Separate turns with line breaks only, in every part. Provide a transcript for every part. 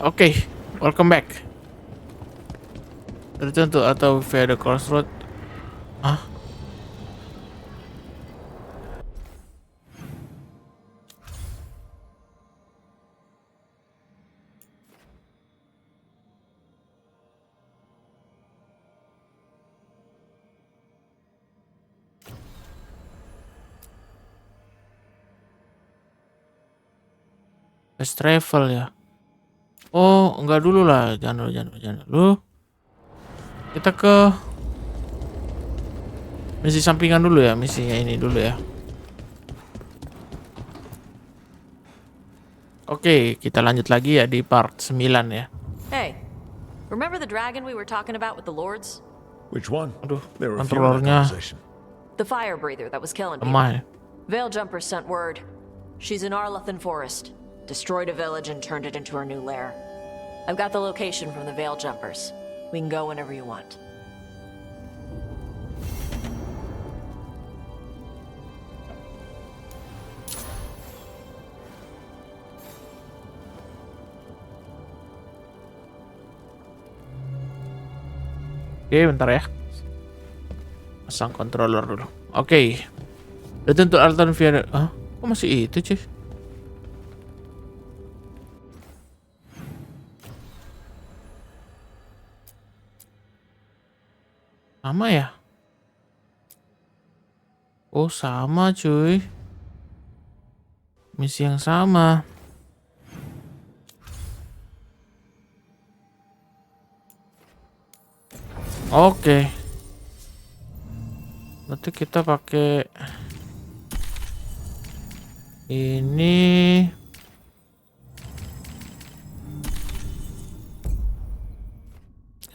Oke, welcome back. Tertentu atau via the crossroad. Ah, fast travel ya. Oh, enggak dulu lah, jangan dulu. Kita ke misi sampingan dulu ya, misinya ini dulu ya. Oke, kita lanjut lagi ya di part 9 ya.
Hey, remember the dragon we were talking about with the lords?
Which one?
Aduh,
There were a few in that
kontrolernya
conversation.
The fire breather that was killing people.
lemah ya.
Veil jumpers sent word. She's in Arlethan Forest. Destroyed a village and turned it into her new lair. I've got the location from the Veil jumpers. We can go whenever you want.
Oke, bentar ya. Pasang controller dulu. Oke. Udah tentu Alton via... kok masih itu cuy? Sama ya? Oh, sama cuy. Misi yang sama. Oke. Berarti kita pakai ini.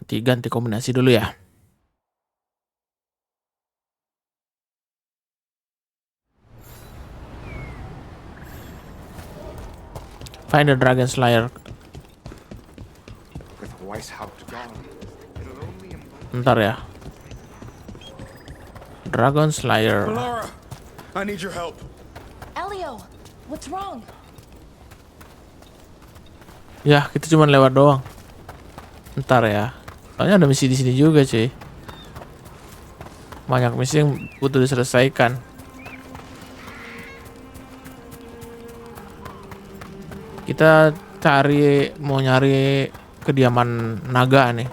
Ganti kombinasi dulu ya. Find the dragon slayer. Bentar ya. Dragon Slayer.
Laura, I need your help.
Elio, what's wrong?
Ya, kita cuma lewat doang. Bentar ya. Soalnya ada misi di sini juga, cuy. Banyak misi yang butuh diselesaikan. Kita mau nyari kediaman naga nih.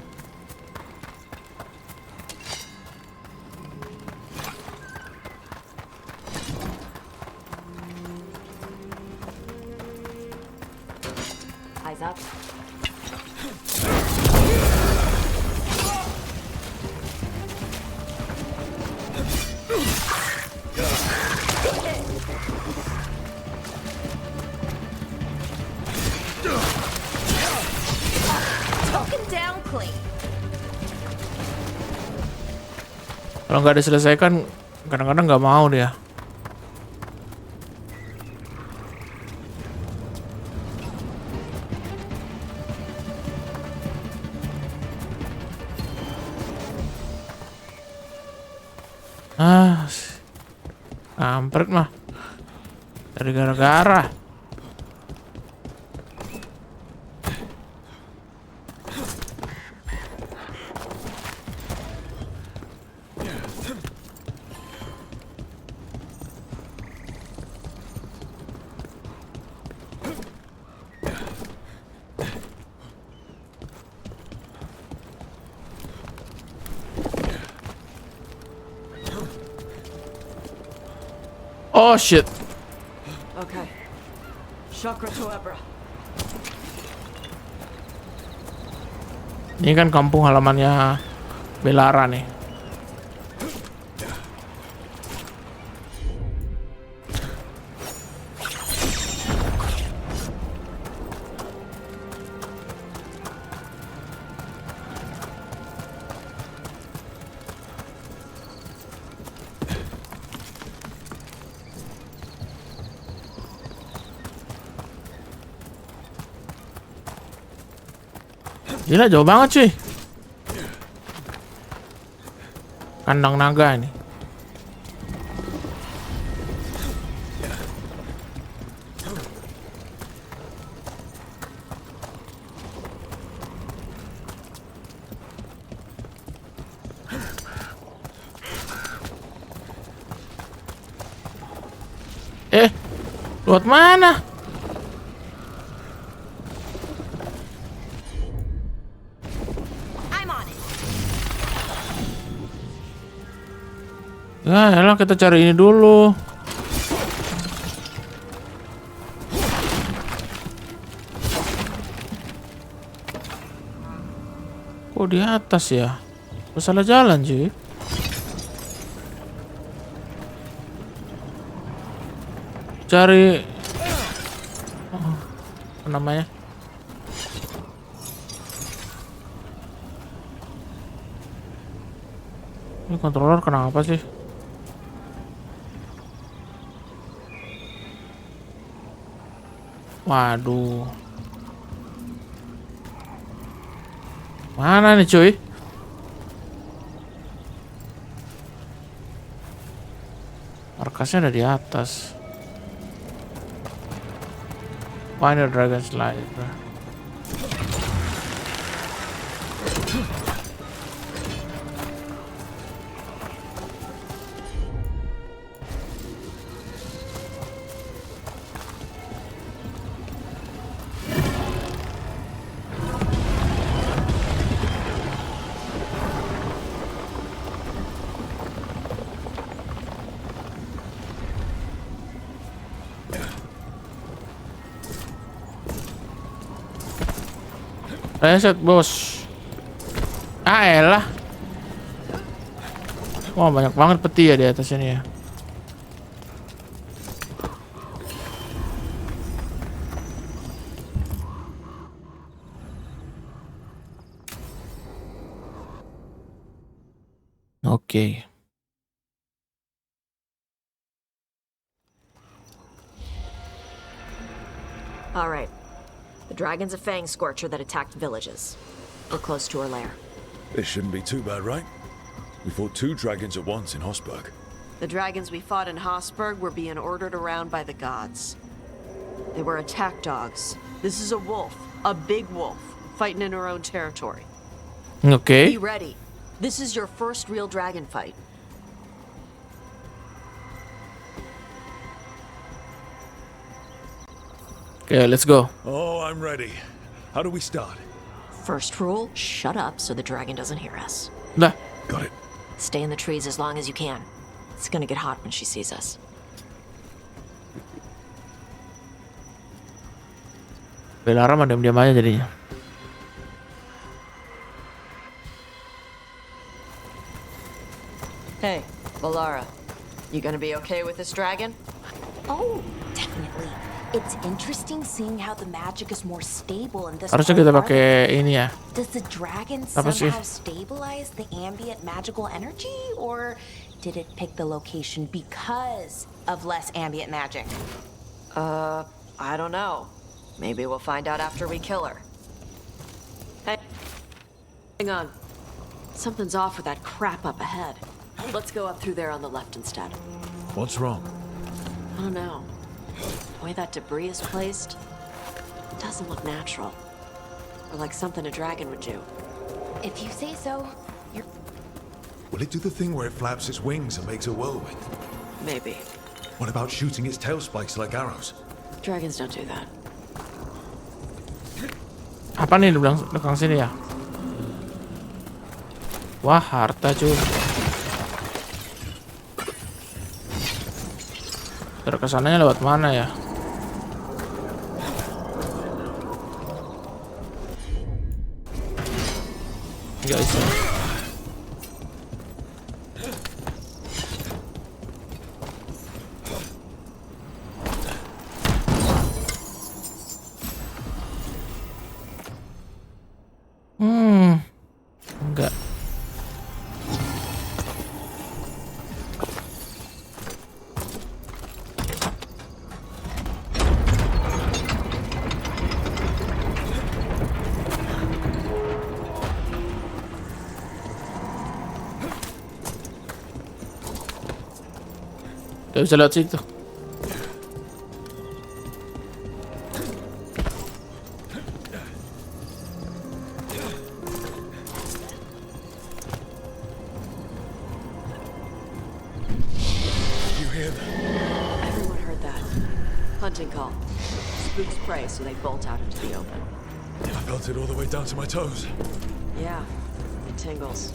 Eyes up. Down clean.
Kalau nggak diselesaikan, kadang-kadang nggak mau dia. Kampret mah. Dari gara-gara. Oh shit.
Okay. Chakra to Ebra.
Ini kan kampung halamannya Belara nih. Gila, jauh banget cuy. Kandang naga ini. Lewat mana?
I'm on it.
Ya elah, kita cari ini dulu. Oh, di atas ya. Salah jalan cuy. Cari apa namanya? Ini controller kenapa sih? Waduh. Mana nih cuy? Markasnya ada di atas. Find a dragon slide. Reset bos. Ah elah. Wah banyak banget peti ya di atas ini ya. Oke.
All right. The dragon's a fang scorcher that attacked villages. We're close to her lair.
This shouldn't be too bad, right? We fought 2 dragons at once in Hosberg.
The dragons we fought in Hosberg were being ordered around by the gods. They were attack dogs. This is a wolf, a big wolf, fighting in her own territory.
Oke.
Be ready. This is your first real dragon fight.
Oke, let's go.
Oh, I'm ready. How do we start?
First rule, shut up so the dragon doesn't hear us.
Dah.
Got it.
Stay in the trees as long as you can. It's gonna get hot when she sees us.
Belara mah diam-diam aja jadinya.
Hey, Valara, you gonna be okay with this dragon?
Oh, definitely. It's interesting seeing how the magic is more stable in this
Harusnya
part
kita
of
pakai ini ya.
Does the dragon
Apa sih?
somehow stabilize the ambient magical energy? Or did it pick the location because of less ambient magic?
I don't know. Maybe we'll find out after we kill her. Hey, hang on. Something's off with that crap up ahead. Let's go up through there on the left instead.
What's wrong?
I don't know. The way that debris is placed, it doesn't look natural. Or like something a dragon would do.
If you say so, you're...
Will it do the thing where it flaps its wings and makes a whirlwind?
Maybe.
What about shooting its tail spikes like arrows?
Dragons don't do that.
Apa nih di belakang sini ya? Wah, harta cuy. Terkesannya lewat mana ya? Enggak bisa. Enggak. Gak bisa lewat situ.
You hear that?
Everyone heard that. hunting call. Spooks prey, so they bolt out into the open.
I felt it all the way down to my toes.
Yeah, it tingles.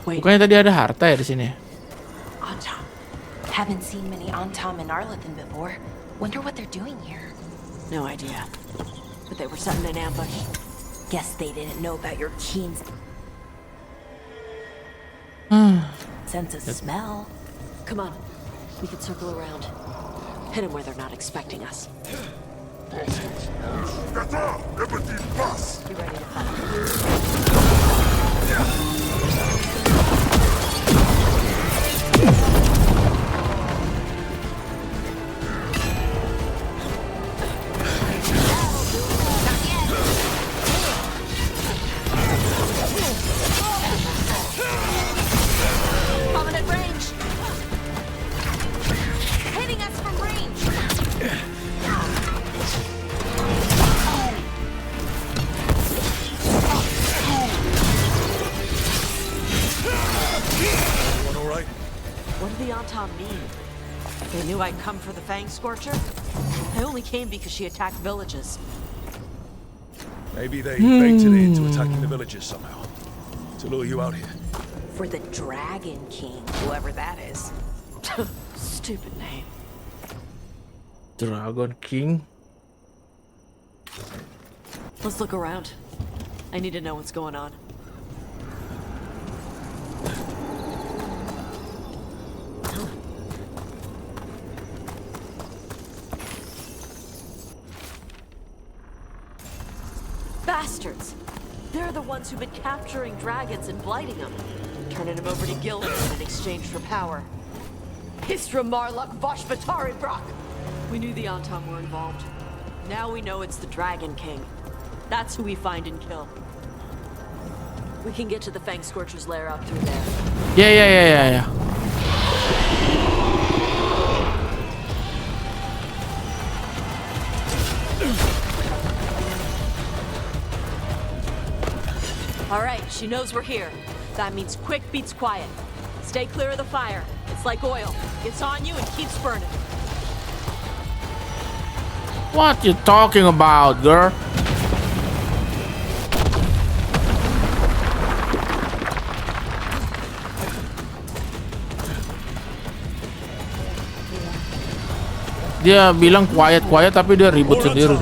Wait,
Bukannya tadi ada harta ya di sini?
Antom. Haven't seen many Antom and Arlathan before. Wonder what they're doing here.
no idea. But they were setting an ambush.
Guess they didn't know about your keen's sense of smell.
Come on, we can circle around. Hit them where they're not expecting us.
Get up! Everything pass!
Be ready to fight.
Prominent range! Hitting us from range!
Everyone all right?
What did the Antom mean? They knew I'd come for the Fang Scorcher? I only came because she attacked villages.
Maybe they baited it into attacking the villagers somehow. To lure you out here.
For the Dragon King, whoever that is.
Stupid name.
Dragon King.
Let's look around. I need to know what's going on. Bastards! They're the ones who've been capturing dragons and blighting them, turning them over to Gilligan in exchange for power. Histra Marluk Vashvatari Brock! We knew the Antom were involved. Now we know it's the Dragon King. That's who we find and kill. We can get to the Fang Scorcher's lair out through there.
Ya.
All right, she knows we're here. That means quick beats quiet. Stay clear of the fire. It's like oil. It's on you and keeps burning.
What you talking about, girl? Dia bilang quiet tapi dia ribut sendiri.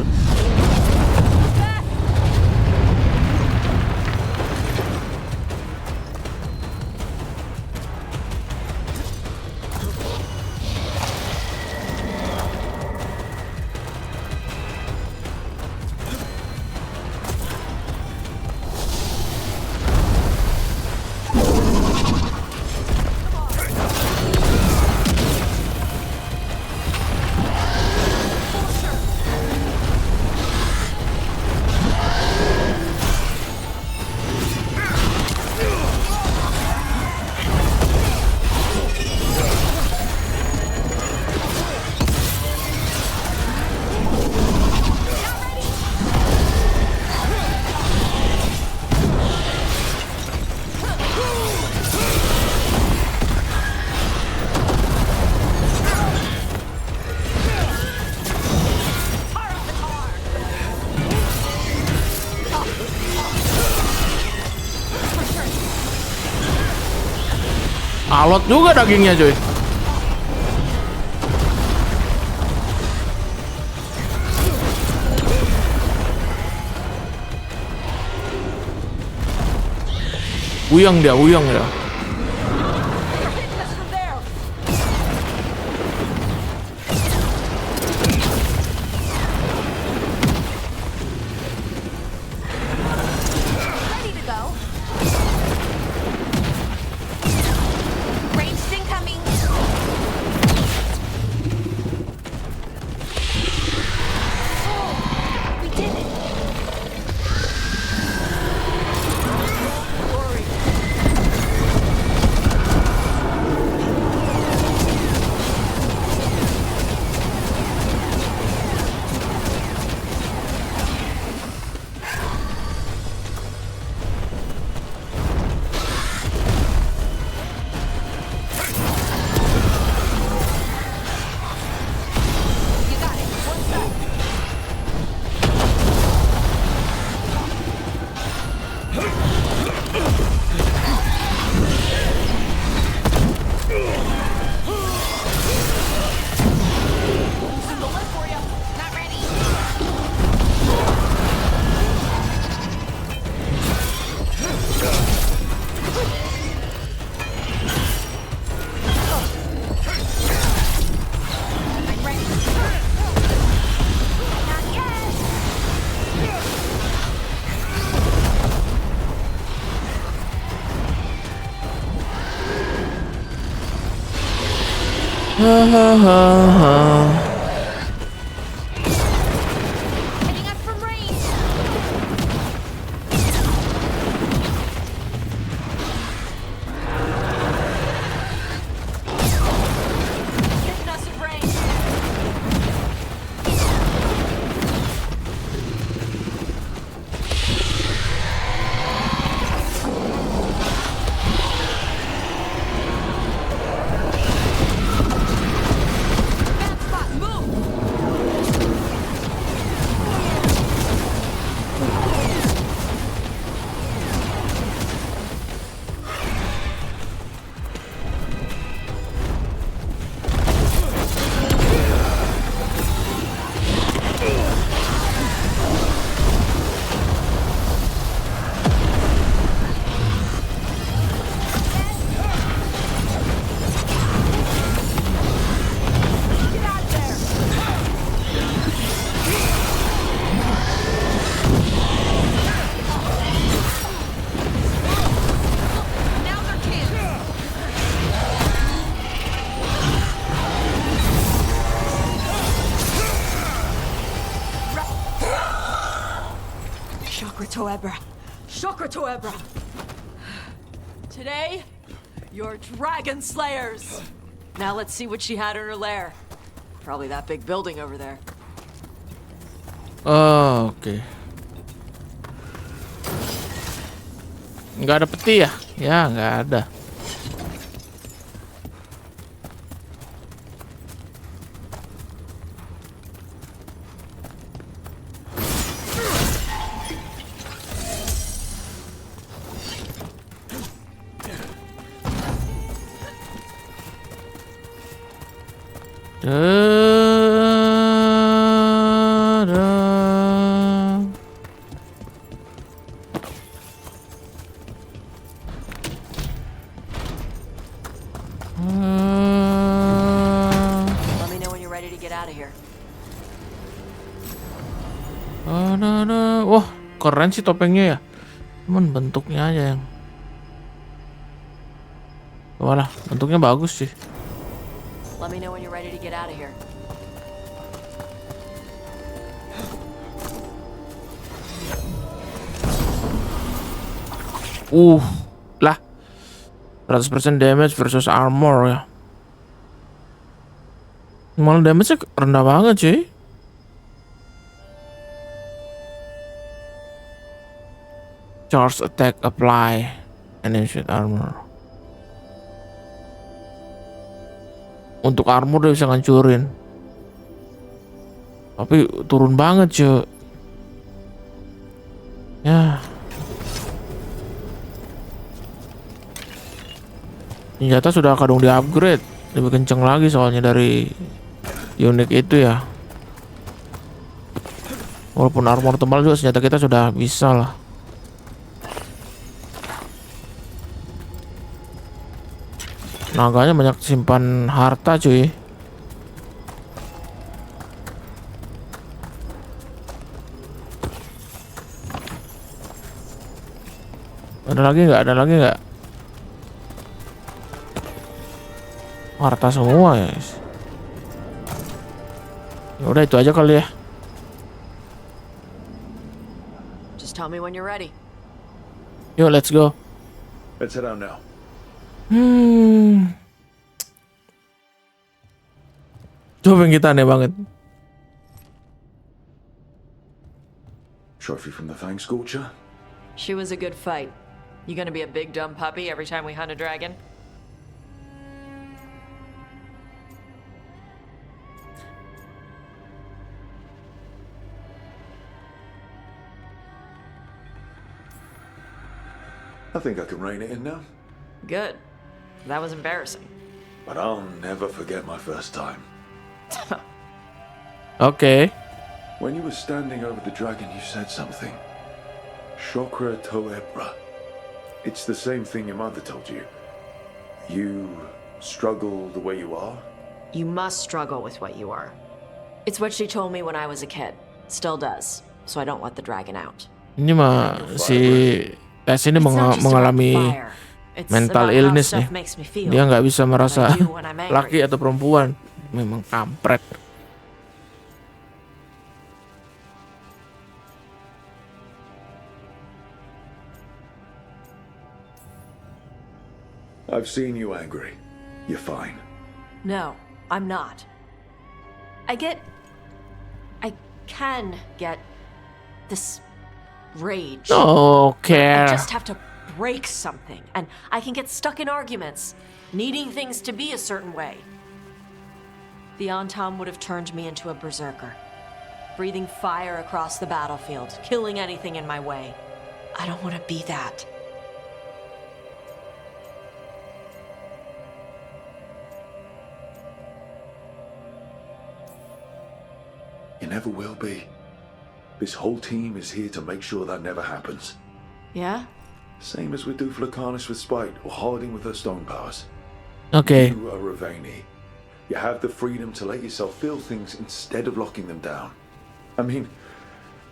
Alot juga dagingnya, cuy. Uyang dia.
Ready to go. Ranged incoming. We did it.
Glory.
Hitting us from range.
Hitting us at range. Bad spot, move! Get out of there! Now's our chance! Chakra Toebra. Chakra Toebra. Today, you're dragon slayers. Now let's see what she had in her lair. Probably that big building over there.
Oh, oke. Nggak ada peti ya? Ya, nggak ada. Da-da.
Let me know when you're ready to get out of here.
Wah, keren sih topengnya ya. Cuman bentuknya aja yang. Walah, bentuknya bagus sih.
Let me know when you're ready to get out of here.
Lah. 100% damage versus armor ya. Malah damage-nya rendah banget cuy. Charge attack apply and initiate armor. Untuk armor dia bisa ngancurin. Tapi turun banget cuy. Ya. Senjata sudah kadung di upgrade, lebih kenceng lagi soalnya dari unit itu ya. Walaupun armor tebal juga senjata kita sudah bisa lah. Naganya banyak simpan harta cuy. Ada lagi nggak? Ada lagi nggak? Harta semua ya guys. Ya udah itu aja kali ya.
Just tell me when you're ready.
Yuk let's go.
Let's head out now.
Topeng kita aneh banget.
Trophy from the Fang Scorcher?
She was a good fight. You gonna be a big dumb puppy every time we hunt a dragon?
I think I can rein it in now.
Good. That was embarrassing.
But I'll never forget my first time.
Oke.
When you were standing over the dragon, you said something. Chokra toebra. It's the same thing your mother told you. You struggle the way you are?
You must struggle with what you are. It's what she told me when I was a kid. Still does. So I don't let the dragon out.
Ini mah si Tess ini
It's not just about the
mengalami
fire. It's
mental
about how
illness nih.
stuff makes me feel.
Dia nggak bisa merasa
What I do when I'm angry.
laki atau perempuan. Memang kampret.
I've seen you angry. You're fine.
No, I'm not. I can get this rage.
Oke.
I just have to break something, and I can get stuck in arguments, needing things to be a certain way. The Antam would have turned me into a berserker, breathing fire across the battlefield, killing anything in my way. I don't want to be that.
You never will be. This whole team is here to make sure that never happens.
Yeah?
Same as we do for Lucanus with Spite, or Harding with her stone powers.
Oke.
You are Ravani. You have the freedom to let yourself feel things instead of locking them down. I mean,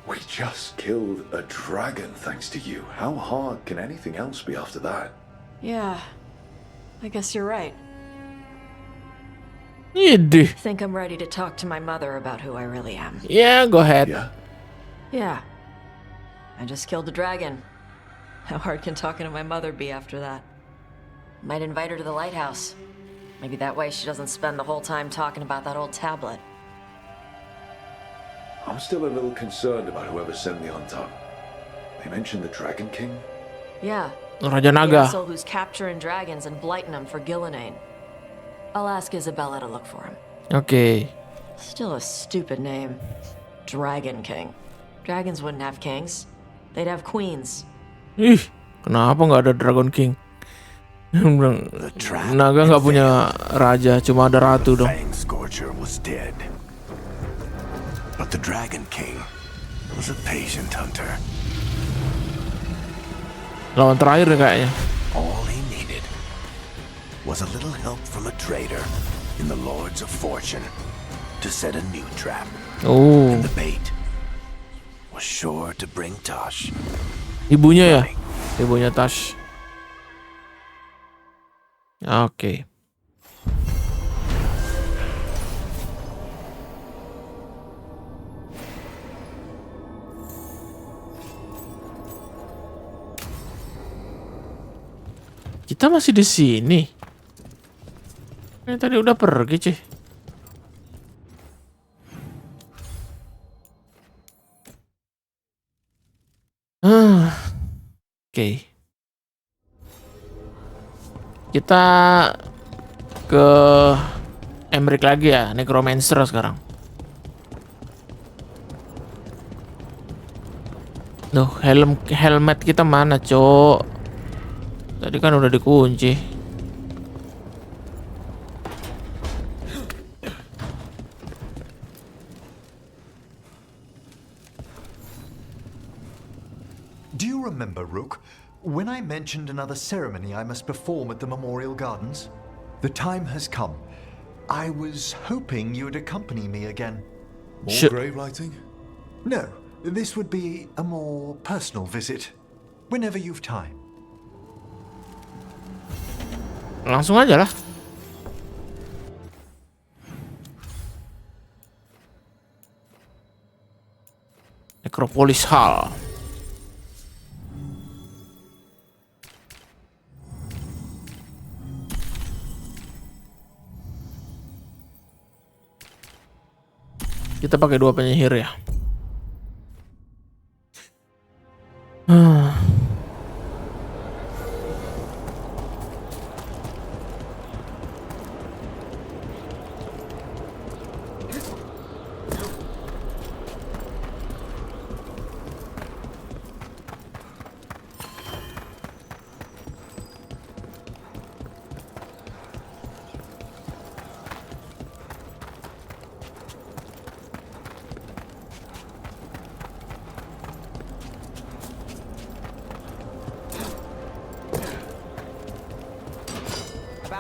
we just killed a dragon thanks to you. How hard can anything else be after that?
Yeah. I guess you're right.
Idih.
Think I'm ready to talk to my mother about who I really am.
Yeah, go ahead.
Yeah?
Yeah. I just killed a dragon. How hard can talking to my mother be after that? Might invite her to the lighthouse. Maybe that way she doesn't spend the whole time talking about that old tablet.
I'm still a little concerned about whoever sent the Untap. They mentioned the Dragon King?
Yeah.
Raja
The
Naga.
asshole who's capturing dragons and blighting them for Gillinane. I'll ask Isabella to look for him.
Oke.
Still a stupid name. Dragon King. Dragons wouldn't have kings. They'd have queens.
Ih, kenapa nggak ada Dragon King? Bilang, naga nggak punya raja, cuma ada ratu dong.
Fang Scorcher was dead. But the Dragon King was a patient hunter.
Lawan terakhir nih kayaknya.
All he needed was a little help from a trader in the Lords of Fortune to set a new trap.
Oh,
And the bait was sure to bring Tosh.
ibunya ya? Ibunya Tash. Oke. Kita masih di sini. Ini tadi udah pergi, cuy. Oke. Kita ke Emmerich lagi ya, Necromancer sekarang. Duh, helmet kita mana, Cok? Tadi kan udah dikunci.
Do you remember, Rook, when I mentioned another ceremony I must perform at the Memorial Gardens? The time has come. I was hoping you would accompany me again.
More
Shit.
grave lighting?
No, this would be a more personal visit. Whenever you've time.
Langsung aja lah. Necropolis Hall. Kita pakai 2 penyihir ya.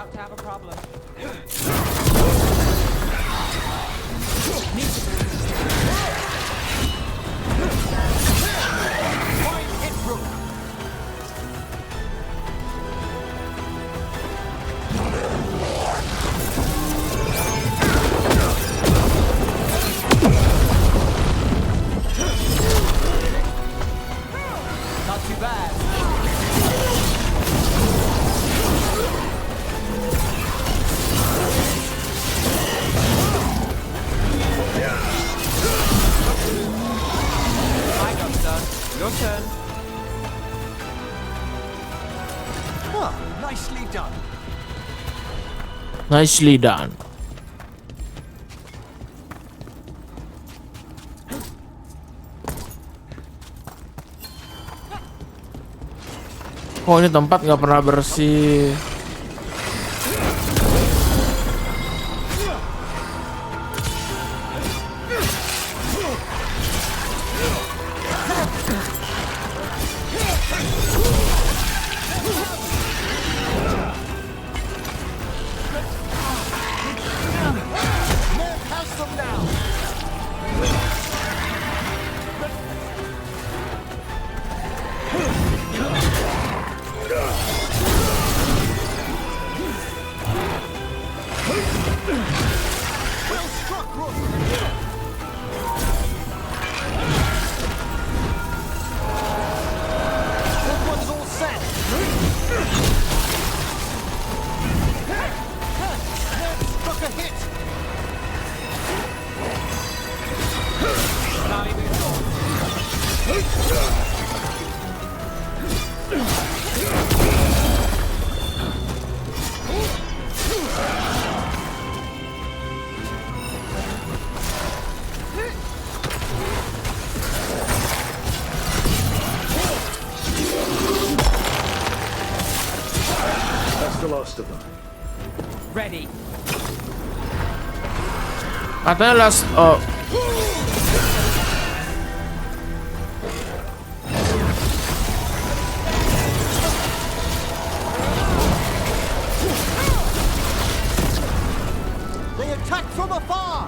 about to have a problem.
Not too bad.
I got done. Your turn.
Ah, nicely done.
Nicely done. Oh, ini tempat nggak pernah bersih.
That's the last of them.
Ready.
Katanya last. Oh.
They attack from afar.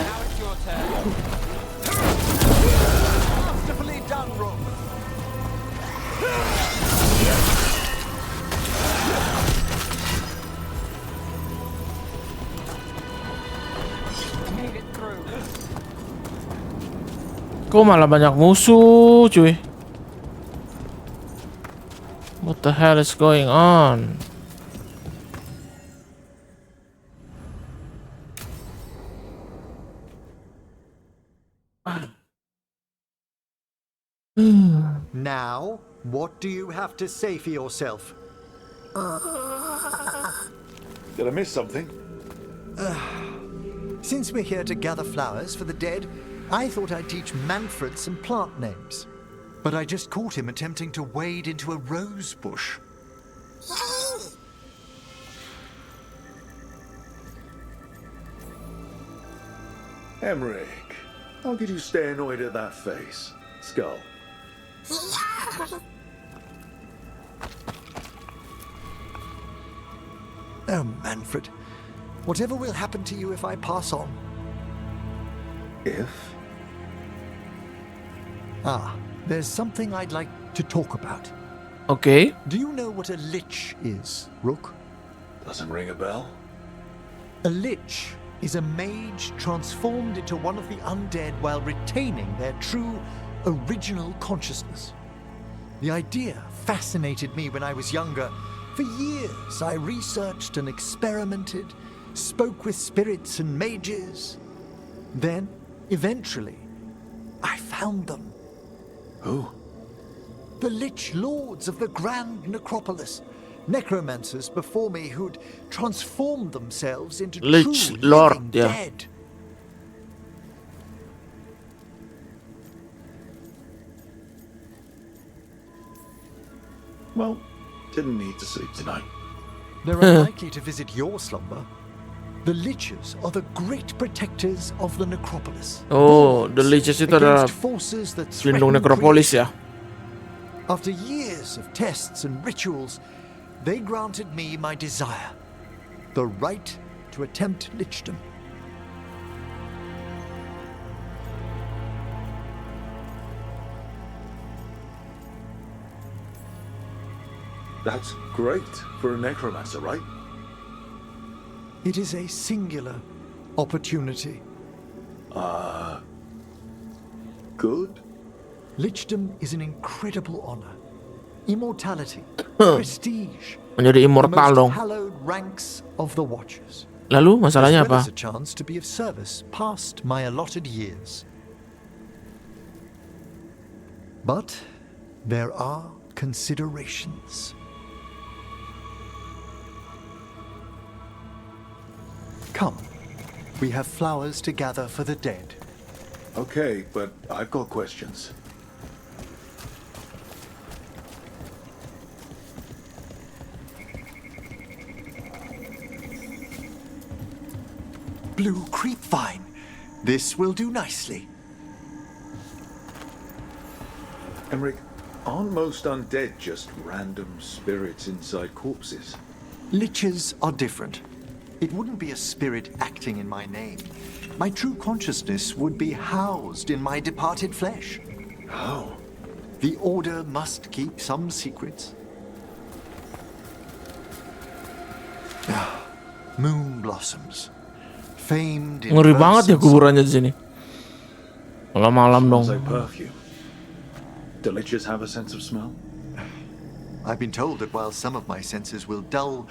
Now it's your turn.
Masterfully done, Rook.
Made it through.
Kok malah banyak musuh, cuy? What the hell is going on?
Now, what do you have to say for yourself?
Did I miss something?
Since we're here to gather flowers for the dead, I thought I'd teach Manfred some plant names. But I just caught him attempting to wade into a rose bush.
Emmerich, how could you stay annoyed at that face? Skull.
Oh, Manfred. Whatever will happen to you if I pass on?
If?
Ah, there's something I'd like to talk about.
Okay.
Do you know what a lich is, Rook?
Doesn't ring a bell?
A lich is a mage transformed into one of the undead while retaining their true, original consciousness. The idea fascinated me when I was younger. For years, I researched and experimented, spoke with spirits and mages. Then, eventually, I found them.
Who?
The Lich Lords of the Grand Necropolis. Necromancers before me who'd transformed themselves into
Lich
true
Lord,
living
yeah.
dead.
Well, didn't need to sleep tonight.
They're unlikely to visit your slumber. The liches are the great protectors of the necropolis.
Oh, the liches itu adalah
Against forces that
pelindung
threaten
nekropolis ya.
After years of tests and rituals, they granted me my desire, the right to attempt lichdom.
That's great for a necromancer, right?
It is a singular opportunity.
Good?
Lichdom is an incredible honor. Immortality, prestige,
Menjadi
the
immortal
most
dong.
hallowed ranks of the Watchers.
Lalu masalahnya
As well
apa?
as a chance to be of service past my allotted years. But there are considerations. Come, we have flowers to gather for the dead.
Okay, but I've got questions.
Blue creepvine. This will do nicely.
Emmerich, aren't most undead just random spirits inside corpses?
Liches are different. It wouldn't be a spirit acting in my name. My true consciousness would be housed in my departed flesh.
How?
The Order must keep some secrets. Moon blossoms. Famed in
Ngeri banget ya
verse and
kuburannya di sini. Malam-malam dong.
Smells like perfume. Do liches have a sense of smell?
I've been told that while some of my senses will dull,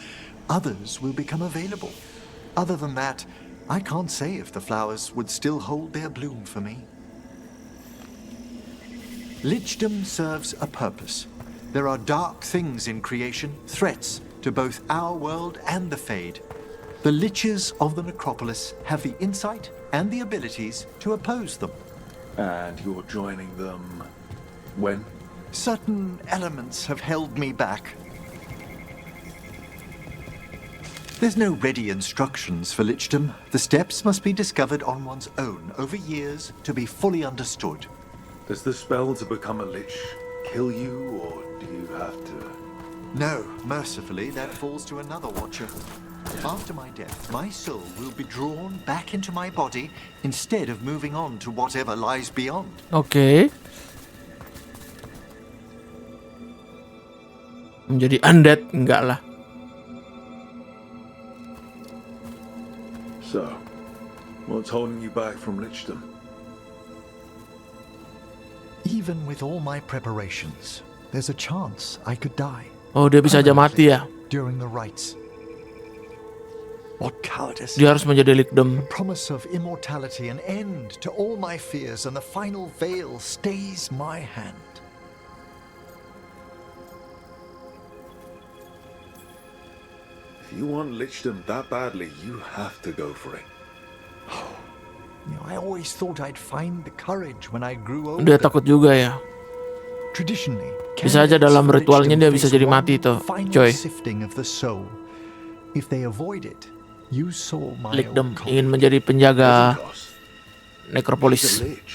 others will become available. Other than that, I can't say if the flowers would still hold their bloom for me. Lichdom serves a purpose. There are dark things in creation, threats to both our world and the Fade. The liches of the necropolis have the insight and the abilities to oppose them.
And you're joining them when?
Certain elements have held me back. There's no ready instructions for lichdom. The steps must be discovered on one's own over years to be fully understood.
Does the spell to become a lich kill you, or do you have to?
No, mercifully, that falls to another Watcher. After my death, my soul will be drawn back into my body instead of moving on to whatever lies beyond.
Oke. Menjadi undead enggak lah.
So, what's holding you back from lichdom?
Even with all my preparations, there's a chance I could die.
Oh, dia bisa aja mati ya.
During the rites. What cowardice.
Dia harus menjadi lichdom.
The promise of immortality, an end to all my fears, and the final veil stays my hand.
If you want lichdom that badly, you have to go for it.
I always thought I'd find the courage when I grew
Dia
older.
takut juga ya.
Traditionally,
Bisa aja dalam
candidates for
ritualnya
lichdom
dia bisa
face
jadi
one
mati tuh,
final
coy.
sifting of the soul. If they avoid it, you saw my
Lichdom
old
ingin menjadi penjaga
Cost.
nekropolis.
He's a lich.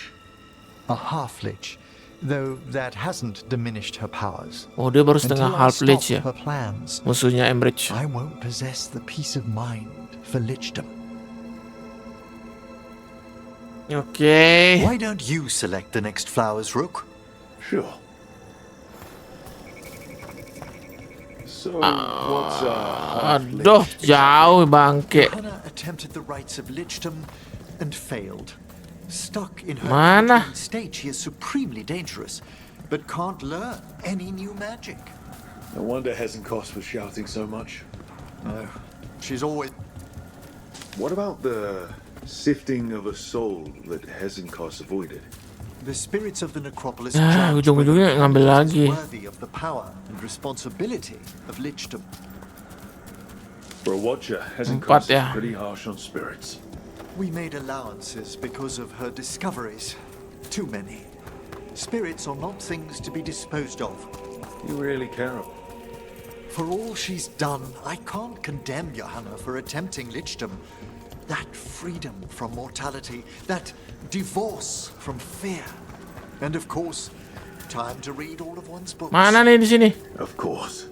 a half lich, though that hasn't diminished her powers.
Oh, dia baru setengah
Until I
half lich
stop
ya.
her plans,
Musuhnya Emmerich.
I won't possess the peace of mind for lichdom.
Oke.
Why don't you select the next flowers, Rook?
Sure. So, what's half
Aduh,
lich?
jauh bangke.
Hannah attempted the rites of lichdom and failed. Stuck in her
Mana?
twin state, she is supremely dangerous, but can't learn any new magic.
No wonder Hezenkos was shouting so much.
No, she's always...
What about the sifting of a soul that Hezenkos avoided?
The spirits of the necropolis
Ah,
judge
ujung-ujungnya
whether
ngambil
the
lagi.
is worthy of the power and responsibility of lichdom.
For a watcher,
Empat
Hezenkos
ya.
is pretty harsh on spirits.
We made allowances because of her discoveries. Too many. Spirits are not things to be disposed of.
You really care about
For all she's done, I can't condemn Johanna for attempting lichdom. That freedom from mortality, that divorce from fear. And of course, time to read all of one's books.
Mana nih di sini?
Of course.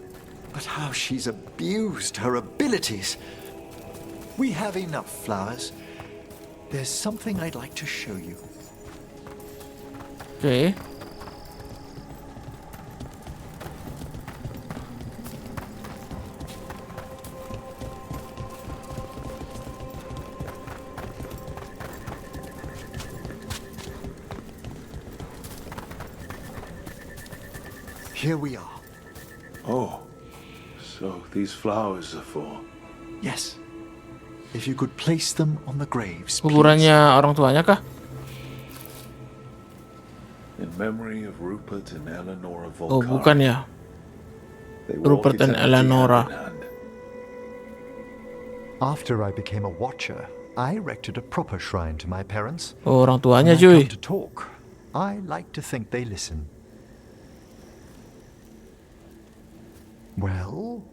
But how she's abused her abilities. We have enough flowers. There's something I'd like to show you.
Oke.
Here we are.
Oh, so these flowers are for...
Yes. If you could place them on the graves, please.
Kuburannya orang tuanya kah?
In memory of Rupert and Eleanora
Oh,
Volkari.
bukan ya.
They walk
Rupert and
eternity
Eleanora.
hand in hand.
After I became a watcher, I erected a proper shrine to my parents.
Oh, orang
When
tuanya
I
cuy.
come to talk, I like to think they listen. Well,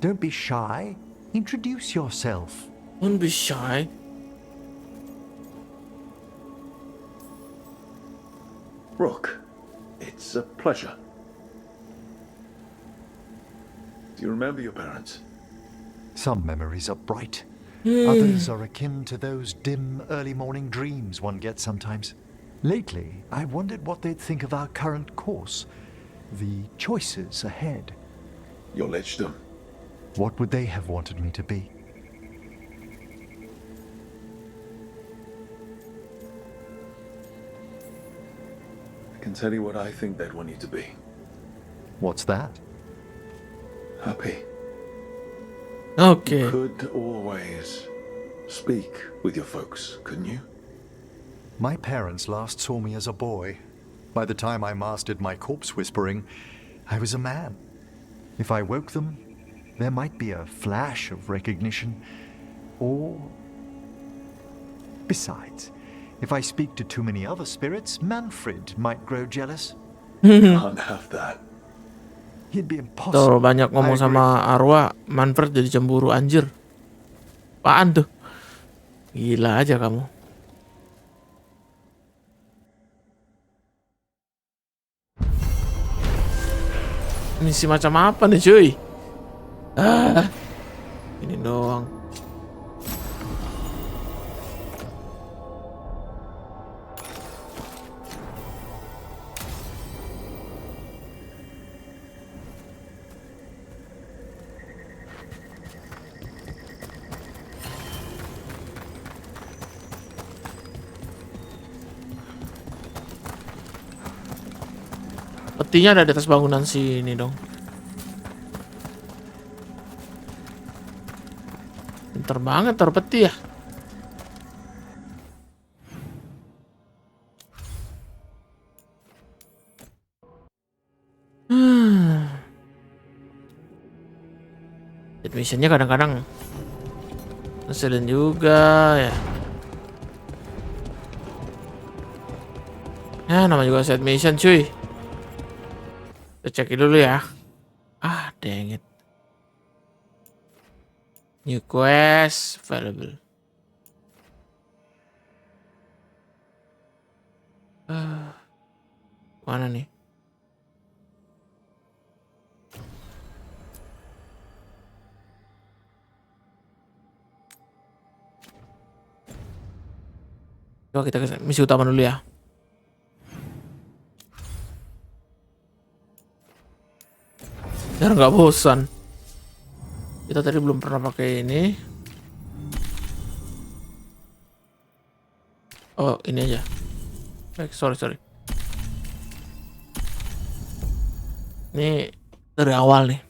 don't be shy. Introduce yourself.
Don't be shy.
Rook, it's a pleasure. Do you remember your parents?
Some memories are bright. Others are akin to those dim early morning dreams one gets sometimes. Lately, I wondered what they'd think of our current course, the choices ahead.
Your lichdom.
What would they have wanted me to be?
I can tell you what I think they'd want you to be.
What's that?
Happy.
Oke.
You could always speak with your folks, couldn't you?
My parents last saw me as a boy. By the time I mastered my corpse whispering, I was a man. If I woke them, there might be a flash of recognition, or... Besides, if I speak to too many other spirits, Manfred might grow jealous.
Can't have that.
He'd be
Tuh
impossible.
banyak ngomong sama Arwah, Manfred jadi cemburu anjir. Apaan tuh? Gila aja kamu. Misi macam apa nih cuy? Ini doang. Petinya ada di atas bangunan sini dong. Pinter banget taruh peti ya. Missionnya kadang-kadang ngeselin juga ya. Ya nama juga set mission cuy. Kita cek dulu ya. Ah, dang it. New quest available. Mana nih? Coba kita ke misi utama dulu ya. Biar nggak bosan. Kita tadi belum pernah pakai ini. Oh, ini aja. Sorry. Ini dari awal nih.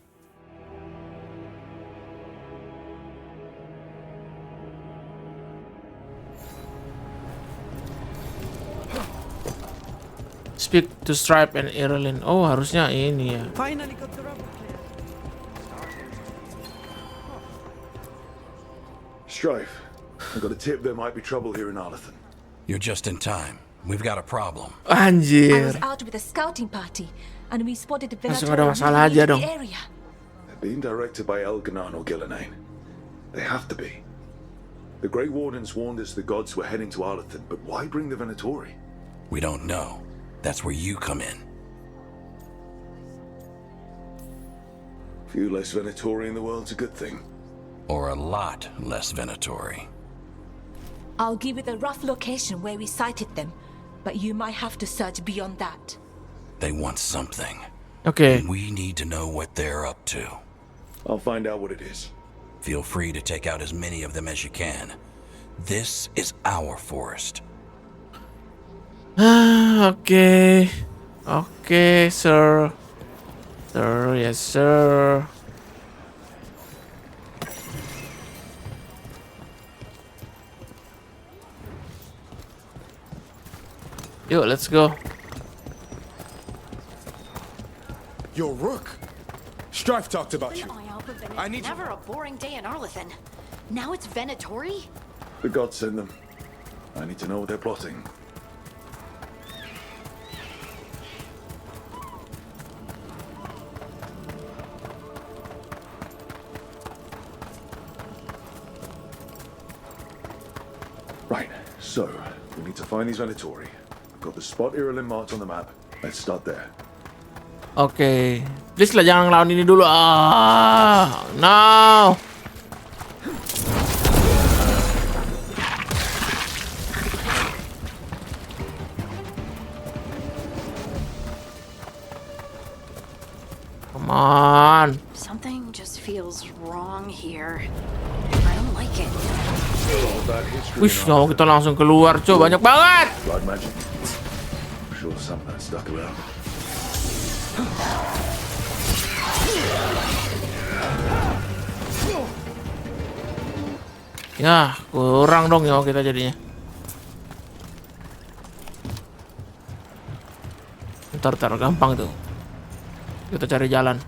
Speak to Stripe and Earlyn. Oh, harusnya ini ya.
Finally got the rubber clear.
Strife, I got a tip there might be trouble here in Arlathan.
You're just in time. We've got a problem.
I
Anjir.
was out with a scouting party, and we spotted a
Langsung
villager
ada masalah aja
in
dong.
the area.
A being directed by Elganan or Gillenane. They have to be. The Grey Wardens warned us the gods were heading to Arlathan, but why bring the Venatori?
We don't know. That's where you come in.
Few less Venatori in the world's a good thing.
Or a lot less Venatori.
I'll give you the rough location where we sighted them, but you might have to search beyond that.
They want something.
Okay.
And we need to know what they're up to.
I'll find out what it is.
Feel free to take out as many of them as you can. This is our forest.
Okay. Okay, sir. Sir, yes, sir. Yo, let's go.
You're Rook. Strife talked about you. I need
Never a boring day in Arlathan. Now it's Venatori?
The gods send them. I need to know what they're plotting. Right, so we need to find these Venatori. Got the spot Irulan marked on the map. Let's start there.
Oke. Please lah jangan lawan ini dulu. Ah, no. Come on.
Something just feels wrong here. I don't like it.
All that history
Wih,
and
nggak mau kita langsung keluar, coy. Banyak banget.
blood magic. I'm sure some of that stuck around.
Ya, kurang dong ya kita jadinya. Ntar gampang tuh. Kita cari jalan.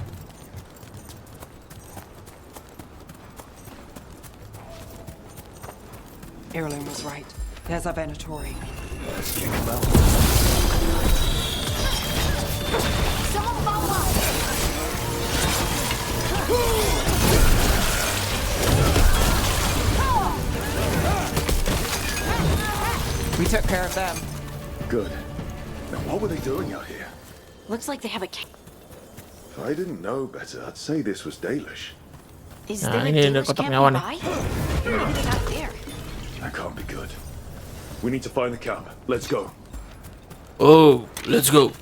Irulan was right. There's a Venatori.
Let's kick them out.
Someone follow up!
We took care of them.
Good. Now what were they doing out here?
Looks like they have a
If I didn't know better, I'd say this was Dalish.
Is
Nah,
there a
ini ada
Dalish
kotak
camp
nyawa nih.
nearby? Maybe they got it there.
That can't be good. We need to find the camp. Let's go.
Oh, let's go.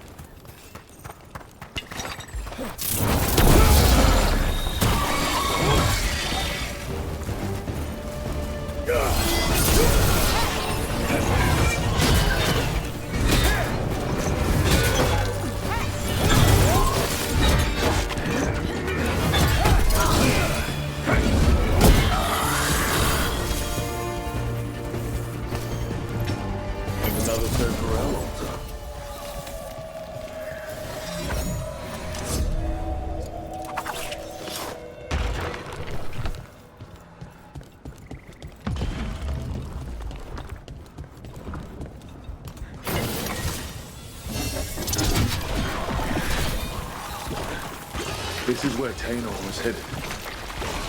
Another temporal altar. This is where Tainor was headed.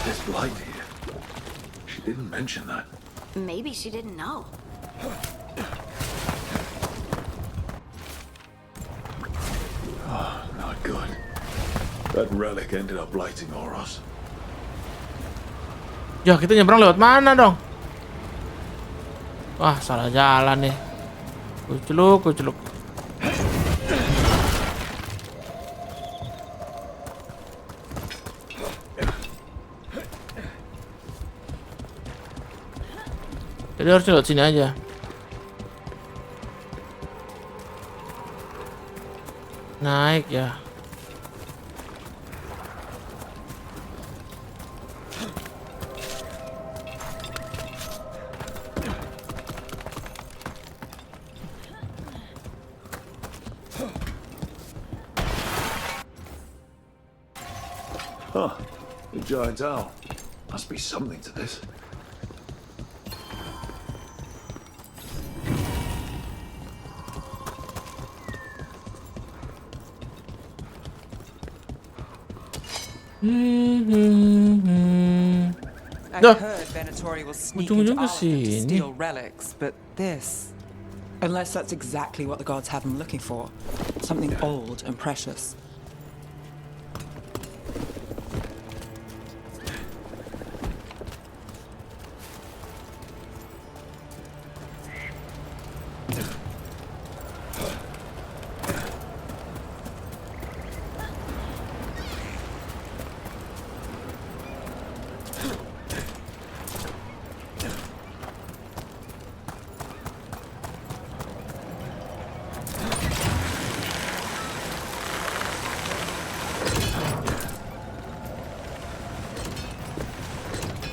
There's blight here. She didn't mention that.
Maybe she didn't know.
Not good. That relic ended up blighting Oros.
Ya, kita nyebrang lewat mana dong? Wah, salah jalan nih. Kuculuk. Jadi harus lewat sini aja. Naik ya.
Huh. The giant owl. Must be something to this.
Dah.
heard Venatori will sneak
Ujung-ujung
into
ke
our to
sini.
steal relics, but this... Unless that's exactly what the gods have him looking for. Something old and precious.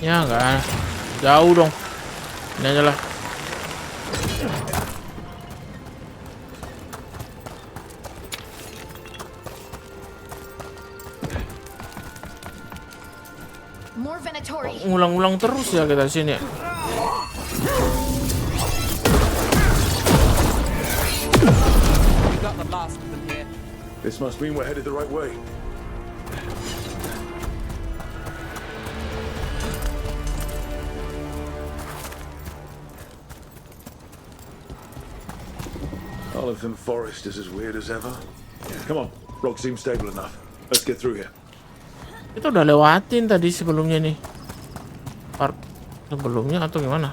Ya enggak. Jauh dong. Ini aja lah.
More Venatori.
Ngulang-ulang terus ya kita sini ya.
We got the last of them here.
This must mean we're headed the right way. Oliphant Forest is as weird as ever. Come on, rock seems stable enough. Let's get through here.
Kita udah lewatin tadi sebelumnya nih. Part sebelumnya atau gimana?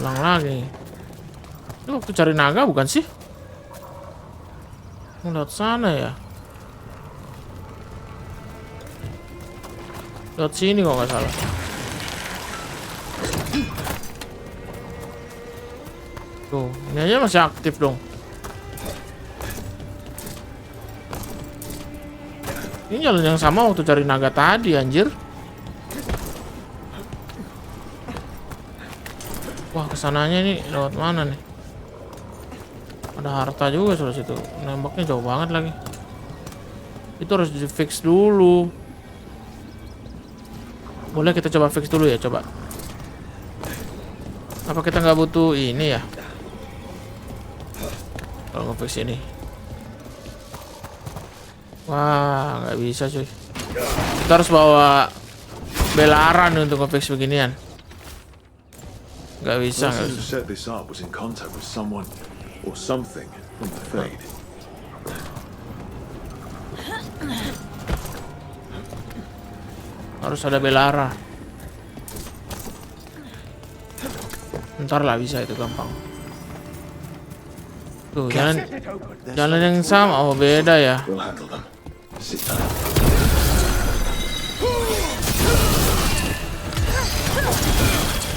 Ulang lagi. Itu waktu cari naga bukan sih? Lewat sana ya. Lewat sini kok nggak salah. Tuh, ini aja masih aktif dong. Ini jalan yang sama waktu cari naga tadi, anjir. Wah, kesananya nih lewat mana nih? Ada harta juga sudah situ. Nembaknya jauh banget lagi. Itu harus di fix dulu. Boleh kita coba fix dulu ya, coba. Apa kita nggak butuh ini ya? Kalau nge-fix ini. Wah, nggak bisa cuy. Kita harus bawa belaran untuk nge-fix beginian. Nggak bisa, nggak
Who
bisa.
set this up was in contact with someone or something from the Fade.
Harus ada belara. Ntar lah bisa itu gampang. Tuh, jalan yang sama. Oh, beda ya.
We'll handle them. Sit down.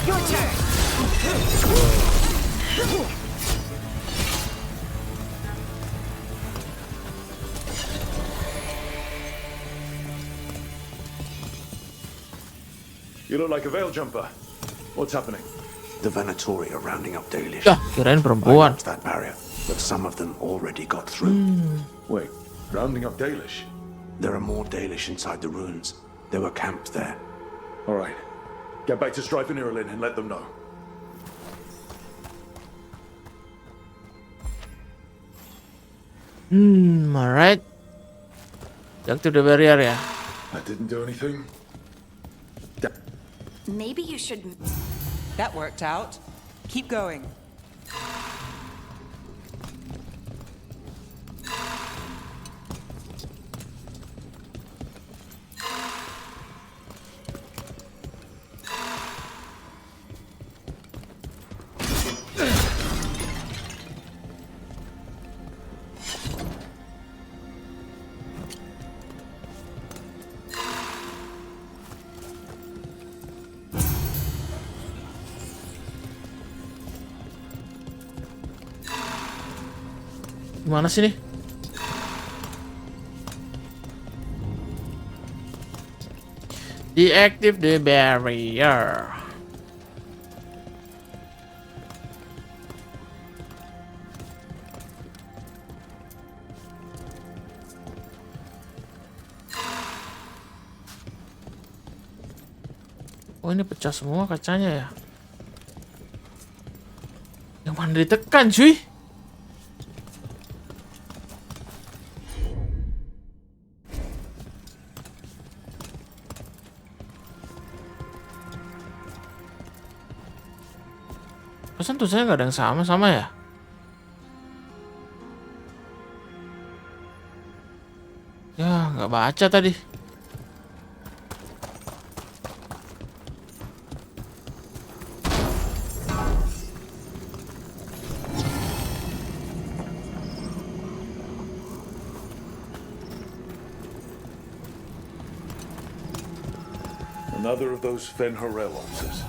Your turn!
You look like a veil jumper. What's happening?
The Venatori are rounding up Dalish.
Yah, kirain
I
perempuan.
watched that barrier, but some of them already got through.
Wait, rounding up Dalish?
There are more Dalish inside the ruins. They were camped there.
All right. Get back to Strife and Irelin and let them know.
Alright. Active the barrier ya.
I didn't do anything.
Maybe you should.
That worked out. Keep going.
Gimana sih nih? Deactive the barrier. Oh, ini pecah semua kacanya ya. Mana ditekan cuy? Pesan tulisannya nggak ada yang sama ya? Ya nggak baca tadi.
Another of those Fen'Harel officers.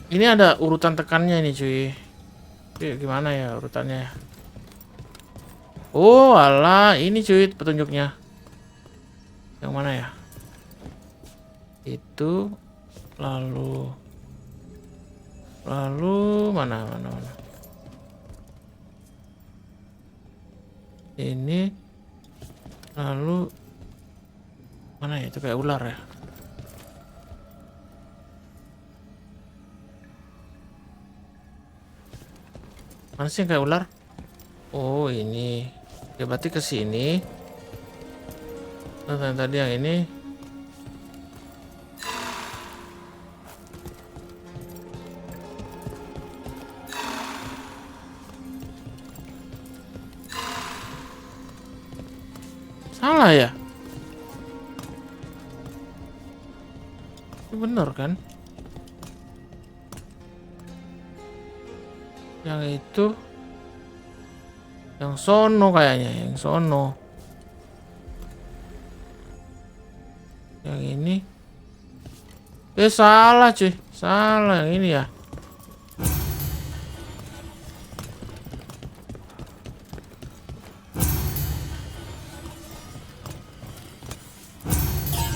Ini ada urutan tekannya nih cuy. Gimana ya urutannya? Oh alah, ini cuy petunjuknya. Yang mana ya? Itu lalu mana? Ini lalu mana ya? Itu kayak ular ya. Mana sih yang kayak ular? Oh ini. Ya berarti ke sini. Nah, tadi yang ini. Salah ya? Bener kan? Yang itu yang sono kayaknya, yang sono. Yang ini salah cuy, salah yang ini ya.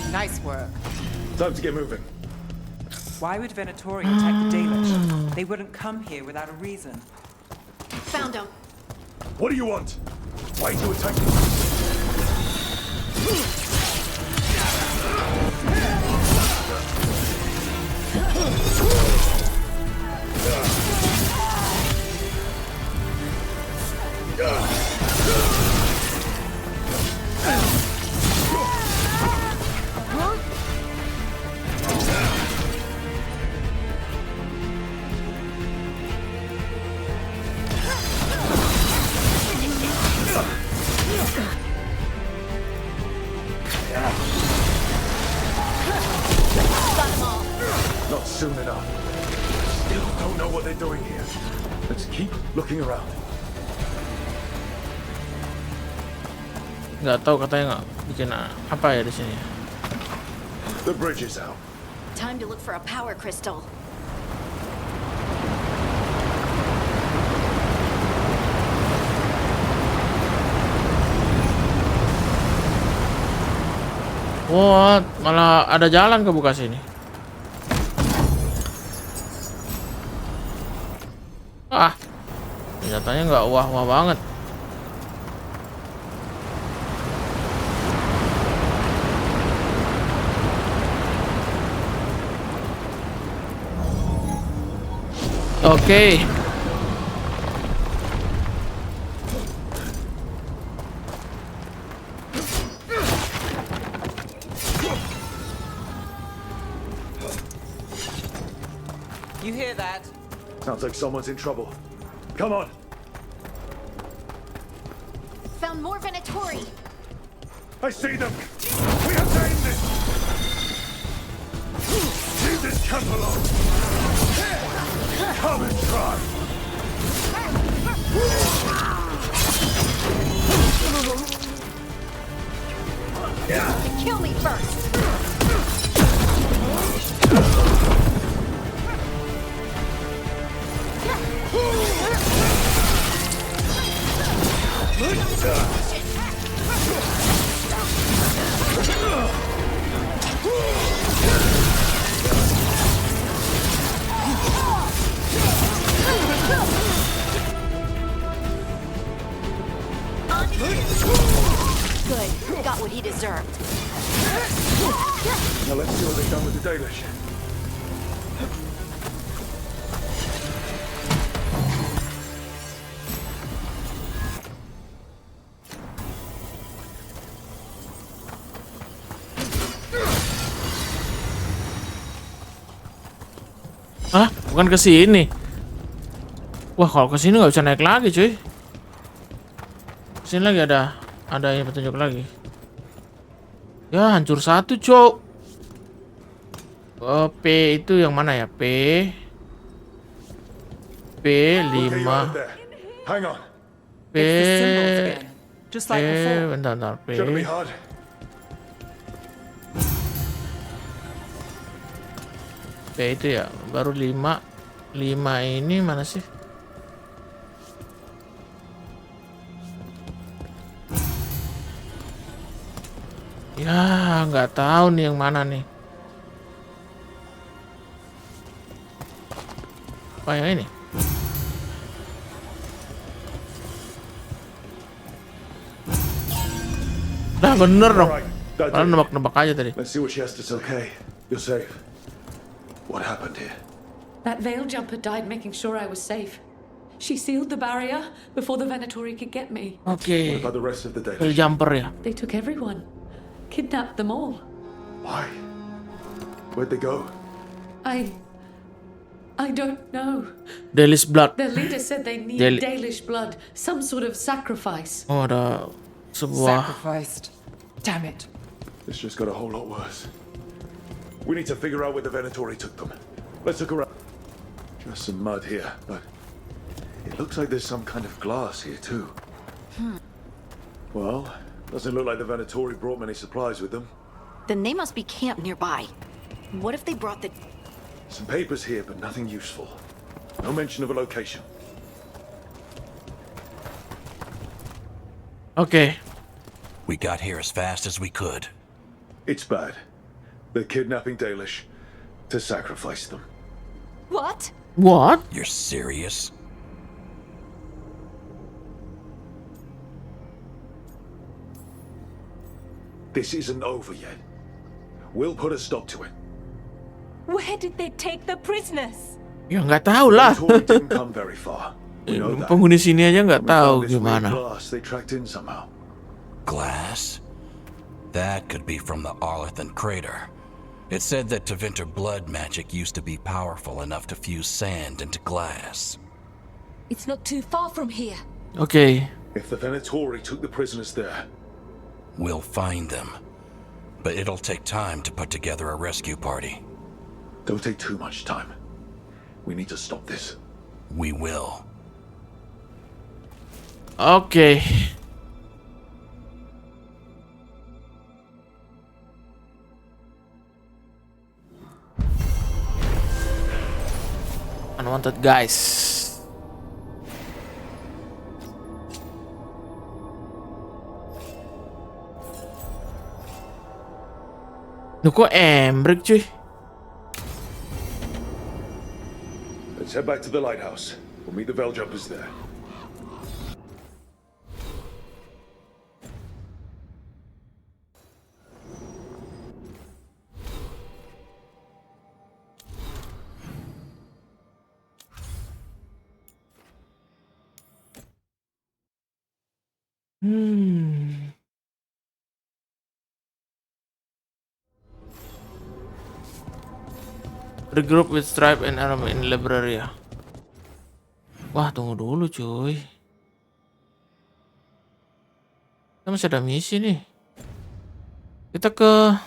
Nice work.
Time to get moving.
Why would Venatori attack the Dalish? They wouldn't come here without a reason.
Found him.
What do you want? Why do you attack me? Not soon enough. Still don't know what they're doing here. Let's keep looking around.
Nggak tahu katanya nggak bikin apa ya di sini.
The bridge is out.
Time to look for a power crystal.
Wah, malah ada jalan kebuka sini. Ah, senjatanya nggak wah-wah banget. Oke.
You hear that?
Sounds like someone's in trouble. Come on.
Found more Venatori.
I see them. We have to end this. Leave this camp alone. Come and try.
Kill me first. Good. Got what he deserved.
Now let's see what they've done with the Dalish.
Hah? Bukan ke sini. Wah, kalau ke sini nggak bisa naik lagi, cuy. Sini lagi ada yang petunjuk lagi. Ya, hancur satu, cok. P itu yang mana ya?
Okay, you're
5.
out there. Hang on.
P.
It's the symbols again, just like before.
Bentar, P.
Shouldn't be hard.
P itu ya, baru 5. 5 ini mana sih? Ya, nggak tahu nih yang mana nih. Oh, yang ini. Nah, bener dong. Padahal nebak-nebak aja tadi.
Let's see what she has to say. Okay, you're safe. What happened here?
That veil jumper died making sure I was safe. She sealed the barrier before the Venatori could get me.
Oke.
What about the rest of the
Veil
Dalish?
jumper ya.
They took everyone. Kidnapped them all.
Why? Where'd they go?
I don't know.
Dalish blood.
Their leader said they need Dalish blood. Some sort of sacrifice.
Oh, ada sebuah.
Sacrificed. Damn it.
This just got a whole lot worse. We need to figure out where the Venatori took them. Let's look around. Just some mud here, but it looks like there's some kind of glass here too. Well, doesn't look like the Venatori brought many supplies with them.
Then they must be camped nearby. What if they brought the...
Some papers here, but nothing useful. No mention of a location.
Oke.
We got here as fast as we could.
It's bad. They're kidnapping Dalish to sacrifice them.
What?
What?
You're serious?
This isn't over yet. We'll put a stop to it.
Where did they take the prisoners?
Ya nggak tahu lah.
Venatori didn't come very far. We know that.
Penghuni sini aja nggak
And we found
tahu
this weird
gimana.
glass they tracked in somehow.
Glass? That could be from the Arlethan crater. It said that Tevinter blood magic used to be powerful enough to fuse sand into glass.
It's not too far from here.
Oke.
If the Venatori took the prisoners there,
We'll find them. But it'll take time to put together a rescue party.
don't take too much time. We need to stop this.
We will.
Oke. Unwanted guys. Loh, kok embrek cuy?
Let's head back to the lighthouse. We'll meet the Veiljumpers there.
Regroup with tribe and army in library ya. Wah, tunggu dulu cuy. Kita masih ada misi nih. Kita ke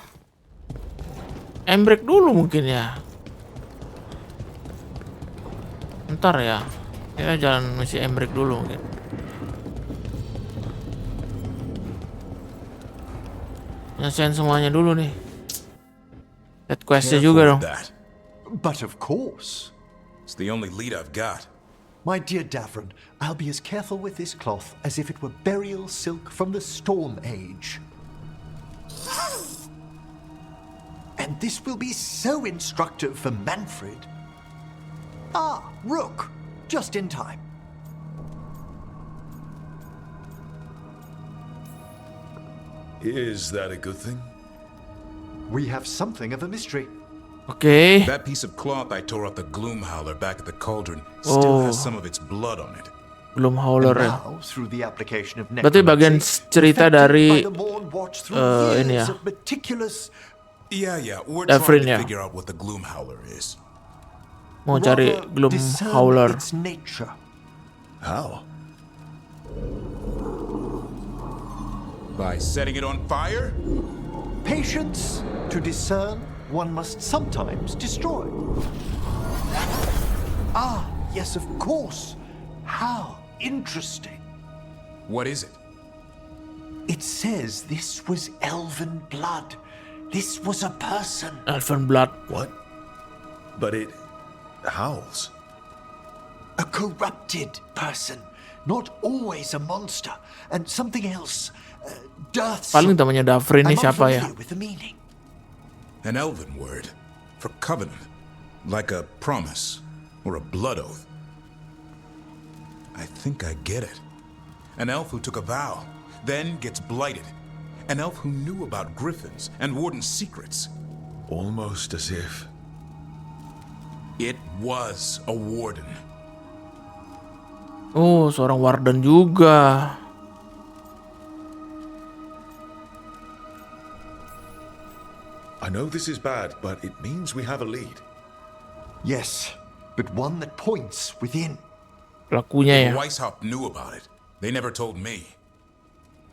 Embrek dulu mungkin ya. Ntar ya. Kita jalan misi Embrek dulu mungkin. Nyelesain semuanya dulu nih. That questnya juga dong.
That.
But of course.
It's the only lead I've got.
My dear Davron, I'll be as careful with this cloth as if it were burial silk from the Storm Age. And this will be so instructive for Manfred. Ah, Rook, just in time.
Is that a good thing?
We have something of a mystery.
Oke.
That piece of cloth I tore off the gloom howler back at the cauldron still has some of its blood on it.
Belum hauler
And
ya.
now, through the application of
Berarti bagian
necromancy,
cerita
perfected
dari
by the Morn Watch through
ini
years
ya.
of meticulous.
Yeah, we're
Davron
trying to
ya.
figure out what the gloom howler is.
Mau cari
rather
gloom
discern
hauler.
its nature.
How?
By setting it on fire?
Patience. To discern, one must sometimes destroy. Ah, yes, of course. How interesting.
What is it?
It says this was elven blood. This was a person.
Elven blood.
What? But it howls.
A corrupted person. Not always a monster. And something else. Death.
Paling namanya Davron ini
I'm
siapa ya?
unfamiliar with the meaning.
An elven word for covenant, like a promise or a blood oath. I think I get it. An elf who took a vow, then gets blighted. An elf who knew about griffins and warden's secrets.
Almost as if...
It was a warden.
Oh, seorang warden juga.
I know this is bad, but it means we have a lead.
Yes, but one that points within.
Pelakunya ya.
Weishaupt knew about it. They never told me.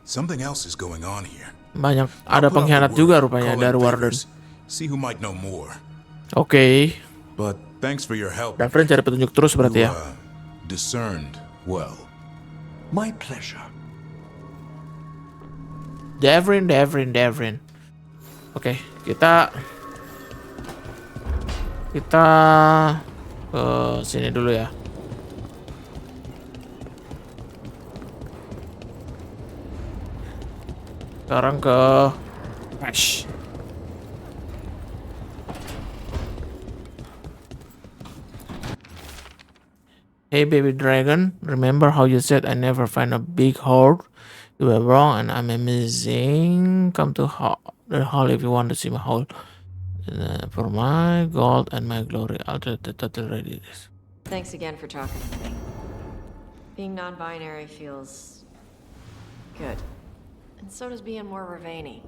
Something else is going on here.
Banyak ada
I'll put out
pengkhianat
the
juga
word,
rupanya
call
dari
in
warden.
favors, see who might know more.
Oke.
But thanks for your help.
Davron cari petunjuk terus berarti
You,
ya.
discerned well.
My pleasure.
Davron. Oke, kita ke sini dulu ya. Sekarang ke Ash. Hey baby dragon, remember how you said I never find a big horde? You were wrong and I'm amazing. Come to the hall if you want to see my hall. For my gold and my glory, I'll totally ready this.
Thanks again for talking to me. Being non-binary feels good. And so does being more Ravani.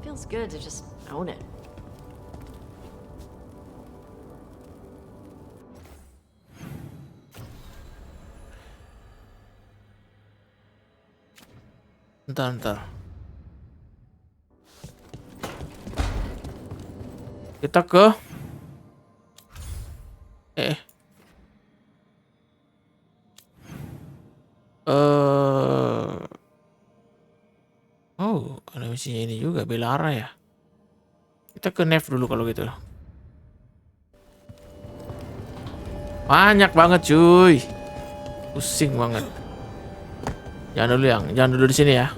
Feels good to just own it.
Ntar. Kita ke oh, ada misinya ini juga, Belara ya. Kita ke Nef dulu kalau gitu. Banyak banget cuy. Pusing banget. Jangan dulu di sini ya.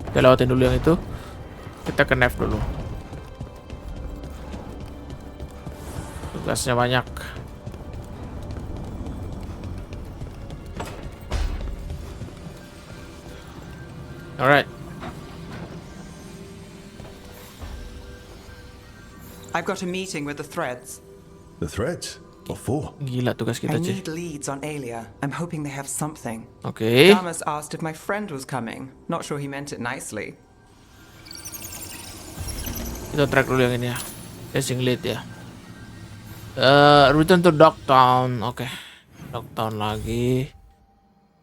Kita lewatin dulu yang itu. Kita ke Nef dulu. Tugasnya banyak. Alright.
I've got a meeting with the Threads.
The threads? What for?
Gila tugas
I
kita cuy.
need leads on Alia. I'm hoping they have something.
Oke.
Damas asked if my friend was coming. Not sure he meant it nicely.
Kita track dulu yang ini ya. Chasing lead ya. Return to Dogtown. Oke. Dogtown lagi.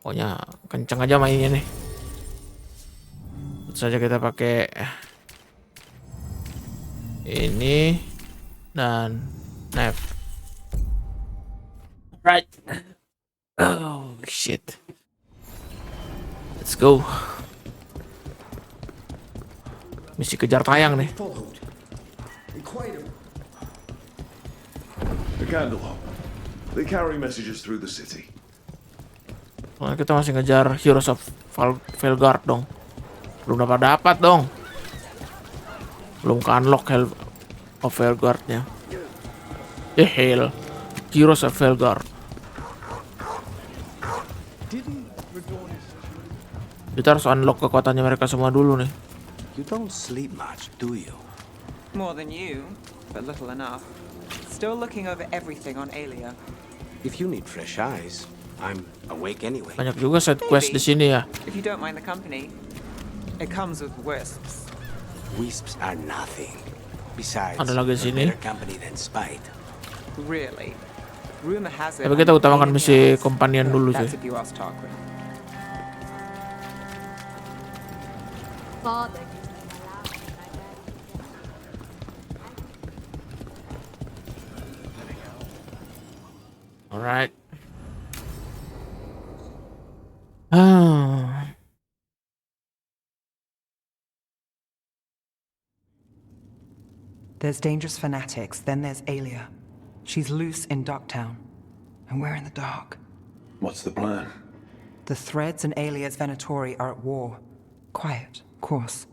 Pokoknya kenceng aja mainnya nih. Tentu saja kita pakai ini dan Nef. Right. Oh shit. Let's go. Misi kejar tayang nih.
The candle hop. They carry messages through the city.
Soalnya kita masih ngejar Heroes of Veilguard dong. Belum dapat dong. Belum ke unlock Hell of Veilguard-nya. Hell. Heroes of Veilguard. Kita harus unlock kekuatannya mereka semua dulu nih.
You don't sleep much, do you?
More than you, but little enough. Still looking over everything on Aelia.
If you need fresh eyes, I'm awake anyway.
Banyak juga side quest di sini ya.
If you don't mind the company, it comes with wisps.
Wisps are nothing. Besides,
Ada lagi di sini.
better company than spite.
Really? Rumor has it.
Tapi kita utamakan misi companion dulu sih.
That's if you ask Tarquin.
Father.
Alright.
There's dangerous fanatics, then there's Aelia. She's loose in Ducktown, and we're in the dark.
What's the plan?
The Threads and Aelia's Venatori are at war. Quiet, of course.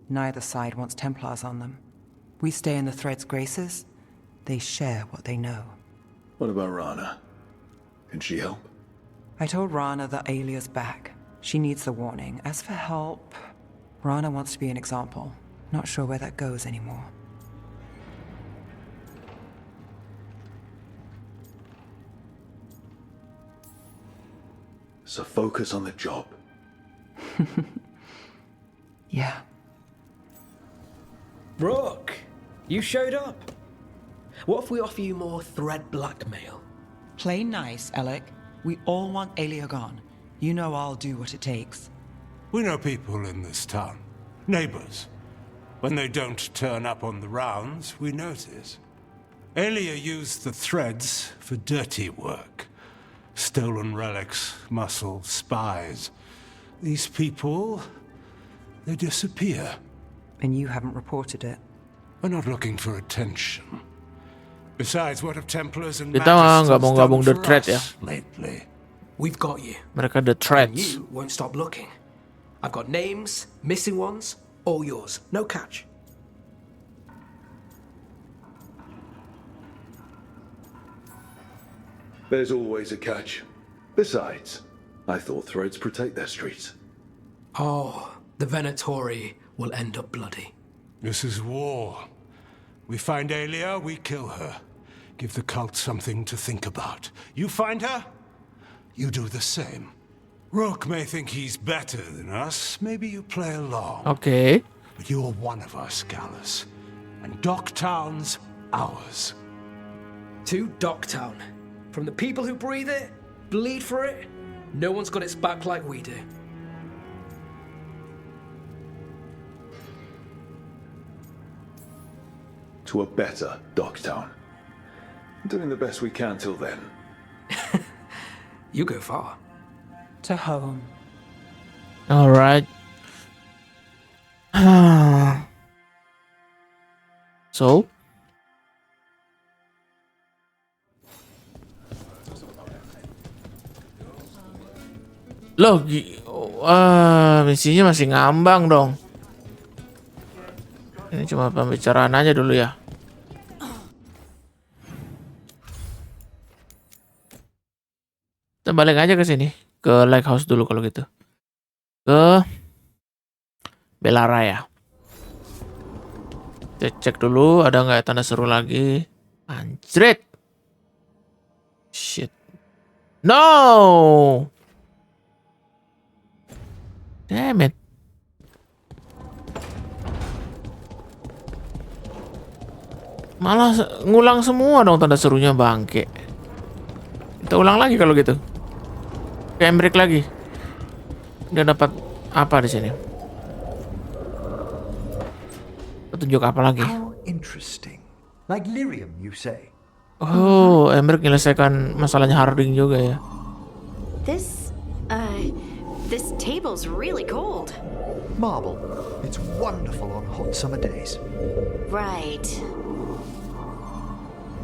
Neither side wants Templars on them. We stay in the Threads' graces. They share what they know.
What about Rana? Can she help?
I told Rana that Aelia's back. She needs the warning. As for help, Rana wants to be an example. Not sure where that goes anymore.
So focus on the job.
Yeah.
Rook, you showed up. What if we offer you more thread blackmail?
Play nice, Alec. We all want Aelia gone. You know I'll do what it takes.
We know people in this town. Neighbors. When they don't turn up on the rounds, we notice. Aelia used the Threads for dirty work. Stolen relics, muscle, spies. These people, they disappear.
And you haven't reported it.
We're not looking for attention. Besides, what have Templars and
Kita mah
Magisters
nggak mau gabung
done
The
for
Thread ya.
us lately?
We've got you.
Mereka The
And
Threads.
you won't stop looking. I've got names, missing ones, all yours. No catch.
There's always a catch. Besides, I thought Threads protect their streets.
Oh, the Venatori will end up bloody.
This is war. We find Aelia, we kill her. Give the cult something to think about. You find her, you do the same. Rook may think he's better than us. Maybe you play along.
Okay.
But you're one of us, Gallus. And Docktown's ours.
To Docktown. From the people who breathe it, bleed for it, no one's got its back like we do.
To a better Docktown. Doing the best we can till then.
You go far.
To home.
Alright. So? Loh, misinya masih ngambang dong. Ini cuma pembicaraan aja dulu ya. Kita balik aja ke sini, ke Lighthouse dulu kalau gitu. Ke Belaraya. Kita cek dulu ada nggak tanda seru lagi. Anjrit. Shit. No. Damn it. Malah ngulang semua dong tanda serunya bangke. Kita ulang lagi kalau gitu. Kayak break lagi. Dia dapat apa di sini? Petunjuk apa lagi?
How interesting. Like lyrium, you say?
Oh, Emmerich menyelesaikan masalahnya Harding juga ya.
This, This table's really cold.
Marble. It's wonderful on hot summer days.
Right.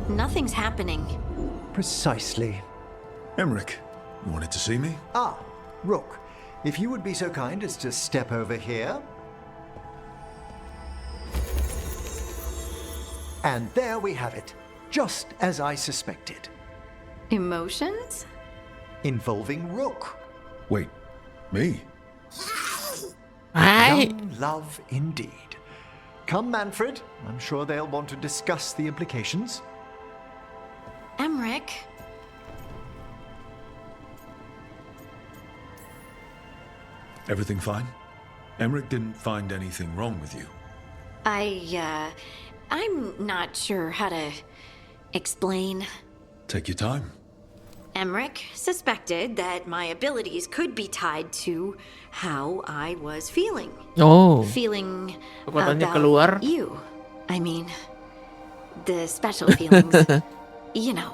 Nothing's happening.
Precisely.
Emmerich, you wanted to see me?
Ah, Rook. If you would be so kind as to step over here. And there we have it. Just as I suspected.
Emotions?
Involving Rook.
Wait, me?
Young love indeed. Come, Manfred. I'm sure they'll want to discuss the implications.
Emmerich?
Everything fine? Emmerich didn't find anything wrong with you.
I'm not sure how to explain.
Take your time.
Emmerich suspected that my abilities could be tied to how I was feeling.
Oh.
Feeling
Kekuatannya
about
keluar.
you. I mean, the special feelings. You know.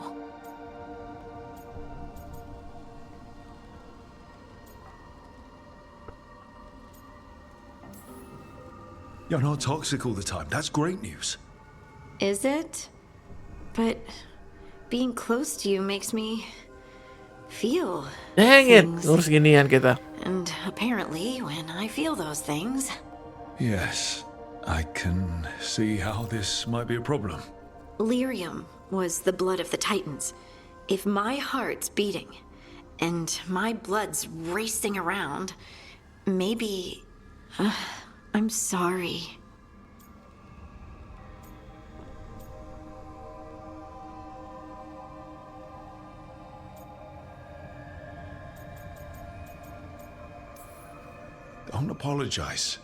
You're not toxic all the time. That's great news.
Is it? But being close to you makes me feel
Dang it,
things.
ngurus ginian kita.
And apparently, when I feel those things,
Yes, I can see how this might be a problem.
lyrium was the blood of the Titans. If my heart's beating and my blood's racing around, maybe I'm sorry.
Don't apologize.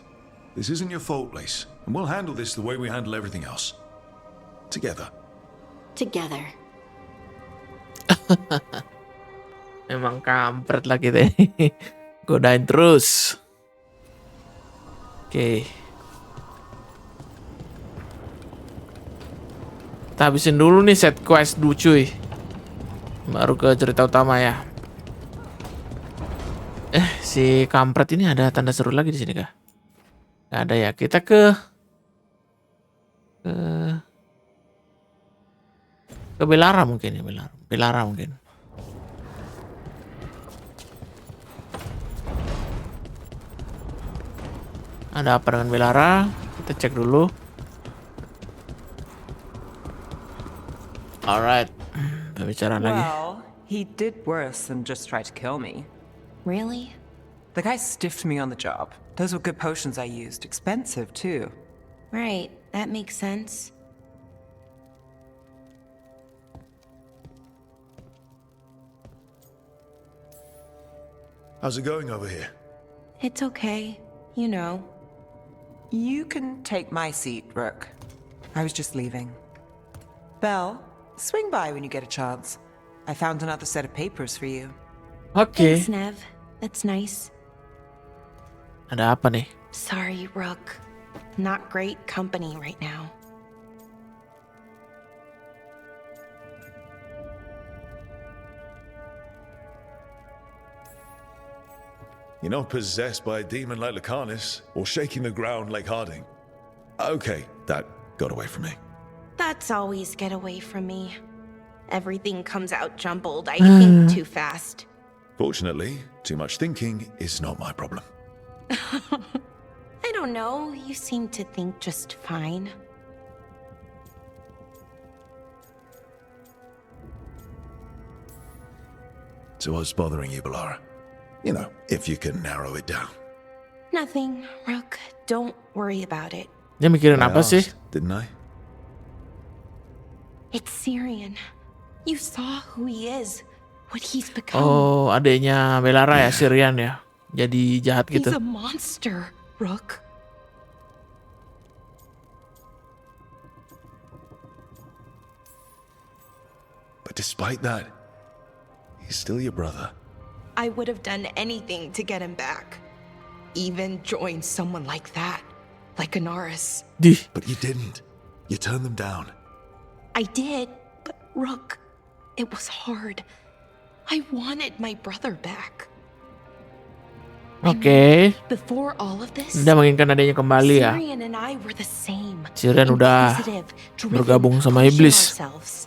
This isn't your fault, Lace. And we'll handle this the way we handle everything else. Together.
Together.
Emang kampret lah kita ini. Godain terus. Oke. Kita habisin dulu nih set quest dulu cuy. Baru ke cerita utama ya. Si kampret ini ada tanda seru lagi di sini kah? Gak ada ya. Kita ke Belara mungkin ya, Belara mungkin. Ada apa dengan Belara? Kita cek dulu. Alright. Bicara lagi.
Well, he did worse than just try to kill me.
Really?
The guy stiffed me on the job. Those were good potions I used. Expensive, too.
Right, that makes sense.
How's it going over here?
It's okay. You know.
You can take my seat, Rook. I was just leaving. Belle, swing by when you get a chance. I found another set of papers for you.
Oke.
Thanks, Nev. That's nice.
Ada apa nih?
Sorry, Rook. Not great company right now.
You're not possessed by a demon like Lucanus, or shaking the ground like Harding. Okay, that got away from me.
That's always get away from me. Everything comes out jumbled. I think too fast.
Fortunately, too much thinking is not my problem.
I don't know. You seem to think just fine.
So what's bothering you, Belara? You know, if you can narrow it down.
Nothing, Rook. Don't worry about it.
Dia mikirin
I
apa sih?
asked, didn't I?
It's Syrian. You saw who he is, what he's become.
Oh, adiknya Belara ya, Syrian ya. Jadi jahat
He's
gitu.
a monster, Rook.
But despite that, he's still your brother.
I would have done anything to get him back. Even join someone like that, like Anaris.
But you didn't. You turned them down.
I did, but Rook, it was hard. I wanted my brother back.
Oke.
Before all of this,
Dia menginginkan adanya kembali ya.
Syrian and I were the same.
Syrian udah
Inquisitive, driven,
bergabung sama
pushing
iblis.
ourselves.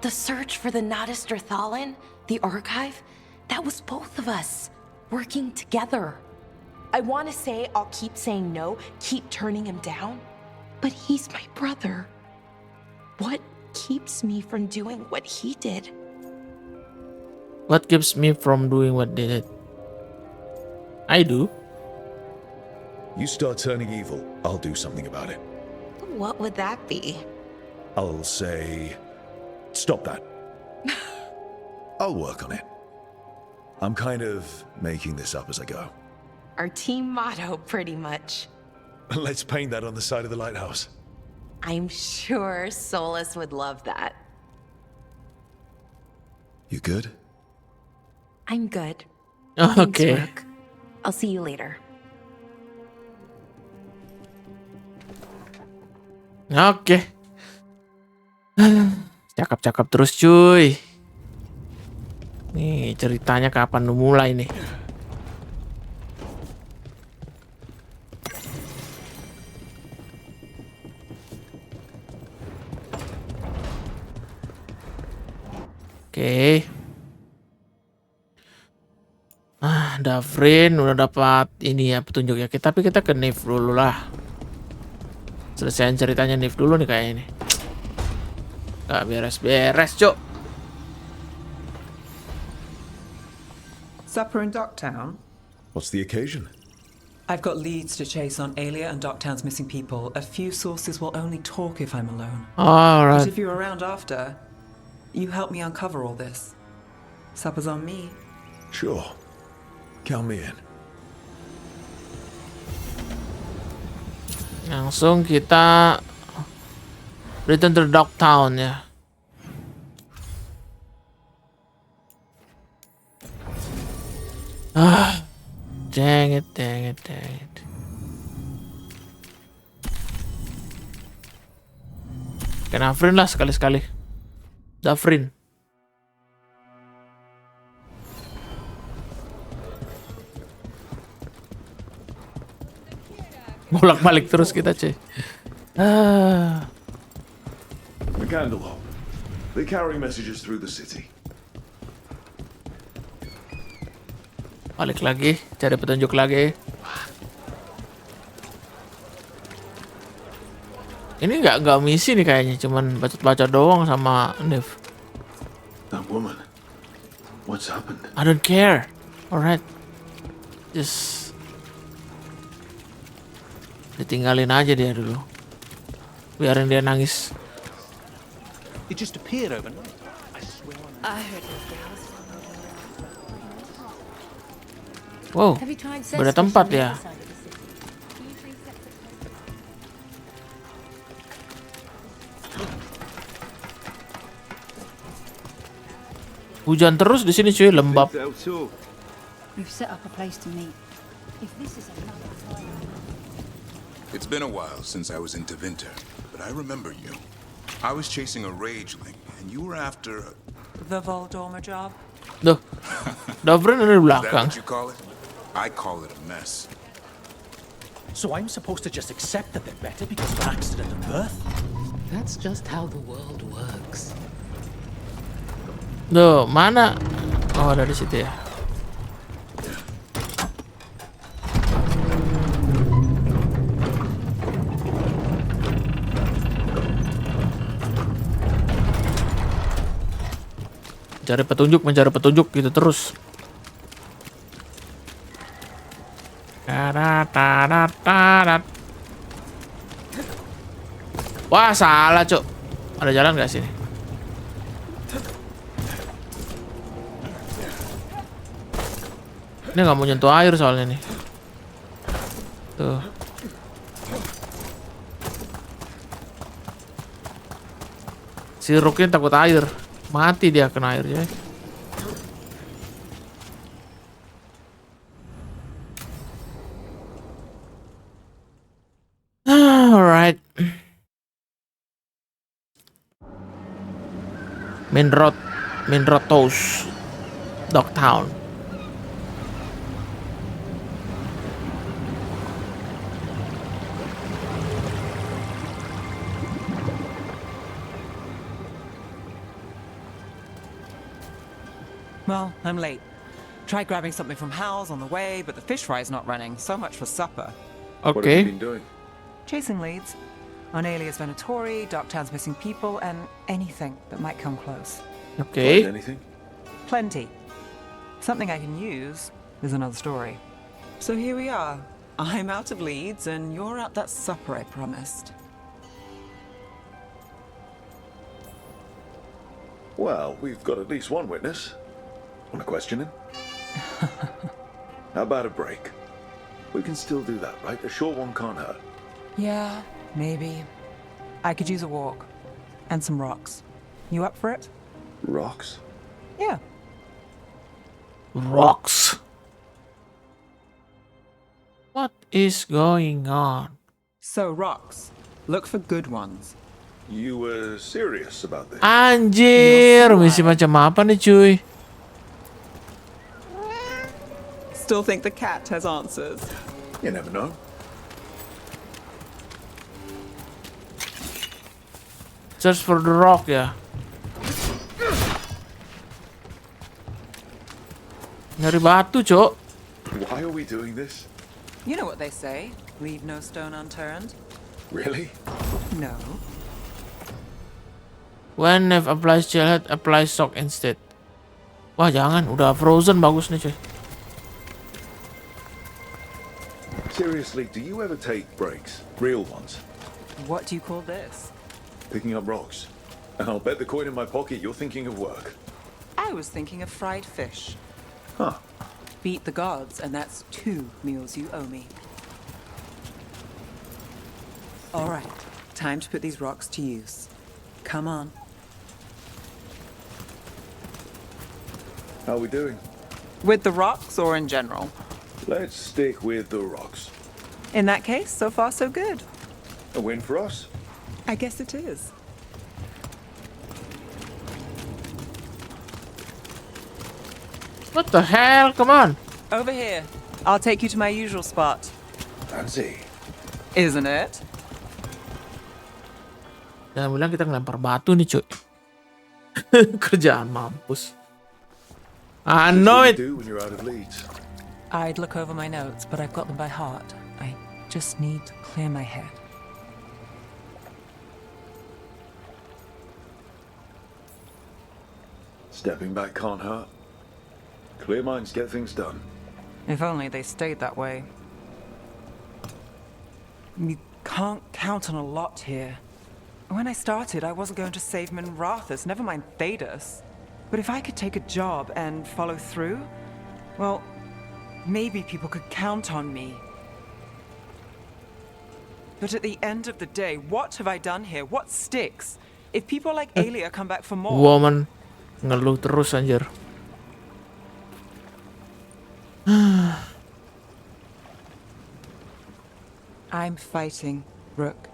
The search for the Nadister Thalin, the archive, that was both of us working together. I want to say I'll keep saying no, keep turning him down, but he's my brother. What keeps me from doing what he did?
What keeps me from doing what they did? I do.
You start turning evil, I'll do something about it.
What would that be?
I'll say, stop that. I'll work on it. I'm kind of making this up as I go.
Our team motto, pretty much.
Let's paint that on the side of the lighthouse.
I'm sure Solus would love that.
You good?
I'm good.
Oke.
Thanks, Rook. I'll see you later.
Oke. Cakep-cakep terus cuy. Nih ceritanya kapan mulai nih? Oke. Davrin udah dapat ini ya petunjuknya. Tapi kita ke Nif dulu lah. Selesaiin ceritanya Nif dulu nih kayaknya nih. Gak beres-beres, Cok.
Supper in Docktown?
What's the occasion?
I've got leads to chase on Alia and Docktown's missing people. A few sources will only talk if I'm alone.
Alright.
But if you're around after, you help me uncover all this. Supper's on me.
Sure. Count me in.
Langsung kita return to Docktown ya. Dang it. Oke, Davrin lah sekali-sekali. Davrin. Bolak-balik terus kita, cuy.
The candle. They carry messages through the city.
Balik lagi, cari petunjuk lagi. Ini nggak misi nih kayaknya, cuman baca-baca doang sama Nif.
That woman. What's happened?
I don't care. Alright. Just ditinggalin aja dia dulu. Biarin dia nangis.
It just appeared overnight. I swear on
I heard of gals.
Wow, beda tempat ya. Hujan terus di sini cuy, lembab.
We've set up a place to meet. If this is another fire.
It's been a while since I was in Tevinter, but I remember you. I was chasing a rageling, and you were after
The Voldormer job?
Duh, Davrin ada di
Is that
belakang.
what you call it? I call it a mess.
So I'm supposed to just accept that they're better because of an accident at birth? That's just how the world works.
Duh, mana? Oh, ada di situ ya. Mencari petunjuk gitu terus. Wah, salah, Cok. Ada jalan nggak sini? Ini nggak mau nyentuh air soalnya nih. Tuh. Si Rooknya takut air. Mati dia kena airnya. Alright. Main road toast. Docktown.
Well, I'm late. Tried grabbing something from Hal's on the way, but the fish fry's not running. So much for supper.
What have you been doing?
Chasing leads. On alias Venatori, Docktown's missing people, and anything that might come close.
Okay.
Anything?
Plenty. Something I can use is another story. So here we are. I'm out of leads, and you're at that supper I promised.
Well, we've got at least one witness. Want to question him? How about a break? We can still do that, right? A short one can't hurt.
Yeah, maybe. I could use a walk. And some rocks. You up for it?
Rocks?
Yeah.
Rocks. What is going on?
So, rocks. Look for good ones.
You were serious about this?
Anjir, misi macam apa nih cuy?
Still think the cat has answers.
You never know.
Search for the rock ya. Nyari batu, Cok.
Why are we doing this?
You know what they say. Leave no stone unturned.
Really?
No.
When Nev applies gel, apply sock instead. Wah, jangan. Udah frozen bagus nih, cuy.
Seriously, do you ever take breaks? Real ones?
What do you call this?
Picking up rocks. And I'll bet the coin in my pocket you're thinking of work.
I was thinking of fried fish.
Huh.
Beat the gods, and that's 2 meals you owe me. All right, time to put these rocks to use. Come on.
How are we doing?
With the rocks or in general?
Let's stick with the rocks.
In that case, so far so good.
A win for us?
I guess it is.
What the hell? Come on.
Over here. I'll take you to my usual spot.
Fancy.
Isn't it?
Jangan bilang kita ngelempar batu nih, cuy. Kerjaan mampus. I know it.
Do when you're out of leads.
I'd look over my notes, but I've got them by heart. I just need to clear my head.
Stepping back can't hurt. Clear minds get things done.
If only they stayed that way. You can't count on a lot here. When I started, I wasn't going to save Minrathus, never mind Thedas. But if I could take a job and follow through, well, maybe people could count on me. But at the end of the day, what have I done here? What sticks? If people like Aelia come back for more...
Woman ngeluh terus anjir.
I'm fighting, Rook.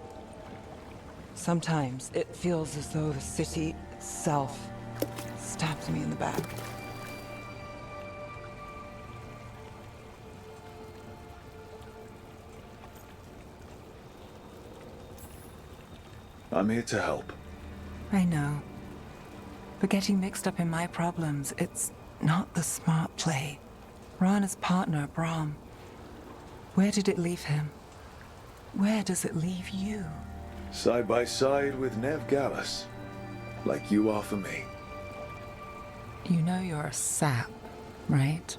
Sometimes it feels as though the city itself stabs me in the back.
I'm here to help.
I know. But getting mixed up in my problems, it's not the smart play. Rana's partner, Brahm. Where did it leave him? Where does it leave you?
Side by side with Nev Gallus. Like you are for me.
You know you're a sap, right?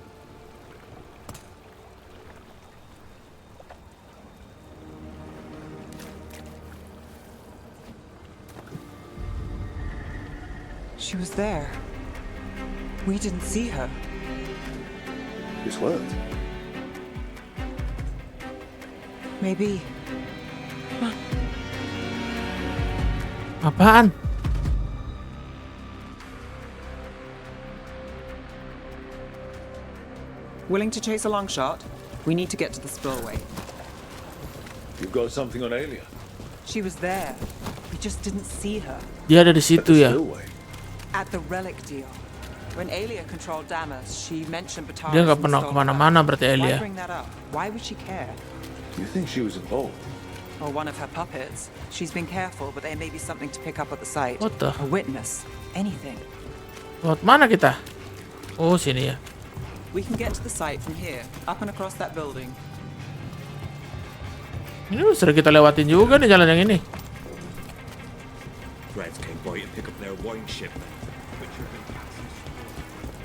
She was there. We didn't see her.
This worked.
Maybe.
Apaan?
Willing to chase a long shot? We need to get to the spillway.
You've got something on Aelia.
She was there. We just didn't see her.
Dia ada di situ ya.
At the relic deal. When Aelia controlled Damas, she mentioned Batara.
Dia nggak pernah kemana-mana berarti
Why
Aelia.
bring that up? Why would she care?
You think she was involved?
Or one of her puppets. She's been careful, but there may be something to pick up at the site.
What the?
A witness. Anything.
Lewat mana kita? Oh, sini ya.
We can get to the site from here, up and across that building.
Ini udah sering kita lewatin juga nih jalan yang ini.
Threads came by to pick up their wine shipment.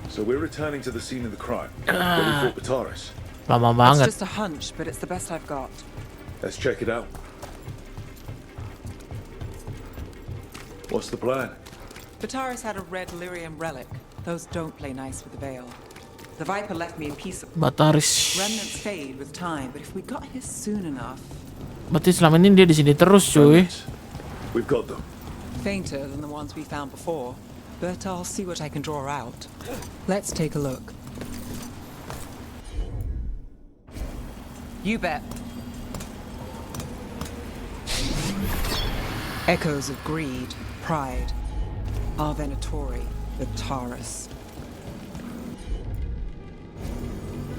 So we're returning to the scene of the crime. Where we fought Bataris.
Lama
It's
banget.
just a hunch, but it's the best I've got.
Let's check it out. What's the plan?
Bataris had a red lyrium relic. Those don't play nice with the Veil. The Viper left me a piece of
Bataris.
remnants fade with time, but if we got here soon enough.
Berarti selama ini dia di sini terus, cuy.
We've got them.
Fainter than the ones we found before, but I'll see what I can draw out. Let's take a look. You bet. Echoes of greed, pride. Our Venatori, the Taurus.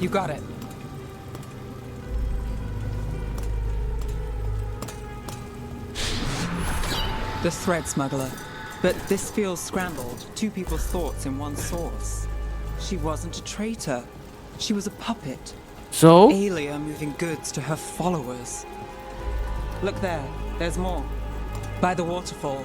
You got it. The thread smuggler. But this feels scrambled. Two people's thoughts in one source. She wasn't a traitor. She was a puppet.
So?
Aelia moving goods to her followers. Look there. There's more. By the waterfall.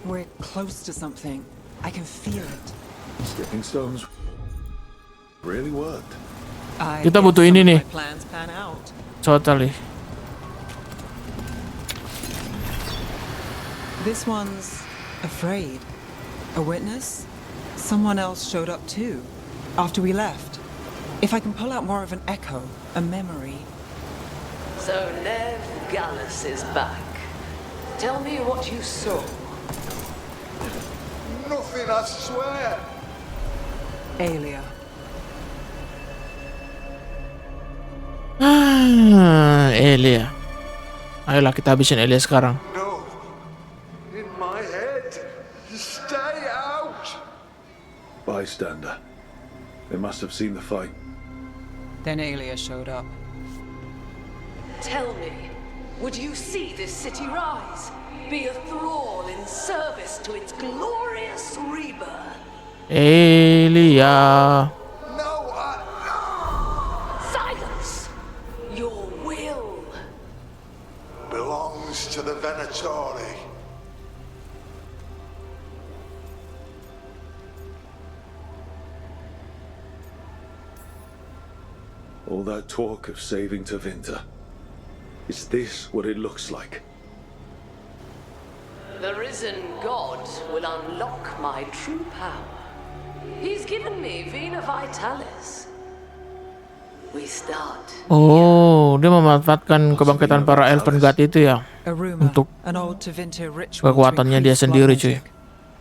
We're close to something. I can feel it.
Stepping stones really worked.
Kita butuh ini nih.
Plans pan out.
Totally.
This one's afraid. A witness? Someone else showed up too, after we left. If I can pull out more of an echo, a memory.
So Nev Gallus is back. Tell me what you saw.
Nothing, I swear.
Aelia.
Elia. Ayolah kita habisin Elia sekarang.
No. In my head. Stay out.
Bystander. They must have seen the fight.
Then Aelia showed up.
Tell me, would you see this city rise? Be a thrall in service to its glorious rebirth?
Elia.
Silence! Your will
belongs to the Venatori.
All that talk of saving Tevinter. Is this what it looks like?
The risen god will unlock my true power. He's given me Vena Vitalis. We start.
Oh, dia memanfaatkan kebangkitan para Elven God itu ya. Untuk
An old Tevinter ritual
kekuatannya dia sendiri, cuy.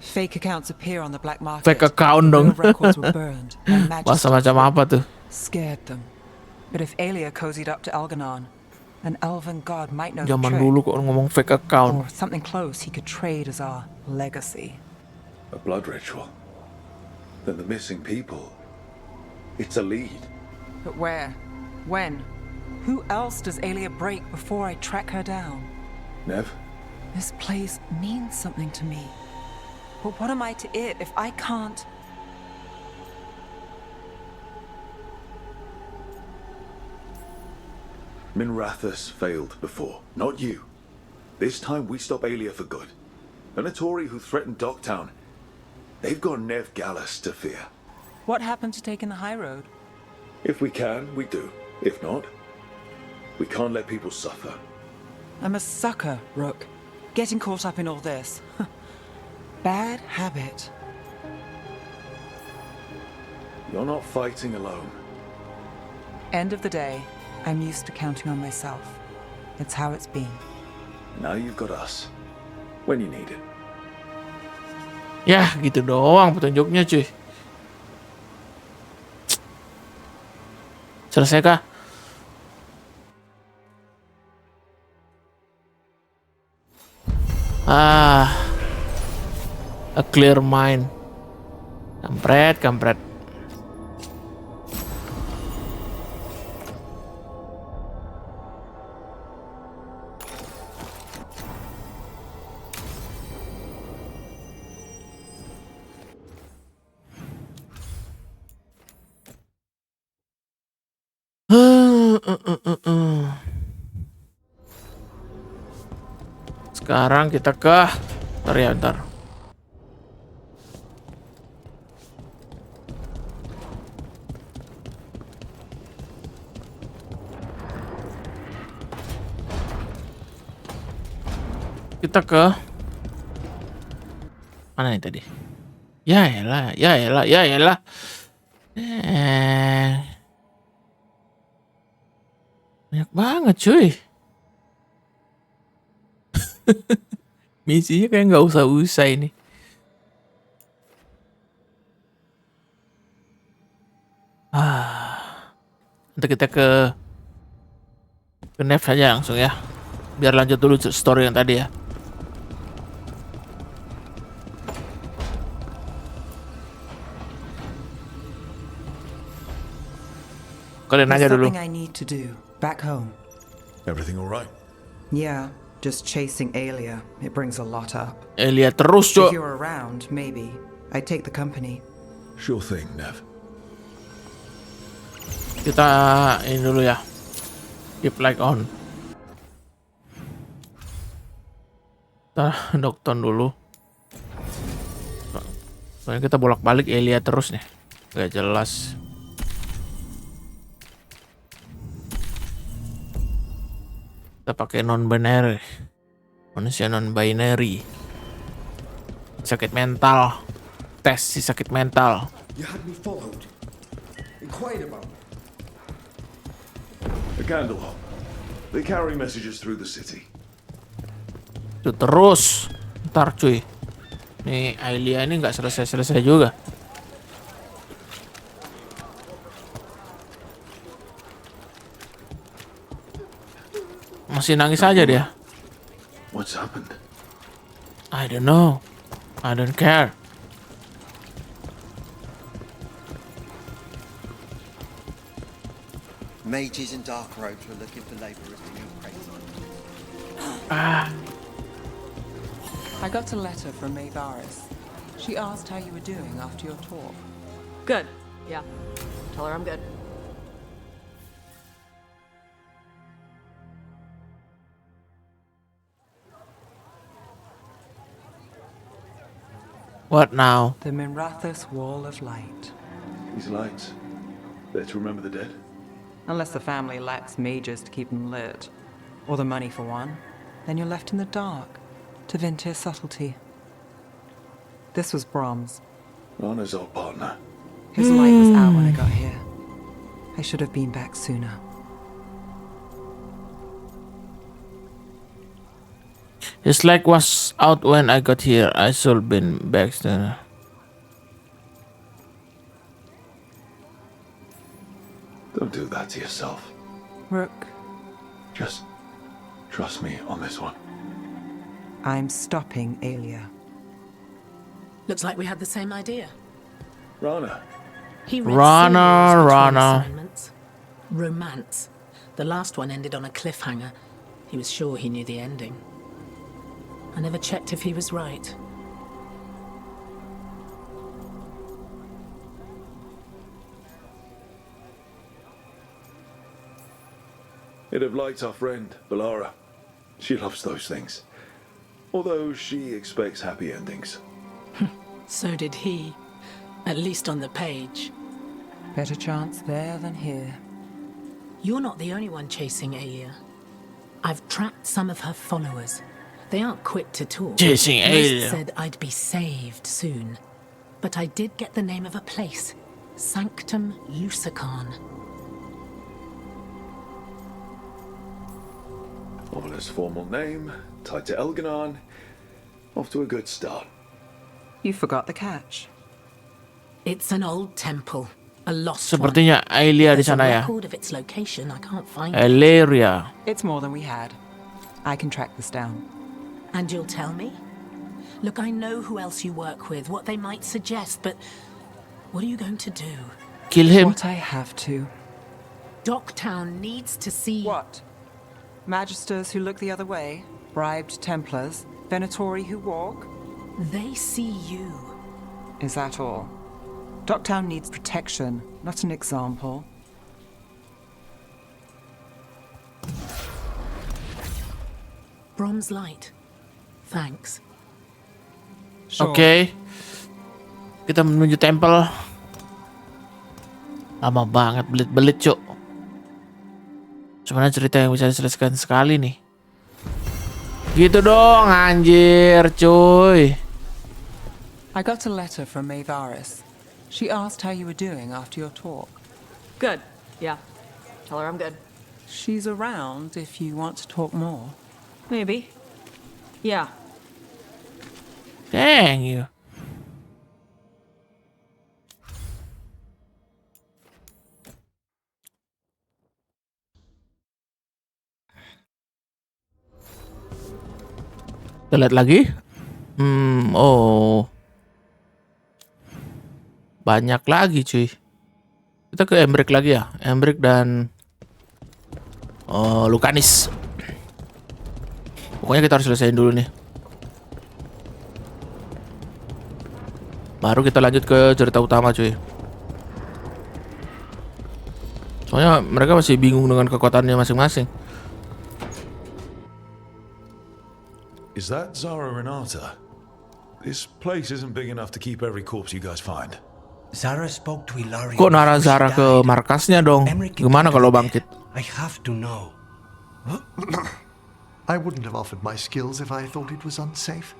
Fake accounts appear on the black market.
Fake account dong.
No records were burned. and magic
Bahasa macam apa tuh?
scared them. But if Aelia cozied up to Algernon, an elven god might know the
Zaman
trick.
dulu kok ngomong fake account.
Or something close he could trade as our legacy.
A blood ritual. Then the missing people. It's a lead.
But where? When? Who else does Aelia break before I track her down?
Nev?
This place means something to me. But what am I to it if I can't?
Minrathus failed before, not you. This time we stop Aelia for good. Venatori who threatened Docktown, they've got Nev Gallus to fear.
What happened to taking the high road?
If we can, we do. If not, we can't let people suffer.
I'm a sucker, Rook. Getting caught up in all this. Bad habit.
You're not fighting alone.
End of the day, I'm used to counting on myself. It's how it's been.
Now you've got us. When you need it.
Ya, gitu doang petunjuknya, cuy. Selesai kah? A clear mind. Kampret, kampret. Sekarang kita ke... Bentar ya, bentar. Kita ke... Mana nih tadi? Ya elah, ya elah, ya elah. Banyak banget cuy. Misinya kayak nggak usah-usah ini. Nanti kita ke Nef saja langsung ya. Biar lanjut dulu story yang tadi ya. Kalian nanya dulu.
Something I need to do back home.
Everything all right?
Yeah, just chasing Aelia. It brings a lot up.
Aelia terus, Cok.
If you're around, maybe I'd take the company.
Sure thing, Nev.
Kita ini dulu ya. Keep like on. Kita dokton dulu. Soalnya kita bolak-balik Aelia terus nih. Gak jelas. Kita pakai non-binary. Manusia non-binary. Sakit mental. Tes si sakit mental.
You had me followed. Inquired about.
The candle hop. They carry messages through the city.
Itu terus. Ntar cuy. Nih Aelia ini nggak selesai-selesai juga. Masih nangis aja dia.
What's happened?
I don't know. I don't care.
Mages in dark robes were looking for laborers to move crazy.
I got a letter from Mayvaris. She asked how you were doing after your talk.
Good. Yeah. Tell her I'm good.
What now?
The Minrathous Wall of Light.
These lights. They're to remember the dead?
Unless the family lacks mages to keep them lit. Or the money for one. Then you're left in the dark. To Vintir's subtlety. This was Brahms.
Rana's old partner.
His light was out when I got here. I should have been back sooner.
His light was out when I got here. I should been back sooner.
Don't do that to yourself.
Rook.
Just trust me on this one.
I'm stopping Aelia.
Looks like we had the same idea.
Rana.
He read
Rana.
assignments. Romance. The last one ended on a cliffhanger. He was sure he knew the ending. I never checked if he was right.
It'd have liked our friend, Balara. She loves those things. Although she expects happy endings.
So did he. At least on the page.
Better chance there than here.
You're not the only one chasing Aelia. I've tracked some of her followers. They aren't quick to talk.
Chasing Aelia.
Most said I'd be saved soon. But I did get the name of a place. Sanctum Lucican.
Ominous formal name, tied to Elganon. Off to a good start.
You forgot the catch.
It's an old temple. A lost
Sepertinya Aelia di
There's a
sana ya.
record of its location. I can't find it.
Aelia.
It's more than we had. I can track this down.
And you'll tell me? Look, I know who else you work with, what they might suggest, but what are you going to do?
Kill him.
What I have to.
Docktown needs to see...
What? Magisters who look the other way? Bribed Templars? Venatori who walk?
They see you.
Is that all? Docktown needs protection, not an example.
Brom's light. Thanks.
Oke. Kita menuju tempel. Lama banget belit-belit, Cuk. Sebenarnya cerita yang bisa diselesaikan sekali nih. Gitu dong, anjir, cuy.
I got a letter from Maevaris. She asked how you were doing after your talk.
Good. Yeah. Tell her I'm good.
She's around if you want to talk more.
Maybe. Yeah.
Dang you. Kita lihat lagi. Oh. Banyak lagi, cuy. Kita ke Embrick lagi ya. Embrick dan Lucanis. Pokoknya kita harus selesaiin dulu nih. Baru kita lanjut ke cerita utama, cuy. Soalnya mereka masih bingung dengan kekuatannya masing-masing.
Is that Zara Renata? This place isn't big enough to keep every corpse you guys find.
Zara spoke to Ilario.
Kok nara Zara ke markasnya dong? Gimana kalau bangkit?
I have to know.
I wouldn't have offered my skills if I thought it was unsafe.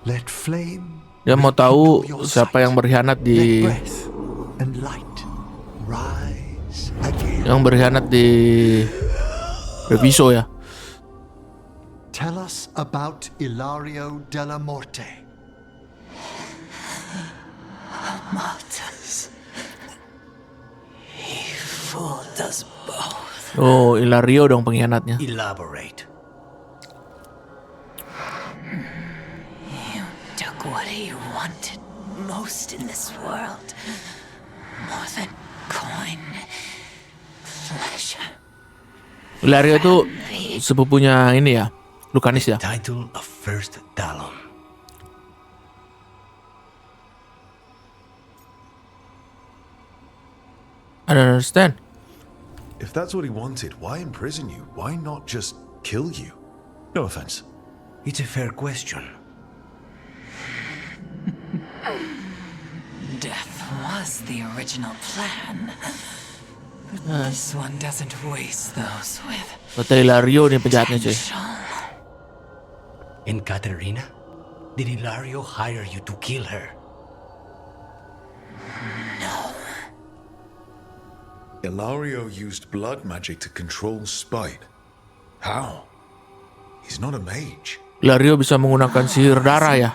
Let flame.
Dia mau tahu siapa yang berkhianat di
and light rise again.
Yang berkhianat di Reviso ya.
Tell us about Ilario della Morte.
Martyrs. He fooled us both.
Oh, Ilario dong pengkhianatnya.
Elaborate.
You took what he wanted most in this world. More than coin, pleasure.
Ilario itu sepupunya ini ya, Lucanis ya.
Title of First Talon.
I don't understand. If that's what he wanted, why imprison you? Why not just kill you? No offense.
It's a fair question.
Death was the original plan. But this one doesn't waste those with
Betul Ilario nih penjahatnya, cuy.
And Katerina? Did Ilario hire you to kill her?
Ilario used blood magic to control spite. How? He's not a mage.
Ilario bisa menggunakan sihir darah ya.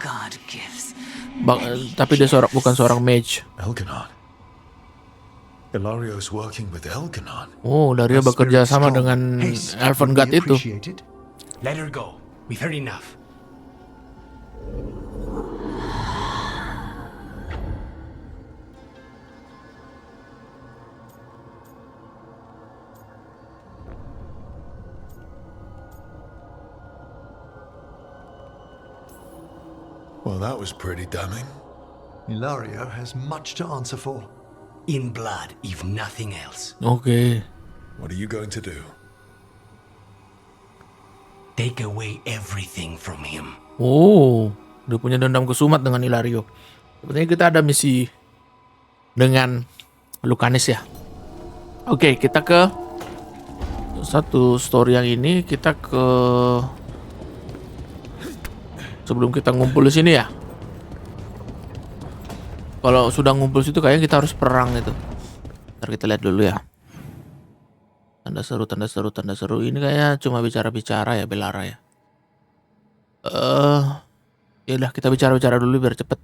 Tapi dia bukan seorang mage.
Elganon. Ilario's working with Elganon.
Oh, Ilario bekerja sama dengan Elven God itu.
Let her go. We've heard enough.
Well, that was pretty damning.
Ilario has much to answer for.
In blood, if nothing else.
Okay.
What are you going to do?
Take away everything from him.
Oh, dia punya dendam kesumat dengan Ilario. Sepertinya kita ada misi dengan Lucanis ya. Oke, kita ke satu story yang ini. Kita ke sebelum kita ngumpul di sini ya. Kalau sudah ngumpul situ kayaknya kita harus perang itu. Ntar kita lihat dulu ya. Tanda seru, tanda seru, tanda seru. Ini kayaknya cuma bicara-bicara ya, Belara ya. Ya udah kita bicara-bicara dulu biar cepet.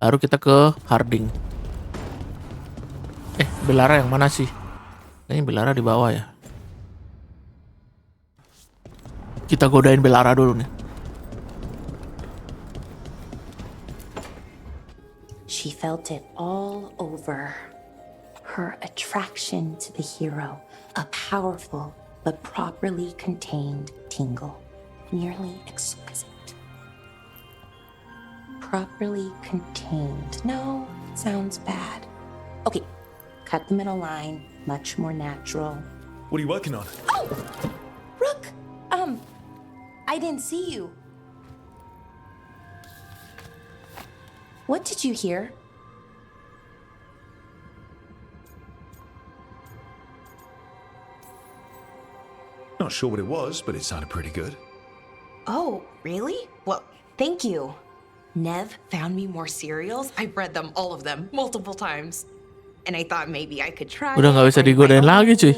Baru kita ke Harding. Belara yang mana sih? Kayaknya Belara di bawah ya. Kita godain Belara dulu nih.
She felt it all over. Her attraction to the hero, a powerful but properly contained tingle, nearly exquisite. Properly contained. No, sounds bad. Okay, cut the middle line, much more natural.
What are you working on?
Oh! Rook! I didn't see you. What did you hear?
Not sure what it was, but it sounded pretty good.
Oh, really? Well, thank you. Nev found me more cereals. I've read them, all of them, multiple times. And I thought maybe I could try
Udah nggak bisa digodain lagi, cuy.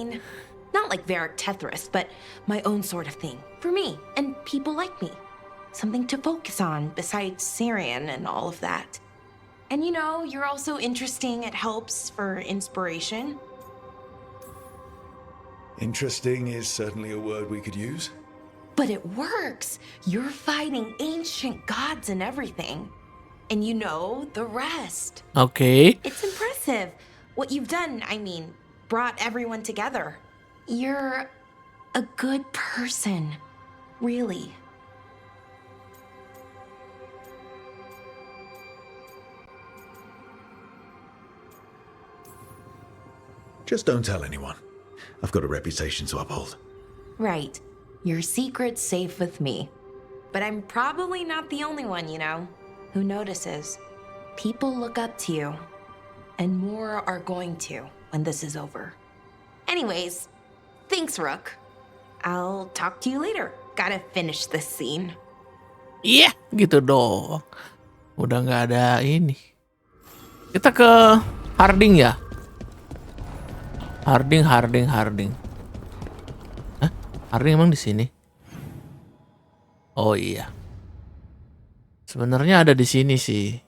Not like Varric Tethrus, but my own sort of thing. For me, and people like me. Something to focus on besides Syrian and all of that. And you know, you're also interesting. It helps for inspiration.
Interesting is certainly a word we could use.
But it works. You're fighting ancient gods and everything. And you know the rest.
Okay.
It's impressive. What you've done, I mean, brought everyone together. You're a good person. Really.
Just don't tell anyone. I've got a reputation to uphold.
Right. Your secret's safe with me. But I'm probably not the only one, you know, who notices. People look up to you. And more are going to when this is over. Anyways, thanks, Rook. I'll talk to you later. Gotta finish this scene.
Iya, gitu dong. Udah nggak ada ini. Kita ke Harding ya. Harding. Hah? Harding emang di sini? Oh iya. Sebenarnya ada di sini sih.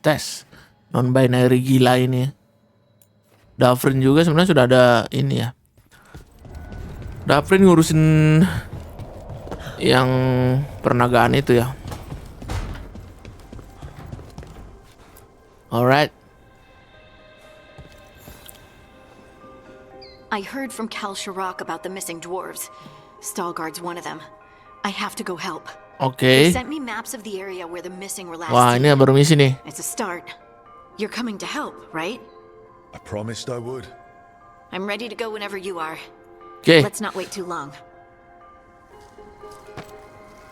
Tes non-binary gila ini. Dafrin juga sebenarnya sudah ada ini ya. Dafrin ngurusin yang pernagaan itu ya. Alright.
I heard from Cal Shirak about the missing dwarves. Stalguard's one of them. I have to go help.
Okay.
They sent me maps of the area where the missing were last
Wah, ini baru misi nih.
It's a start. You're coming to help, right?
I promised I would.
I'm ready to go whenever you are.
Okay.
Let's not wait too long.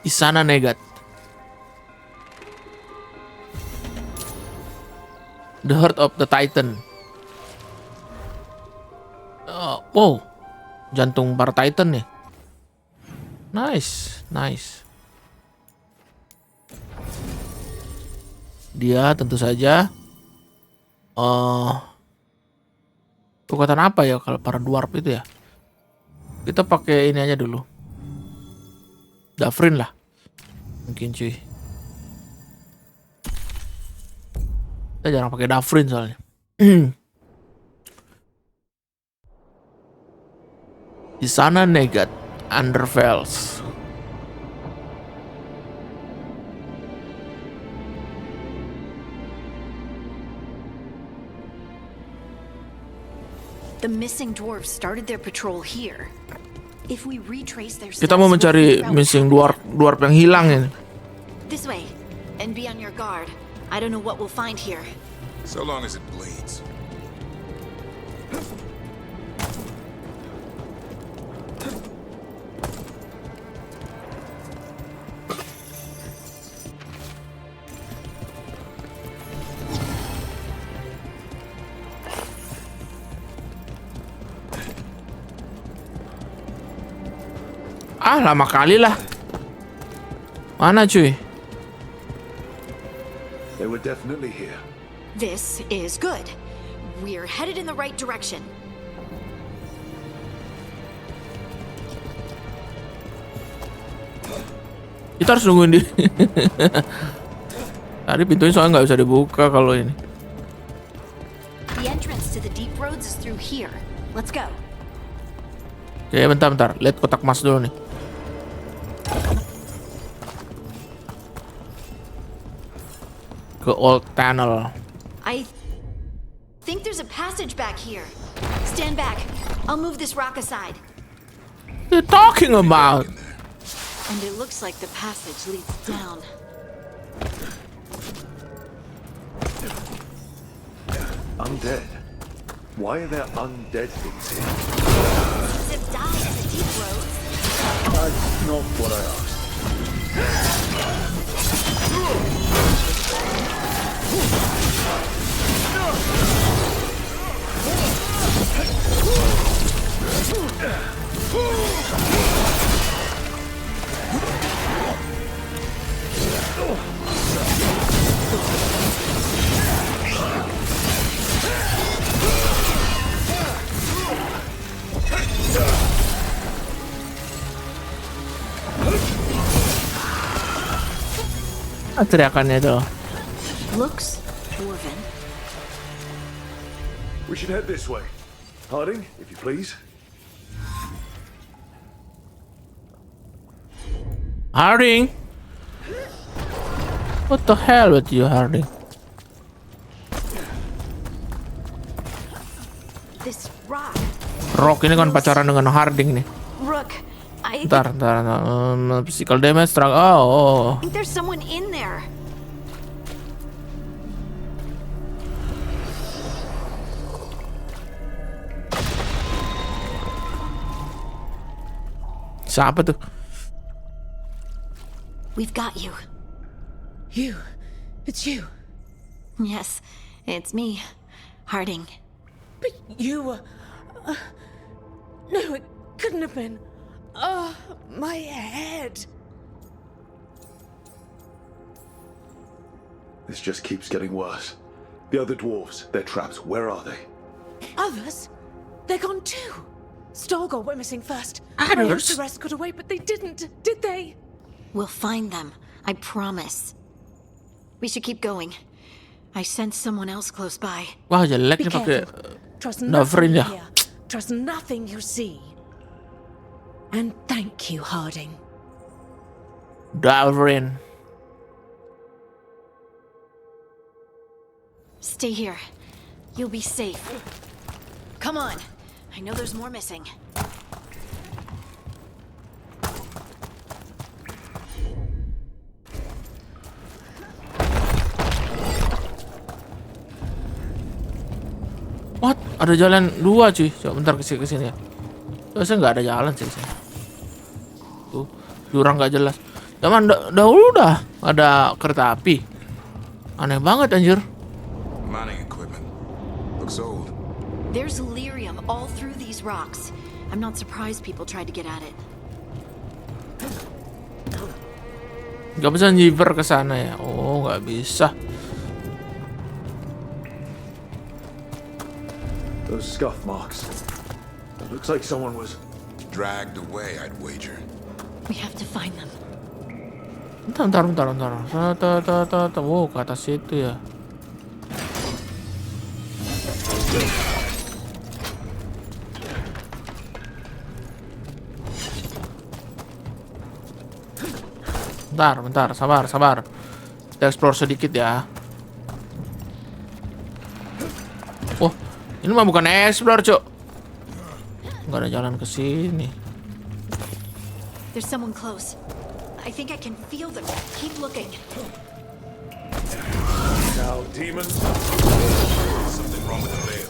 Di sana Negat. The Heart of the Titan. Wow, jantung para Titan nih. Nice. Dia tentu saja kekuatan apa ya kalau para dwarf itu ya? Kita pakai ini aja dulu. Dafrin lah. Mungkin cuy. Kita jarang pakai Dafrin soalnya. Di sana Negat Underfells.
The missing dwarves started their patrol here. If we retrace their
Kita mau mencari missing dwarf yang hilang ini.
This way, and be on your guard. I don't know what we'll find here.
So long as it bleeds.
Lama kali lah. Mana cuy?
They were definitely here.
This is good. We're headed in the right direction.
Kita harus nungguin dia. Tadi pintunya soalnya nggak bisa dibuka kalau ini.
The entrance to the deep roads is through here. Let's go.
Oke, bentar. Lihat kotak emas dulu nih. Ke Old Tunnel.
I think there's a passage back here. Stand back. I'll move this rock aside.
What are you talking about?
And it looks like the passage leads down.
Undead? Why are there undead things here?
Things have died in the deep roads.
That's not what I asked.
Teriakannya itu.
Looks dwarven.
We should head this way. Harding, if you please.
Harding. What the hell with you, Harding?
This rock.
Rock ini kan pacaran dengan Harding nih.
Rook, I
Ntar. Physical damage, oh.
think there's someone in there.
Siapa tuh?
We've got you.
You. It's you.
Yes, it's me, Harding.
But you were... no, it couldn't have been. Oh, my head.
This just keeps getting worse. The other dwarves, they're trapped. Where are they?
Others? They're gone too. Storgor went missing first.
Others?
The rest got away, but they didn't, did they?
We'll find them, I promise. We should keep going. I sense someone else close by.
Wah, jelek nih pakai
Trust
Navrin
nothing
ya.
here. Trust nothing you see. And thank you, Harding.
Navrin.
Stay here. You'll be safe. Come on. I know there's more missing.
What? Ada jalan dua cuy. Coba bentar kesini ya. Biasanya nggak ada jalan sih kesini. Tuh, jurang nggak jelas. Zaman dahulu udah ada kereta api. Aneh banget anjir.
Mining equipment. Looks old.
There's lyrium all through these rocks. I'm not surprised people tried to get at it.
Nggak bisa nyiver ke sana ya. Oh, nggak bisa.
Those scuff marks. It looks like someone was
dragged away, I'd wager.
We have to find them.
Bentar. Wow, ke atas situ ya. Bentar, sabar. Kita explore sedikit ya. Oh, ini mah bukan explore, Cuk. Nggak ada jalan ke sini.
There's someone close. I think I can feel them. Keep looking.
now, demons.
Something wrong with the veil.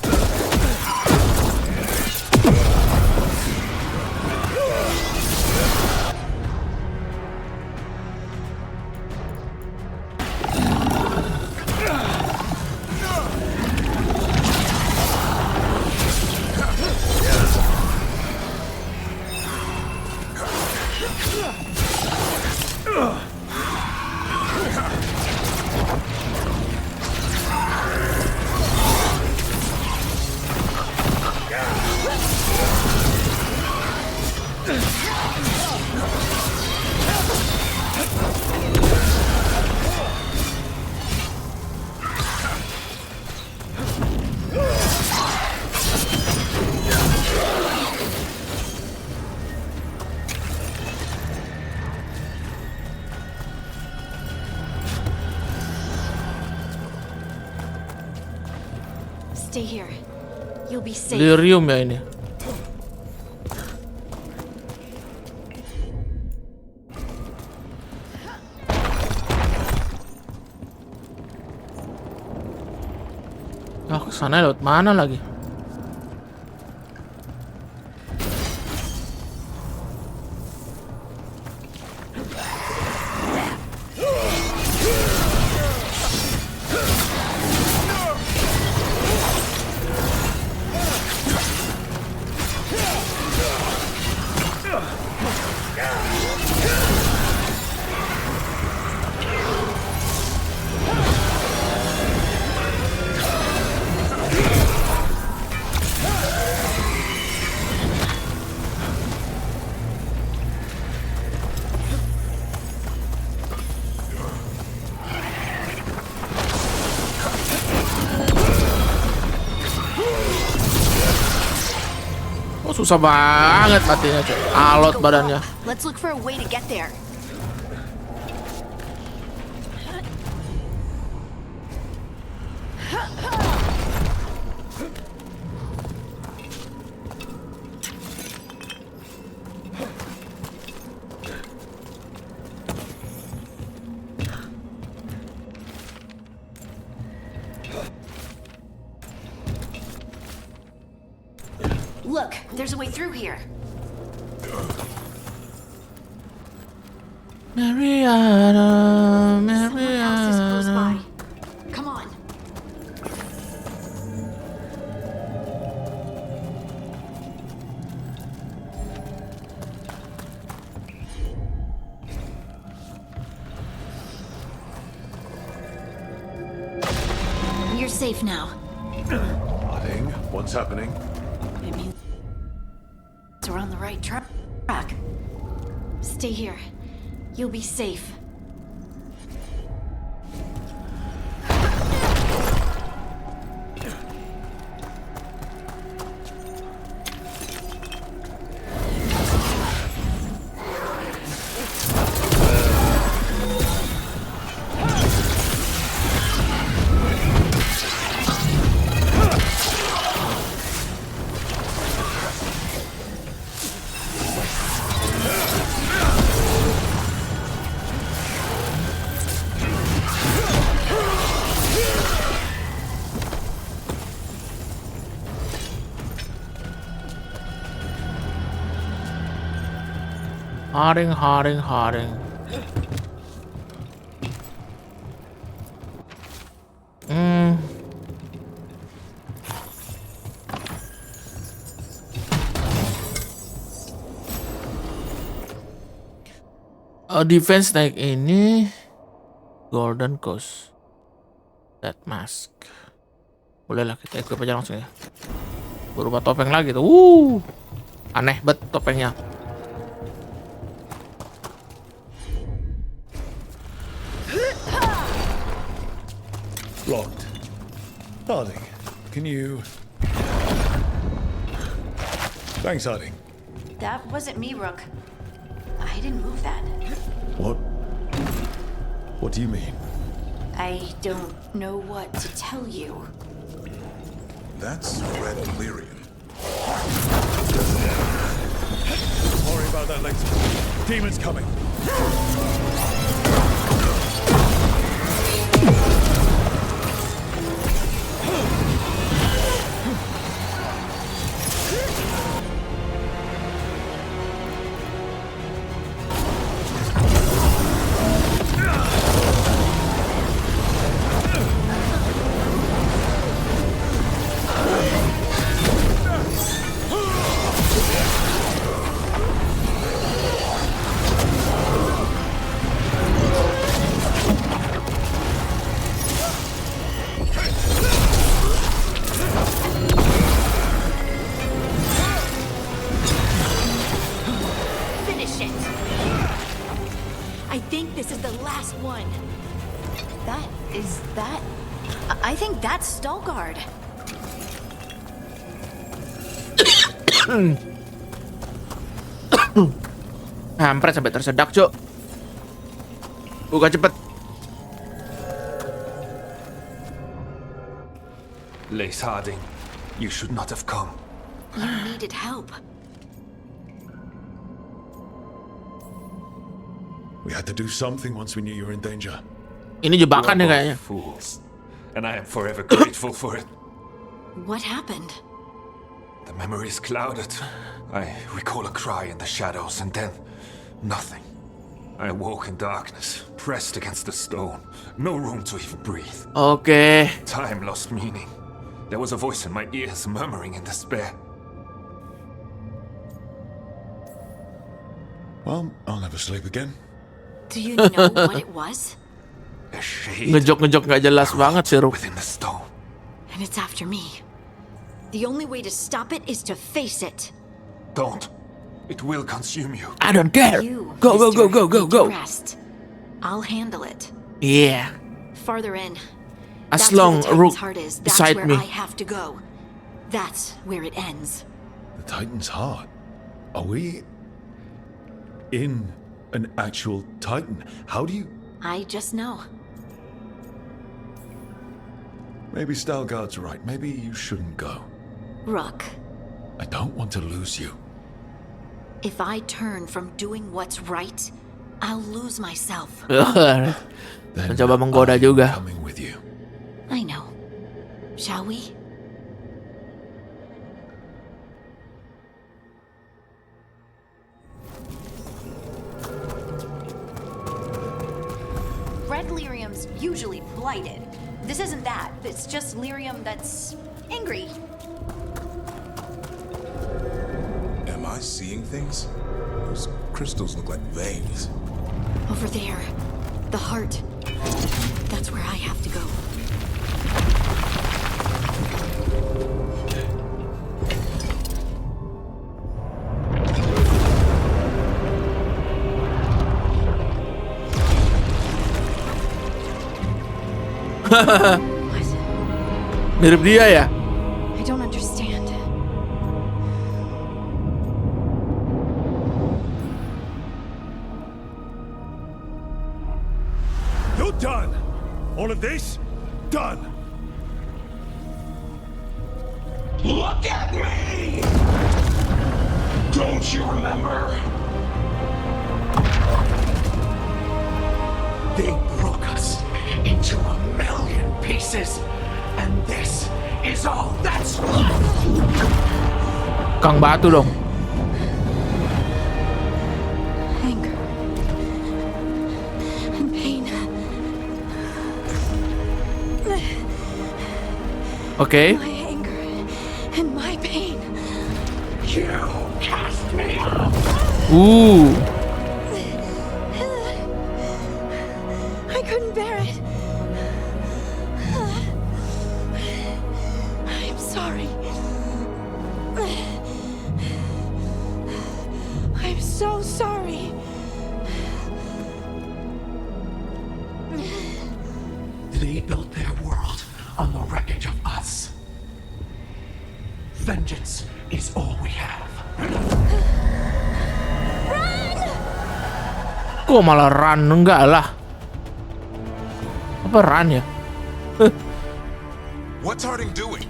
Stay here. You'll be safe.
Lyrium ya ini. Ah, kesana lewat mana lagi? Susah banget matinya, coy. Alot badannya.
Let's look for a way to get there. Look, there's a way through here.
Mariana,
Someone else is close by.
Mariana.
Come on. You're safe now.
Harding, what's happening?
It means we're on the right track. Stay here. You'll be safe.
Harding. Defense naik ini Golden Coast That Mask. Bolehlah kita equip aja langsung ya. Berubah topeng lagi tuh. Aneh bet topengnya.
Locked. Harding, can you... Thanks, Harding.
That wasn't me, Rook. I didn't move that.
What? What do you mean?
I don't know what to tell you.
That's red delirium.
Don't worry about that later. Demon's coming.
I think that's Stalguard.
Hampir sampai tersedak, Cuk. Buka cepet.
Lace Harding, you should not have come.
You needed help.
We had to do something once we knew you were in danger.
Ini jebakan ya kayaknya.
Fools, and I am forever grateful for it.
What happened?
The memory is clouded. I recall a cry in the shadows, and then nothing. I woke in darkness, pressed against the stone. No room to even breathe.
Okay.
Time lost meaning. There was a voice in my ears murmuring in despair.
Well, I'll never sleep again.
Do you know what it was?
A shade.
Ngejok nggak jelas banget sih, Ruk.
Within the stone.
And it's after me. The only way to stop it is to face it.
Don't. It will consume you.
I don't care.
You,
Go.
Rest. I'll handle it.
Yeah.
Farther in.
As
That's
long
where the
Rook
Titan's heart is.
beside
That's where
me.
I have to go. That's where it ends.
The Titan's heart. Are we in an actual Titan? How do you...
I just know.
Maybe Stalgard's right. Maybe you shouldn't go.
Rook.
I don't want to lose you.
If I turn from doing what's right, I'll lose myself.
Mencoba menggoda juga.
Coming with you.
I know. Shall we?
Red lyrium's usually blighted. This isn't that. It's just lyrium that's angry.
Am I seeing things? Those crystals look like veins.
Over there. The heart. That's where I have to go.
Mirip dia ya?
I don't understand.
You're done! All of this? Done!
Look at me! Don't you remember? They broke us into 1,000,000 pieces, and this is all that's left!
Kang batu dong.
Anger. And pain.
Okay.
My anger and my pain.
You cast me out!
I couldn't bear it. I'm sorry. I'm so sorry.
They built their world on the wreckage of us. Vengeance is all we have.
Kok malah run? Enggak lah. Apa run ya?
What's Harding doing?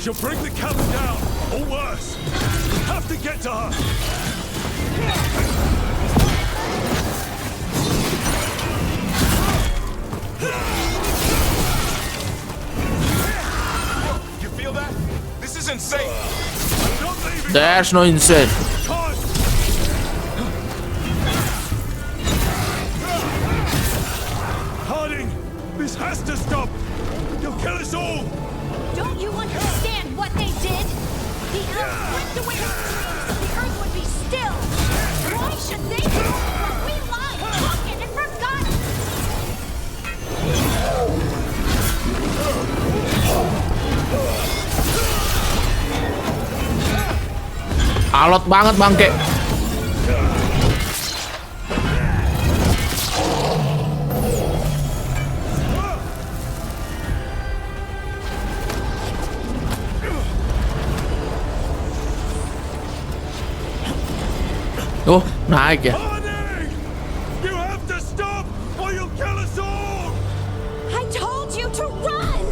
She'll bring the captain down, or worse. We have to get to her.
You feel that? This is insane.
There's no insane.
Harding, this has to stop. You'll kill us all.
Don't you understand what they did? The elves ripped away our dreams so the earth would be still. Why should they do what we lied, broken, and forgotten?
Alot banget bangke. Oh, naik ya.
You have to stop or you'll kill us all.
I told you to run!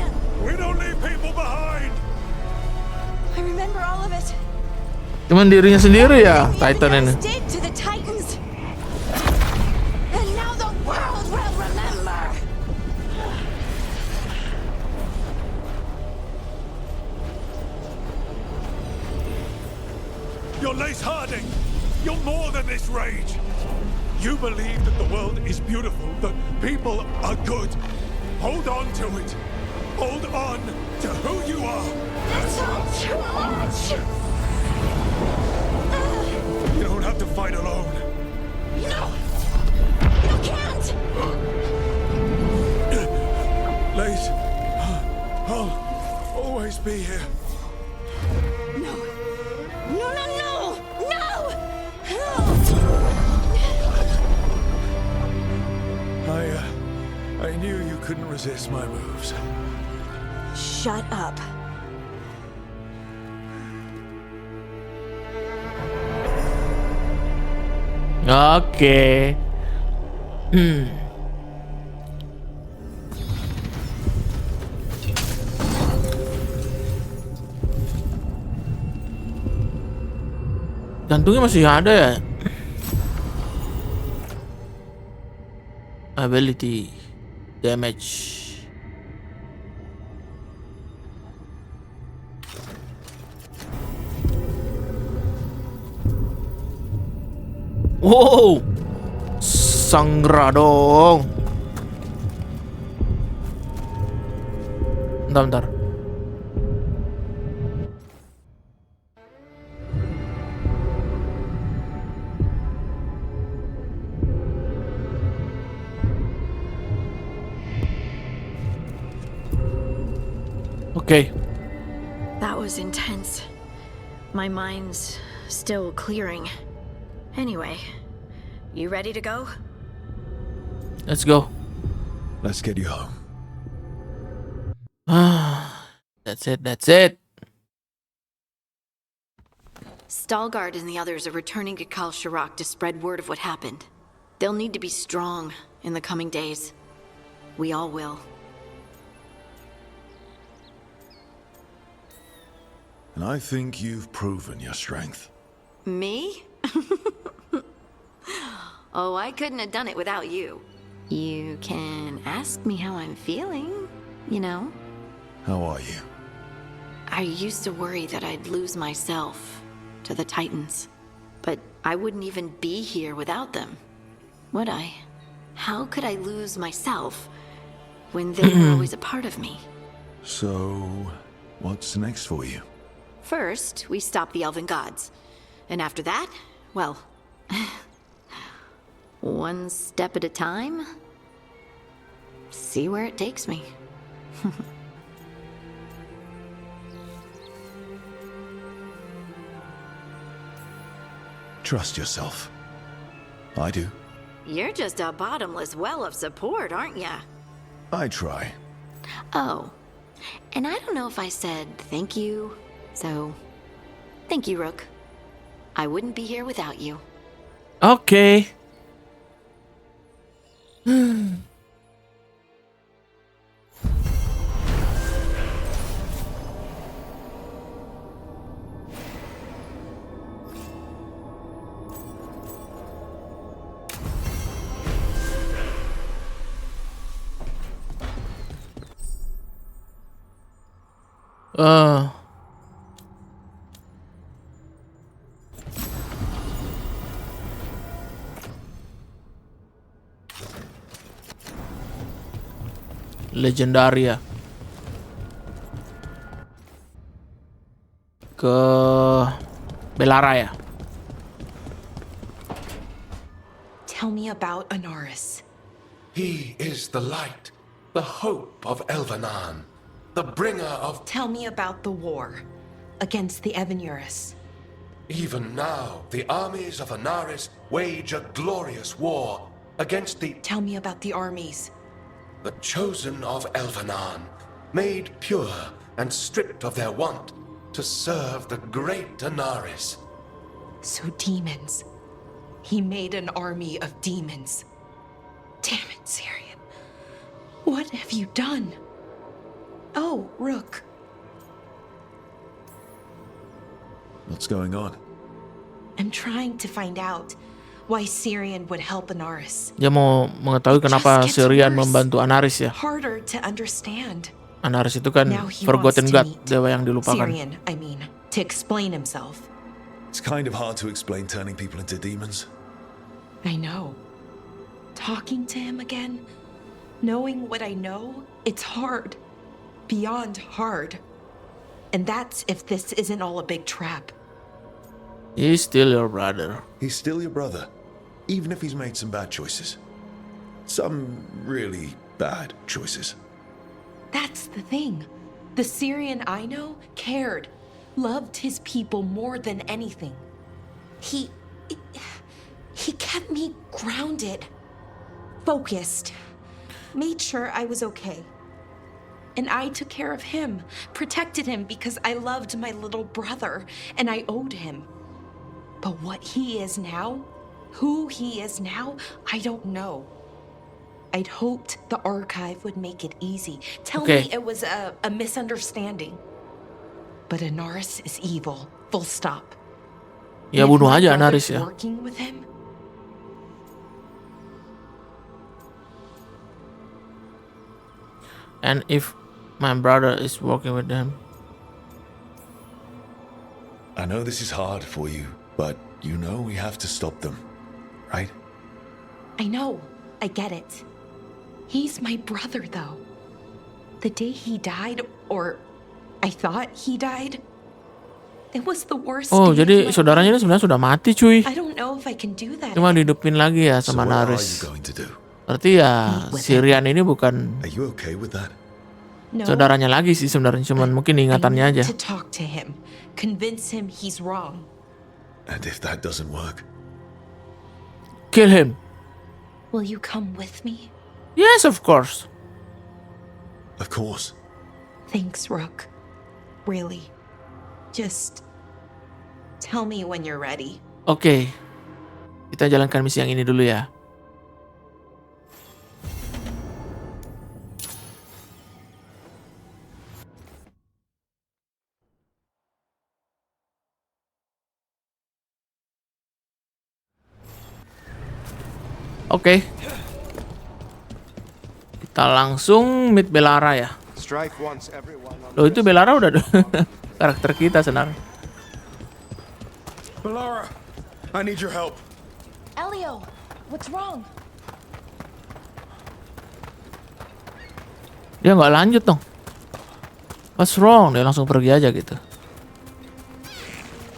We don't leave people behind.
I remember all of it.
Cuman dirinya sendiri ya, Titan ini.
Did to the Titans. And now the world will remember.
You're Lace Harding. You're more than this rage. You believe that the world is beautiful, that people are good. Hold on to it. Hold on to who you are.
That's all too much.
You don't have to fight alone.
No! You can't!
Lace, I'll always be here.
No! No, no, no! No!
I knew you couldn't resist my moves.
Shut up.
Oke. Jantungnya masih ada ya? Ability damage. Wow, Sangra dong. Bentar. Okay.
That was intense. My mind's still clearing. Anyway, you ready to go?
Let's go.
Let's get you home.
That's it.
Stalgard and the others are returning to Kal Shirak to spread word of what happened. They'll need to be strong in the coming days. We all will.
And I think you've proven your strength.
Me? Oh, I couldn't have done it without you. You can ask me how I'm feeling, you know?
How are you?
I used to worry that I'd lose myself to the Titans. But I wouldn't even be here without them, would I? How could I lose myself when they were always a part of me?
So, what's next for you?
First, we stop the Elven Gods. And after that, well, one step at a time. See where it takes me.
Trust yourself. I do.
You're just a bottomless well of support, aren't ya?
I try.
Oh, and I don't know if I said thank you, so thank you, Rook. I wouldn't be here without you.
Okay. Legendaria. Ke Belara ya.
Tell me about Anaris.
He is the light, the hope of Elvenan, the bringer of...
Tell me about the war against the Evenuris.
Even now, the armies of Anaris wage a glorious war against the...
Tell me about the armies.
The chosen of Elvenan, made pure and stripped of their want to serve the great Anaris.
So demons. He made an army of demons. Damn it, Syrian. What have you done? Oh, Rook.
What's going on?
I'm trying to find out why Syrian would help Anaris.
Dia mau mengetahui kenapa Syrian membantu Anaris ya.
Harder to understand.
Anaris itu kan Forgotten God, dewa yang dilupakan.
Syrian, I mean, to explain himself.
It's kind of hard to explain turning people into demons.
I know. Talking to him again, knowing what I know, it's hard. Beyond hard. And that's if this isn't all a big trap.
He's still your brother.
He's still your brother, even if he's made some bad choices. Some really bad choices.
That's the thing. The Syrian I know cared, loved his people more than anything. He kept me grounded, focused, made sure I was okay. And I took care of him, protected him because I loved my little brother and I owed him. But what he is now, Who he is now, I don't know. I'd hoped the archive would make it easy. Tell me it was a misunderstanding. But Anaris is evil. Full stop.
Ya bunuh aja Anaris ya.
Working with him?
And if my brother is working with them.
I know this is hard for you, but you know we have to stop them, right?
I know. I get it. He's my brother, though. The day he died, or I thought he died, it was the worst.
Oh, jadi saudaranya ini sebenarnya sudah mati, cuy.
I don't know if I can do that.
Cuma dihidupin lagi ya sama Anaris. Berarti ya Sirian ini bukan saudaranya lagi sih sebenarnya, cuman mungkin ingatannya aja.
To talk to him, convince him he's wrong.
And if that doesn't work,
kill him.
Will you come with me?
Yes, of course.
Of course.
Thanks, Rook. Really. Just tell me when you're ready.
Oke. Kita jalankan misi yang ini dulu ya. Oke. Kita langsung meet Belara ya. Loh, itu Belara udah karakter kita sebenarnya.
Belara, I need your help.
Elio, what's wrong?
Dia nggak lanjut dong. What's wrong? Dia langsung pergi aja gitu.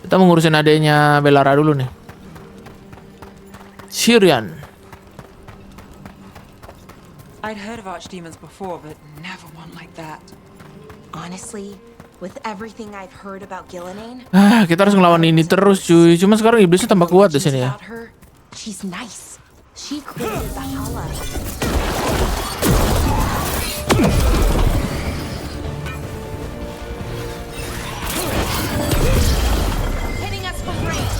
Kita mau ngurusin adeknya Belara dulu nih. Sirian.
I'd heard of archdemons before, but never one like that.
Honestly, with everything I've heard about Gillenane,
Kita harus ngelawan ini terus, cuy. Cuma sekarang iblisnya tambah kuat di sini ya.
She's nice. She created the Hala.
Hitting us from range.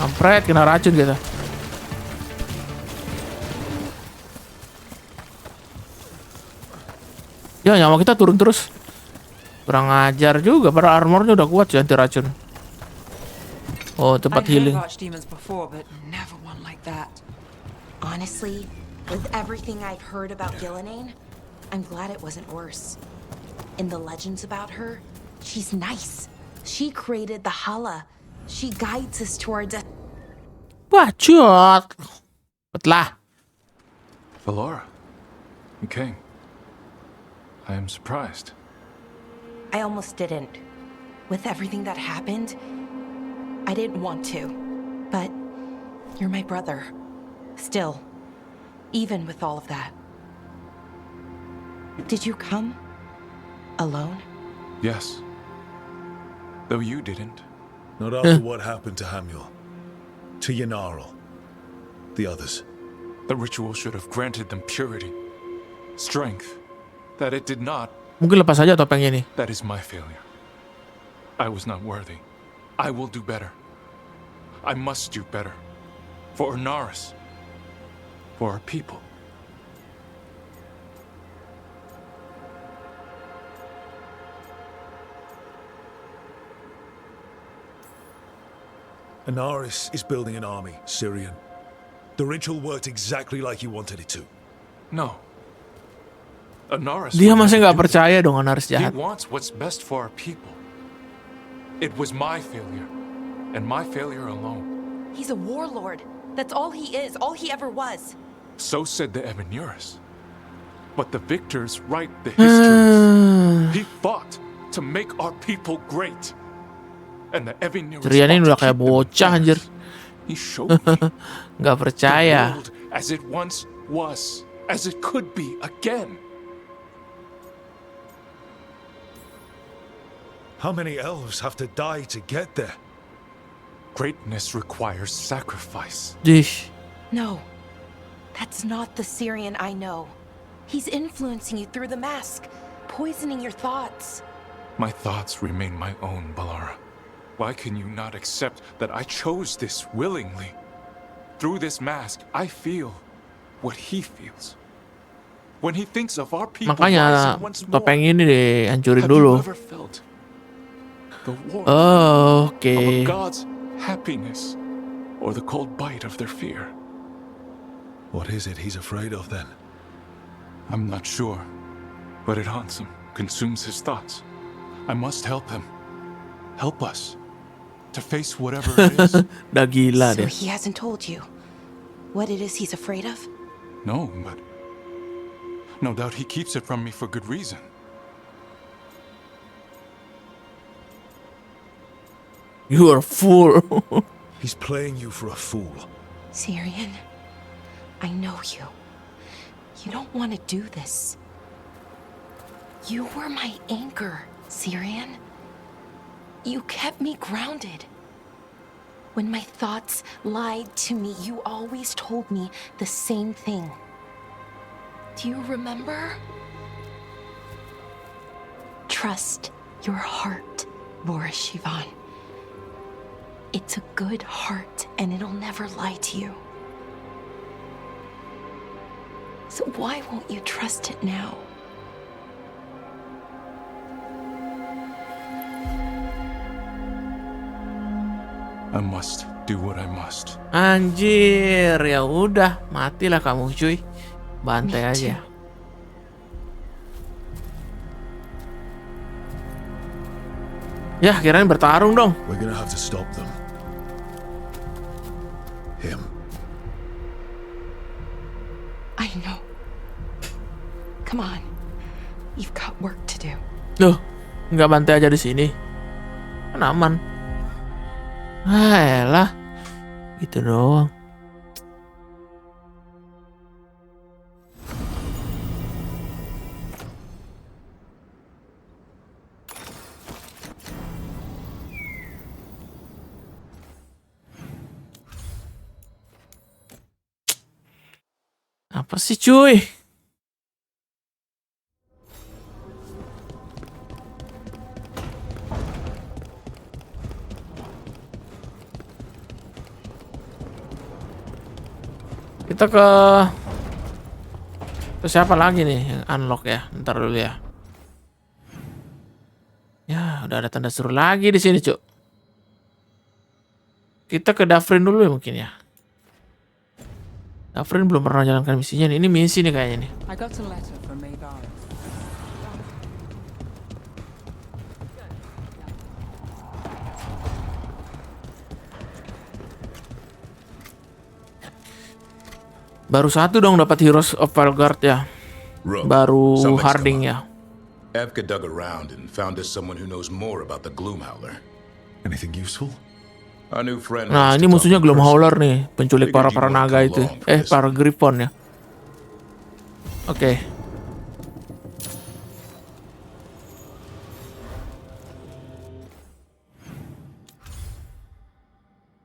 Kampret, kena racun gitu. Ya, nyawa kita turun terus. Kurang ajar juga, para armornya udah kuat sih anti racun. Oh, tempat healing.
Honestly, with everything I've heard about Gillenane, I'm glad it wasn't worse. In the legends about her, she's nice. She created the Hala. She guides us towards a...
Bacot. Betlah.
Belara, you came. I am surprised.
I almost didn't. With everything that happened, I didn't want to. But you're my brother. Still, even with all of that. Did you come? Alone?
Yes. Though you didn't.
Not after what happened to Hamuel. To Yanarl. The others.
The ritual should have granted them purity. Strength. That it did not.
Mungkin lepas aja topengnya nih.
That is my failure. I was not worthy. I will do better. I must do better. For Anaris. For our people.
Anaris is building an army, Syrian. The ritual worked exactly like you wanted it to.
No. Anaris.
Dia masih nggak percaya dong Anaris
He
jahat.
wants what's best for our people. It was my failure, and my failure alone.
He's a warlord. That's all he is, all he ever was.
So said the Ebenuris. But the victors write the histories. He fought to make our people great. And the Ebenuris
Sirian ini udah kayak bocah anjir.
He showed me.
Nggak percaya.
The world as it once was, as it could be again.
How many elves have to die to get there? Greatness requires sacrifice.
Dish.
No, that's not the Syrian I know. He's influencing you through the mask, poisoning your thoughts.
My thoughts remain my own, Balara. Why can you not accept that I chose this willingly? Through this mask, I feel what he feels. When he thinks of our people
Makanya
rising once more,
topeng ini dihancurin
have
dulu.
you ever felt the warmth
Oh, oke.
of a god's happiness or the cold bite of their fear?
What is it he's afraid of then?
I'm not sure, but it haunts him, consumes his thoughts. I must help him. Help us to face whatever it is.
Udah gila
So
deh.
he hasn't told you what it is he's afraid of?
No, but no doubt he keeps it from me for good reason.
You are a fool.
He's playing you for a fool.
Syrian, I know you. You don't want to do this. You were my anchor, Syrian. You kept me grounded. When my thoughts lied to me, you always told me the same thing. Do you remember? Trust your heart, Boris Shivan. It's a good heart, and it'll never lie to you. So why won't you trust it now?
I must do what I must.
Anjir, ya udah, matilah kamu cuy. Bantai aja. Ya, kirain bertarung dong.
We're gonna have to stop them. Him.
I know. Come on. You've got work to do.
Loh, nggak bantai aja di sini. Kan aman. Elah. Gitu doang. Apa sih cuy? Kita ke siapa lagi nih yang unlock ya? Ntar dulu ya. Ya, udah ada tanda seru lagi di sini, Cuk. Kita ke Dafrin dulu ya mungkin ya. Dafrin belum pernah jalankan misinya nih. Ini misi nih kayaknya nih.
I got a letter from Veilgurd.
Baru satu dong dapat Heroes of Veilgurd ya. Baru Harding ya.
Evka dug around and found us someone who knows more about the Gloomhowler.
Anything useful?
Our new friend.
Nah, ini musuhnya Gloomhowler nih, penculik para naga itu. Para Griffon ya. Oke.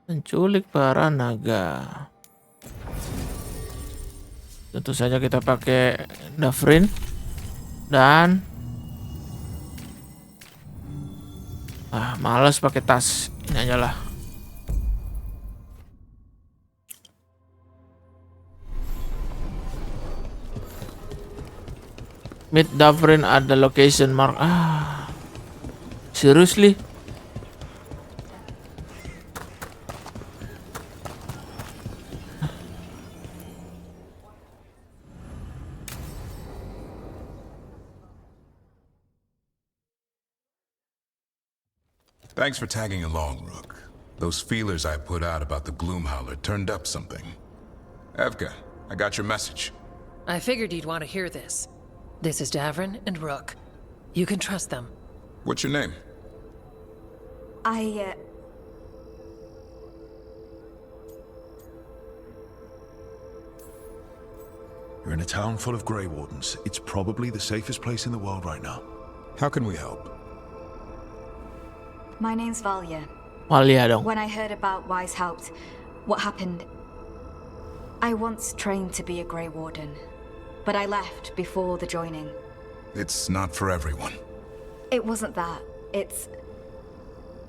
Penculik para naga. Tentu saja kita pakai Dafrin dan malas pakai tas. Ini aja lah. Meet Dafrin at the location mark. Seriously?
Thanks for tagging along, Rook. Those feelers I put out about the Gloomhowler turned up something. Evka, I got your message.
I figured you'd want to hear this. This is Davrin and Rook. You can trust them.
What's your name?
You're in a town full of Grey Wardens. It's probably the safest place in the world right now.
How can we help?
My name's Valya.
Walia dong.
When I heard about Weishaupt, what happened... I once trained to be a Grey Warden, but I left before the joining.
It's not for everyone.
It wasn't that. It's...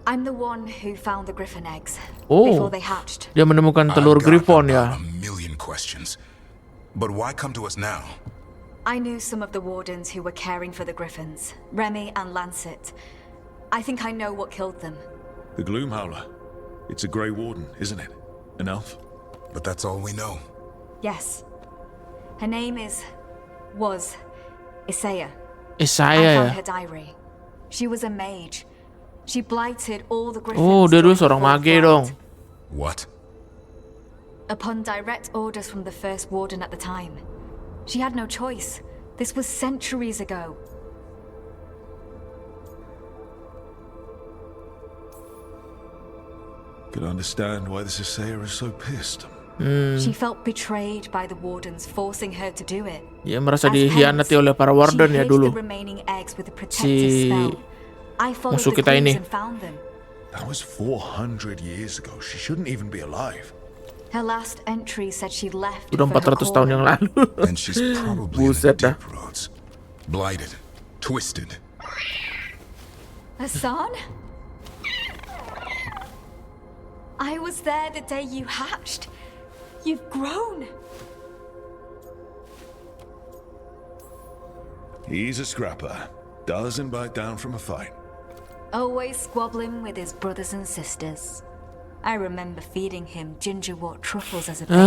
I'm the one who found the griffin eggs before they hatched.
Dia menemukan telur griffon ya.
A million questions. But why come to us now?
I knew some of the wardens who were caring for the griffins, Remy and Lancet. I think I know what killed them.
The Gloomhowler. It's a Grey Warden, isn't it? An elf?
But that's all we know.
Yes. Her name was Isaiah.
Isaiah
I found
ya.
her diary. She was a mage. She blighted all the griffins.
Oh, dia dulu
during
seorang
the
mage
Flight.
dong.
What?
Upon direct orders from the first warden at the time. She had no choice. This was centuries ago.
Could understand why this Isaiah is so pissed.
She felt betrayed by the wardens, forcing her to do it.
Dia merasa dikhianati oleh para warden ya
She hid
dulu.
the remaining eggs with a protective spell. I followed
musuh
the
kita
clues
ini.
and found them.
That was 400 years ago. She shouldn't even be alive.
Her last entry said she left
Udah
for her
400 tahun yang lalu.
And she's probably in the
Buset dah.
deep roads. Blighted. Twisted.
Hassan? I was there the day you hatched. You've grown.
He's a scrapper. Doesn't bite down from a fight.
Always squabbling with his brothers and sisters. I remember feeding him gingerwort truffles as a baby.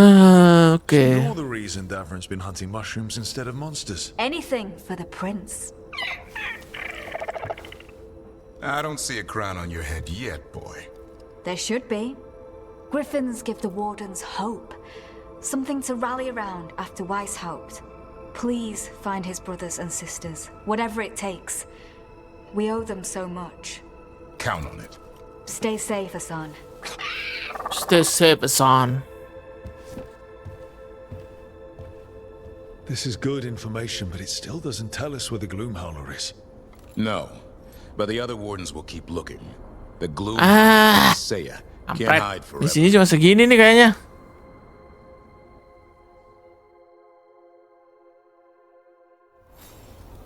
Okay.
So you're the reason Davron's been hunting mushrooms instead of monsters.
Anything for the prince.
I don't see a crown on your head yet, boy.
There should be. Griffins give the wardens hope. Something to rally around after Weishaupt. Please find his brothers and sisters, whatever it takes. We owe them so much.
Count on it.
Stay safe, Hassan.
Stay safe, Hassan.
This is good information, but it still doesn't tell us where the Gloomhowler is.
No, but the other wardens will keep looking. The Gloom Isaiah can't hide
Di
forever.
sini cuma segini nih kayaknya.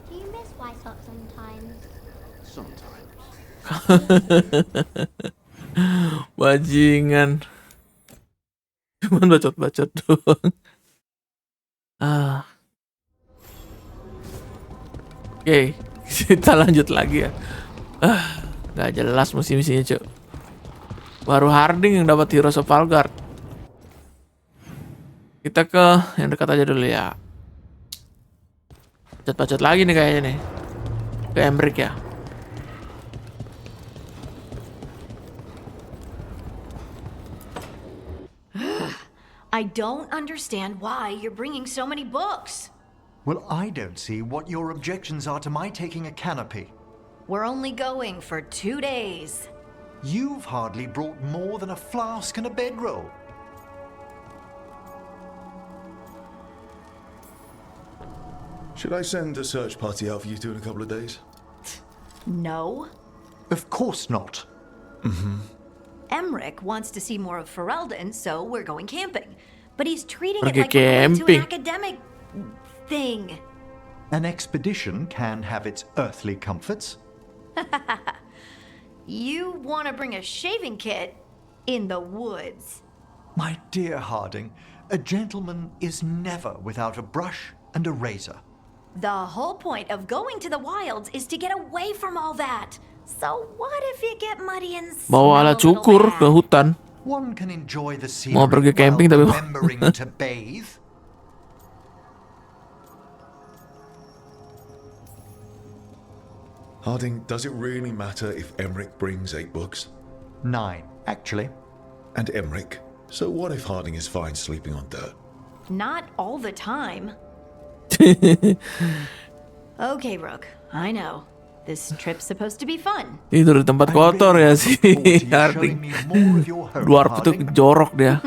Do you miss Weishaupt sometimes?
Sometimes.
Bajingan. Cuman bacot-bacot doang. Oke, kita lanjut lagi ya. Gak jelas misi-misinya, Cuk. Baru Harding yang dapat Heroes of Veilgurd. Kita ke yang dekat aja dulu ya. Bacot-bacot lagi nih kayaknya nih. Ke Emric ya.
I don't understand why you're bringing so many books.
Well, I don't see what your objections are to my taking a canopy.
We're only going for 2 days.
You've hardly brought more than a flask and a bedroll.
Should I send a search party out for you two in a couple of days?
No.
Of course not.
Emric wants to see more of Ferelden, so we're going camping. But he's treating it
Pergi
like we're going to an
camping.
academic thing.
An expedition can have its earthly comforts.
You want to bring a shaving kit in the woods.
My dear Harding, a gentleman is never without a brush and a razor.
The whole point of going to the wilds is to get away from all that. So what if you get muddy and smell
Bawa
a
alat
little
cukur
bad?
ke hutan.
One can enjoy the scenery
Mau pergi camping
while
tapi
remembering to bathe.
Harding, does it really matter if Emric brings 8 books?
9, actually.
And Emric? So what if Harding is fine sleeping on dirt?
Not all the time. Okay, Rook, I know. This trip's supposed to be fun.
Tidur di tempat kotor ya si Harding. Dwarf itu jorok dia.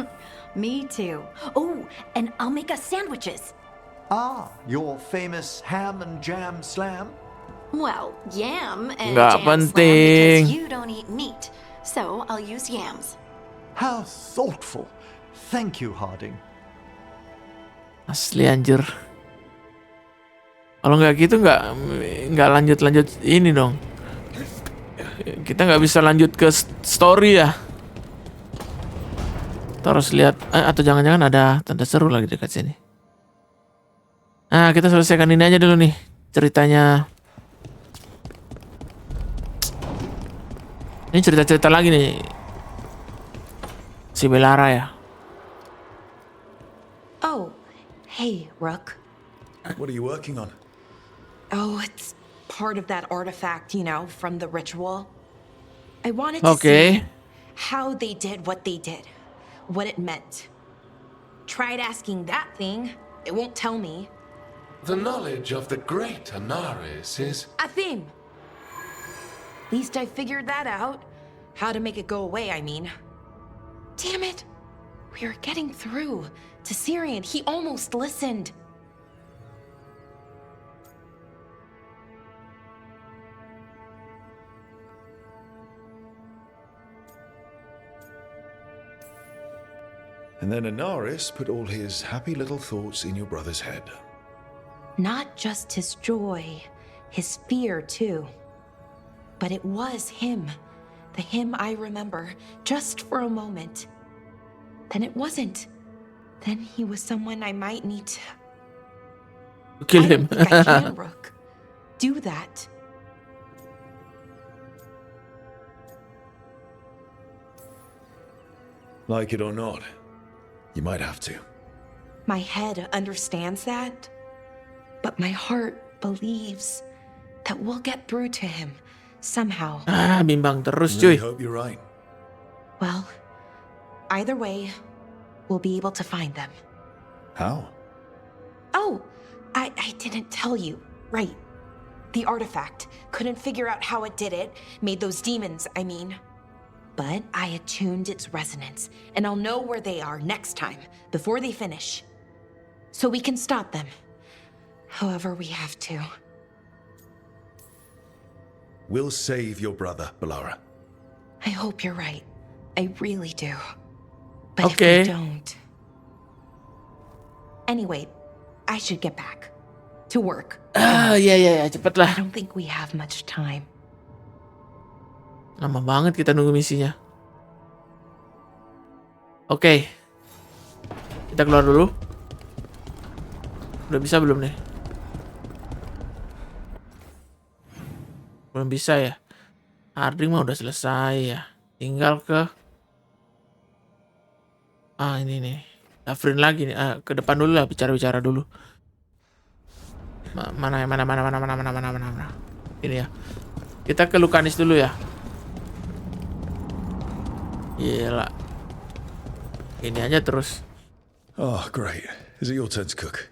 Me too. Oh, and I'll make us sandwiches.
Ah, your famous ham and jam slam?
Well, yam and
Nggak
jam slam
penting.
because you don't eat meat.
So I'll use yams.
How thoughtful. Thank you, Harding.
Asli anjir. Kalau nggak gitu nggak lanjut ini dong. Kita nggak bisa lanjut ke story ya. Terus lihat atau jangan-jangan ada tanda seru lagi dekat sini. Nah, kita selesaikan ini aja dulu nih ceritanya. Ini cerita-cerita lagi nih. Si Belara ya.
Oh, hey, Rook.
What are you working on?
Oh, it's part of that artifact, you know, from the ritual. I wanted to see how they did what they did, what it meant. Tried asking that thing, it won't tell me.
The knowledge of the great Anaris is...
A theme. At least I figured that out. How to make it go away, I mean. Damn it. We are getting through to Syrian. He almost listened.
And then Anaris put all his happy little thoughts in your brother's head.
Not just his joy, his fear too. But it was him. The him I remember, just for a moment. Then it wasn't. Then he was someone I might need to...
Kill him.
I don't think I can, Rook. Do that.
Like it or not, you might have to.
My head understands that, but my heart believes that we'll get through to him somehow.
Bimbang terus
I
cuy.
hope you're right.
Well, either way, we'll be able to find them.
How?
Oh, I didn't tell you. Right. The artifact. Couldn't figure out how it did it. Made those demons, I mean. But I attuned its resonance, and I'll know where they are next time, before they finish. So we can stop them. However we have to.
We'll save your brother, Belara.
I hope you're right. I really do. But if we don't... Anyway, I should get back. To work.
Iya, cepet lah.
I don't think we have much time.
Lama banget kita nunggu misinya. Oke. Kita keluar dulu. Udah bisa belum nih? Belum bisa ya. Harding mah udah selesai ya. Tinggal ke ini nih. Dafrin lagi nih. Ke depan dulu lah, bicara dulu. Mana. Ini ya. Kita ke Lucanis dulu ya. Gila. Ini aja terus.
Oh, great. Is it your turn to cook?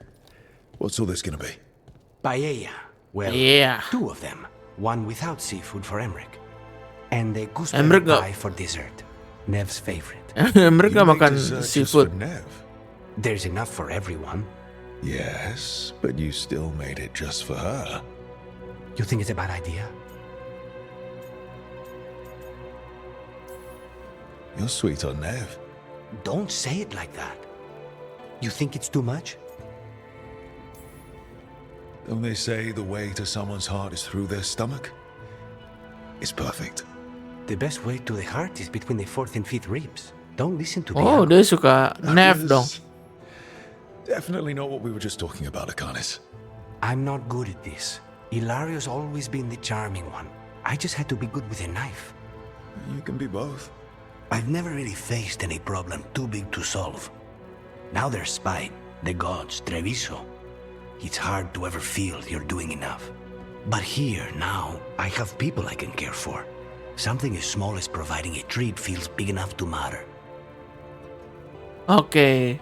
What's all this gonna be?
Paella. Well,
Yeah.
2 of them. One without seafood for Emmerich. And a gooseberry
Emmerich
pie for dessert. Nev's favorite.
Emmerich gak makan seafood.
There's enough for everyone.
Yes, but you still made it just for her.
You think it's a bad idea?
You're sweet on Nev.
Don't say it like that. You think it's too much?
Don't they say the way to someone's heart is through their stomach? It's perfect.
The best way to the heart is between the 4th and 5th ribs. Don't listen to the
Oh, dia suka Nev dong.
Definitely not what we were just talking about, Akanis.
I'm not good at this. Hilario's always been the charming one. I just had to be good with a knife.
You can be both.
I've never really faced any problem too big to solve. Now there's spite, the gods, Treviso. It's hard to ever feel you're doing enough. But here, now, I have people I can care for. Something as small as providing a treat feels big enough to matter.
Oke.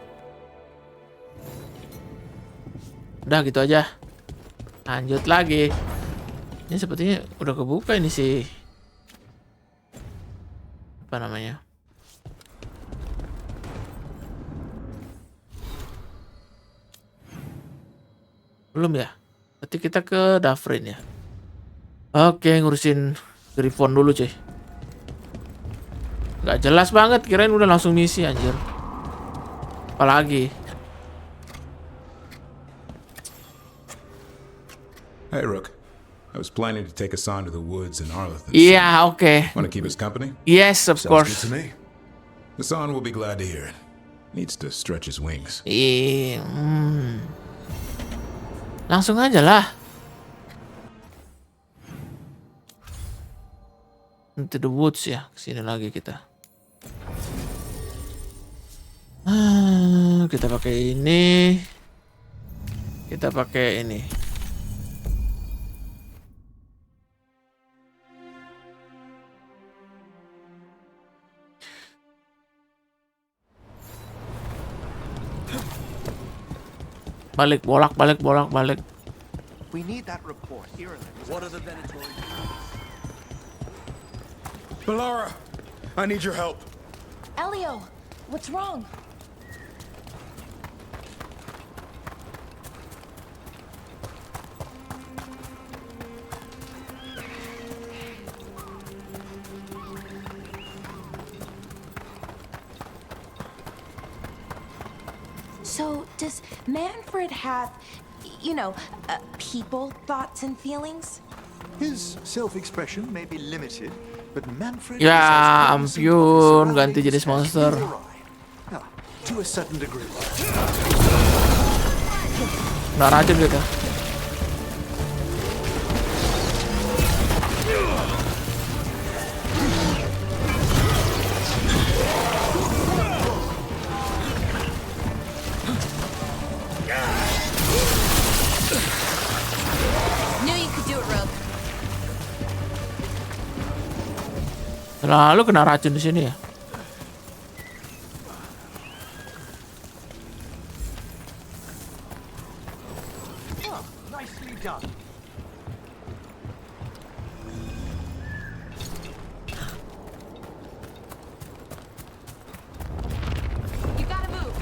Udah gitu aja. Lanjut lagi. Ini sepertinya udah kebuka ini sih. Apa namanya? Belum ya? Berarti kita ke Dafrin ya. Oke, ngurusin Griffon dulu cuy. Gak jelas banget, kirain udah langsung misi anjir. Apalagi.
Hey, Rook. I was planning to take us on to the woods in Arlington.
Iya, oke.
Want to keep us company?
Yes, of course.
Sounds good to me. Hassan will be glad to hear it. Needs to stretch his wings.
Iya. Langsung aja lah. Into the woods ya, kesini lagi kita. Kita pakai ini. Kita pakai ini. Balik, bolak-balik, bolak-balik.
We need that report. What are the Venatori?
Melara, I need your help.
Elio, what's wrong?
So, does Manfred have, people, thoughts, and feelings?
His self-expression may be limited, but Manfred
Ya
is as
ampun, ganti jenis monster.
to a certain degree.
Nah, racun kita.
Knew you could do it, Rogue.
Lalu kena racun di sini ya.
Nicely done.
You gotta move.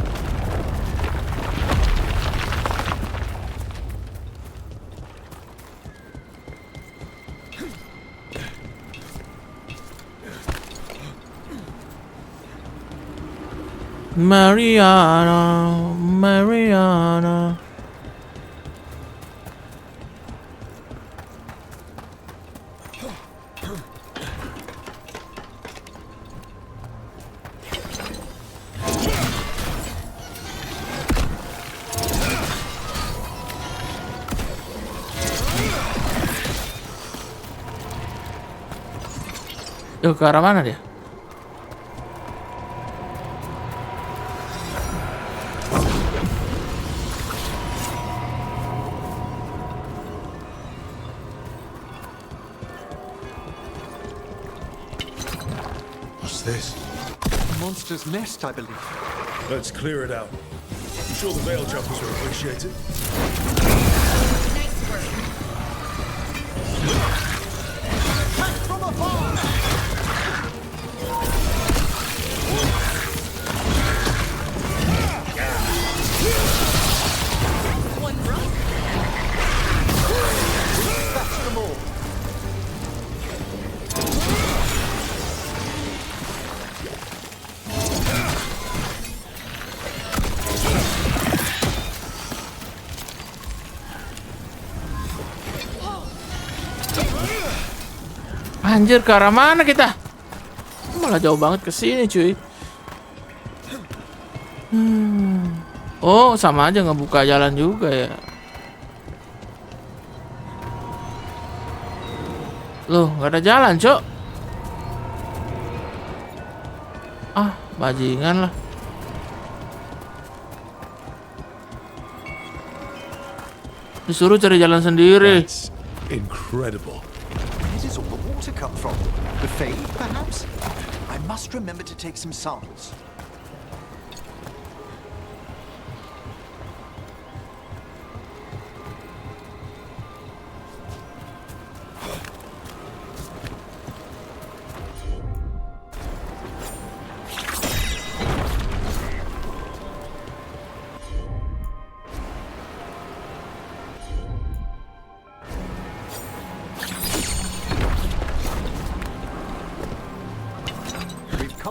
Mariana. Yuk, ke arah mana dia?
What's this?
A monster's nest, I believe.
Let's clear it out. I'm sure the veil jumpers will appreciate it.
Nice work.
Attack from afar!
One rook.
That's them all.
Anjir, ke arah mana kita? Malah jauh banget ke sini, cuy. Oh, sama aja ngebuka jalan juga ya. Loh, nggak ada jalan, Cok. Ah, bajingan lah. Disuruh cari jalan sendiri.
That's incredible.
Where does all the water come from? The Fae, perhaps? I must remember to take some samples.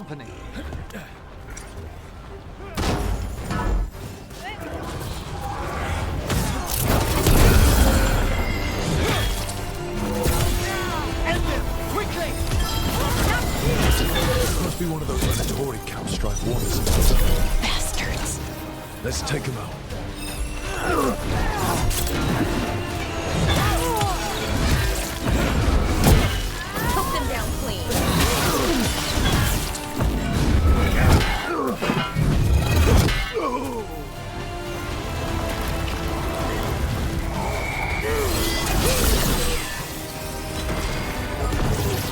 company.
End him! Quickly! Must be one of those Venatori counter-strike warners.
Bastards!
Let's take him out.
Took them down clean.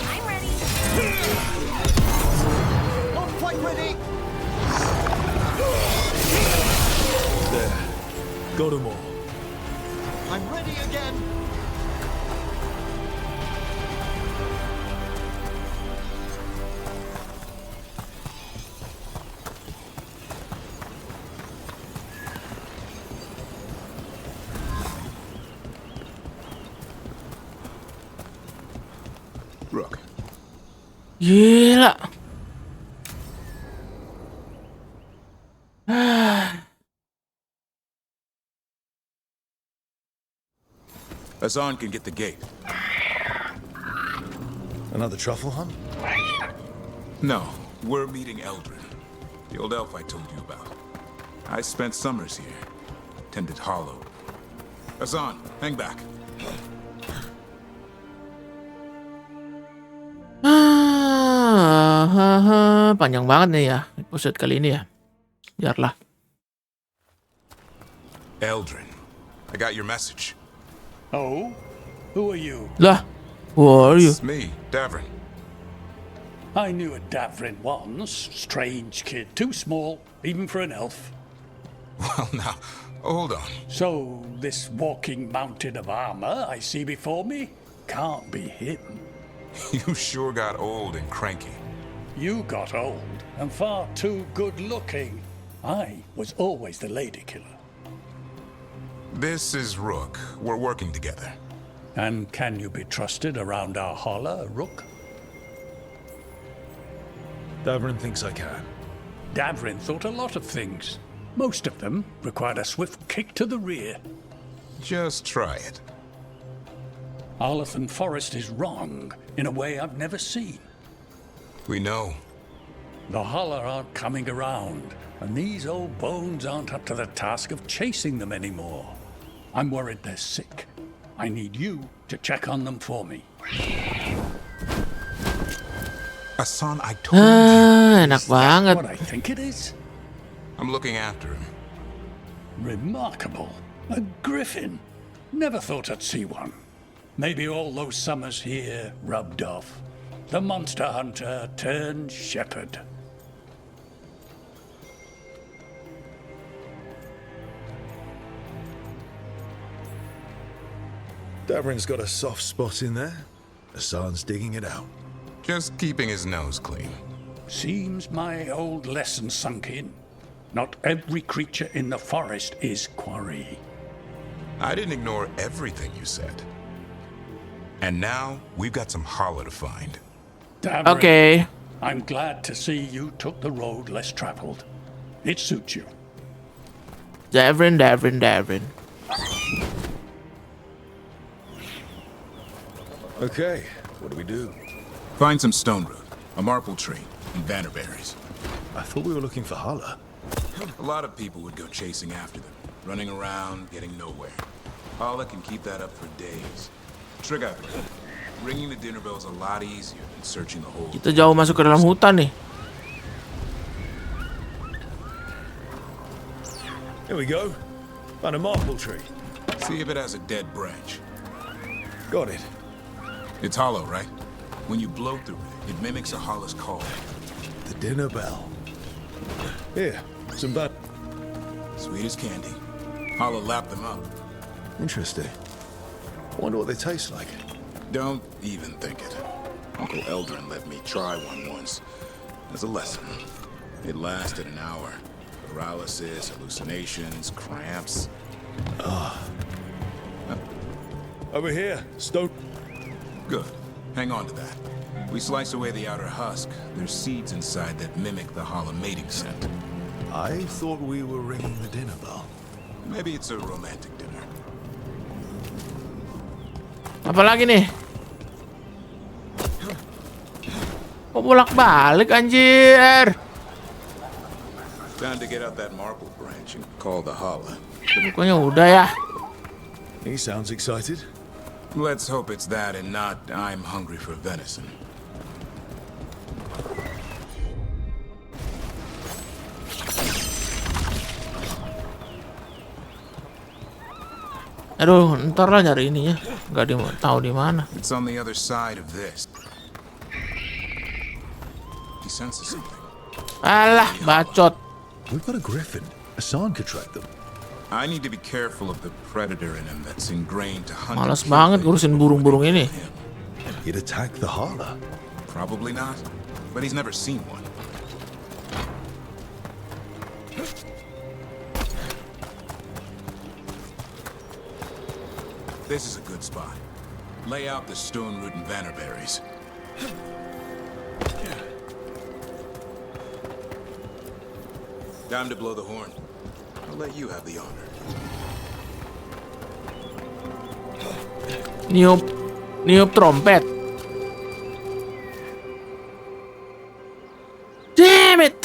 I'm ready.
Not quite ready. There. Got 'em all.
I'm ready again.
Rook.
Gila.
Hassan can get the gate.
Another truffle hunt?
No, we're meeting Eldrin, the old elf I told you about. I spent summers here, tended Hollow. Hassan, hang back.
Panjang banget nih ya episode kali ini ya. Biarlah.
Eldrin, I got your message.
Oh? Who are you?
Lah, who are you?
It's me, Davrin.
I knew a Davrin once. Strange kid. Too small, even for an elf.
Well, now, hold on.
So, this walking mountain of armor I see before me can't be him.
You sure got old and cranky.
You got old and far too good looking. I was always the lady killer.
This is Rook. We're working together.
And can you be trusted around our holler, Rook?
Davrin thinks I can.
Davrin thought a lot of things. Most of them required a swift kick to the rear.
Just try it.
Arlathan Forest is wrong in a way I've never seen.
We know.
The holler aren't coming around, and these old bones aren't up to the task of chasing them anymore. I'm worried they're sick. I need you to check on them for me.
Hassan, I told you.
Enak banget.
What I think it is?
I'm looking after him.
Remarkable. A griffin. Never thought I'd see one. Maybe all those summers here rubbed off. The monster hunter turned shepherd.
Davrin's got a soft spot in there. Hassan's digging it out.
Just keeping his nose clean.
Seems my old lesson sunk in. Not every creature in the forest is quarry.
I didn't ignore everything you said. And now, we've got some holler to find.
Davrin,
Okay.
I'm glad to see you took the road less traveled. It suits you.
Davrin.
Okay, what do we do?
Find some stone root, a marple tree, and vanderberries.
I thought we were looking for holler.
A lot of people would go chasing after them, running around, getting nowhere. Holler can keep that up for days. Trick out there. Ringing the dinner bell's a lot easier than searching the whole.
Kita jauh masuk ke dalam hutan nih.
Here we go. Found a marple tree.
See if it has a dead branch.
Got it.
It's hollow, right? When you blow through it, it mimics a holler's call.
The dinner bell. Here, some bud.
Sweet as candy. Holler lapped them up.
Interesting. Wonder what they taste like.
Don't even think it. Uncle Eldrin let me try one once. As a lesson. It lasted an hour. Paralysis, hallucinations, cramps.
Over here, stone.
Good. Hang on to that. We slice away the outer husk. There's seeds inside that mimic the hollow mating scent.
I thought we were ringing the dinner bell.
Maybe it's a romantic dinner.
Apa lagi nih? Kok bolak-balik anjir?
Time to get out that marble branch and call the holla.
Pokoknya udah ya.
He sounds excited.
Let's hope it's that and not I'm hungry for venison.
Aduh, ntar lah nyari ininya. Nggak tahu di mana.
It's on the other side of this. He senses something.
Alah, bacot.
We've got a griffin. Hassan could track them.
I need to be careful of the predator in him that's ingrained to hunt.
Malas banget ngurusin burung-burung ini.
He'd attack the holla.
Probably not, but he's never seen one. This is a good spot. Lay out the stone root and vannerberries. Time to blow the horn. I'll let you have the honor.
Niup trompet. Damn it.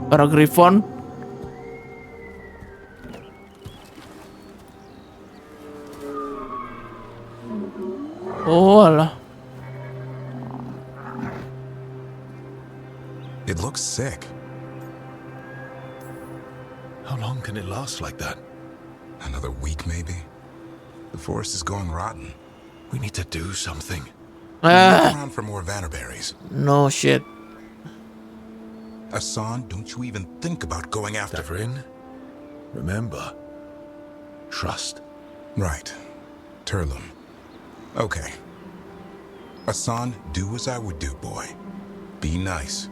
Para griffon. Oh alah.
It looks sick.
How long can it last like that?
Another week, maybe? The forest is going rotten.
We need to do something.
Look around for more vannerberries.
No shit.
Hassan, don't you even think about going after...
Davrin, remember, trust.
Right. Turlum. Okay. Hassan, do as I would do, boy. Be nice.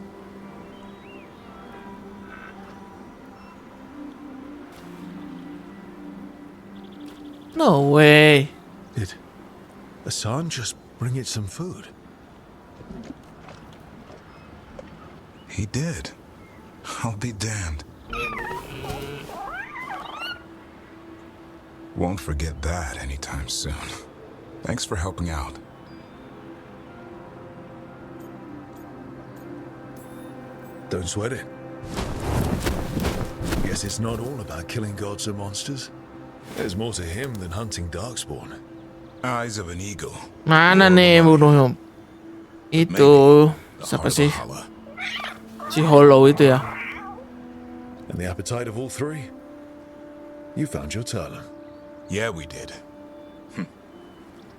No way.
Did Hassan just bring it some food?
He did. I'll be damned. Won't forget that anytime soon. Thanks for helping out.
Don't sweat it. Guess it's not all about killing gods and monsters. There's more to him than hunting darkspawn.
Eyes of an eagle.
Mana nih bunuh itu? Siapa sih? Si Hollow itu ya.
And the appetite of all three? You found your Turlum.
Yeah, we did.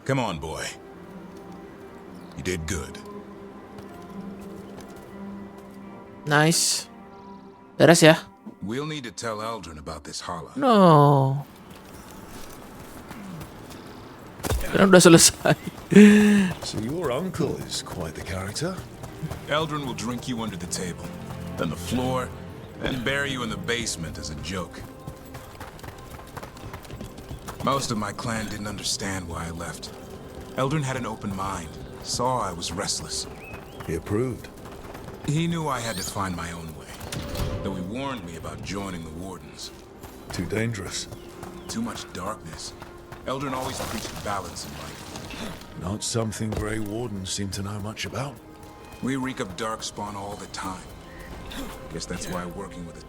Come on, boy. You did good.
Nice. Beres ya?
We'll need to tell Eldrin about this holla.
No. Kan udah selesai.
So your uncle is quite the character.
Eldrin will drink you under the table, then the floor, then bury you in the basement as a joke. Most of my clan didn't understand why I left. Eldrin had an open mind, saw I was restless.
He approved.
He knew I had to find my own way, though he warned me about joining the Wardens.
Too dangerous.
Too much darkness. Eldrin always preached balance in life.
Not something Grey Wardens seem to know much about.
We reek of darkspawn all the time. Guess that's why working with it.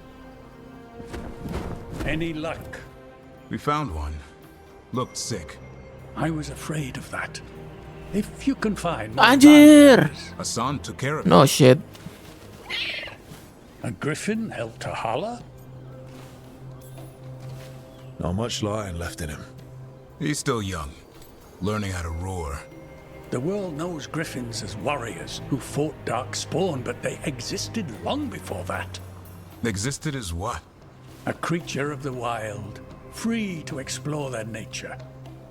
Any luck?
We found one. Looked sick.
I was afraid of that. If you can find...
Anjir!
Hassan took care of it.
No shit.
A griffin held to holla?
Not much lion left in him.
He's still young, learning how to roar.
The world knows griffins as warriors who fought darkspawn, but they existed long before that.
Existed as what?
A creature of the wild, free to explore their nature.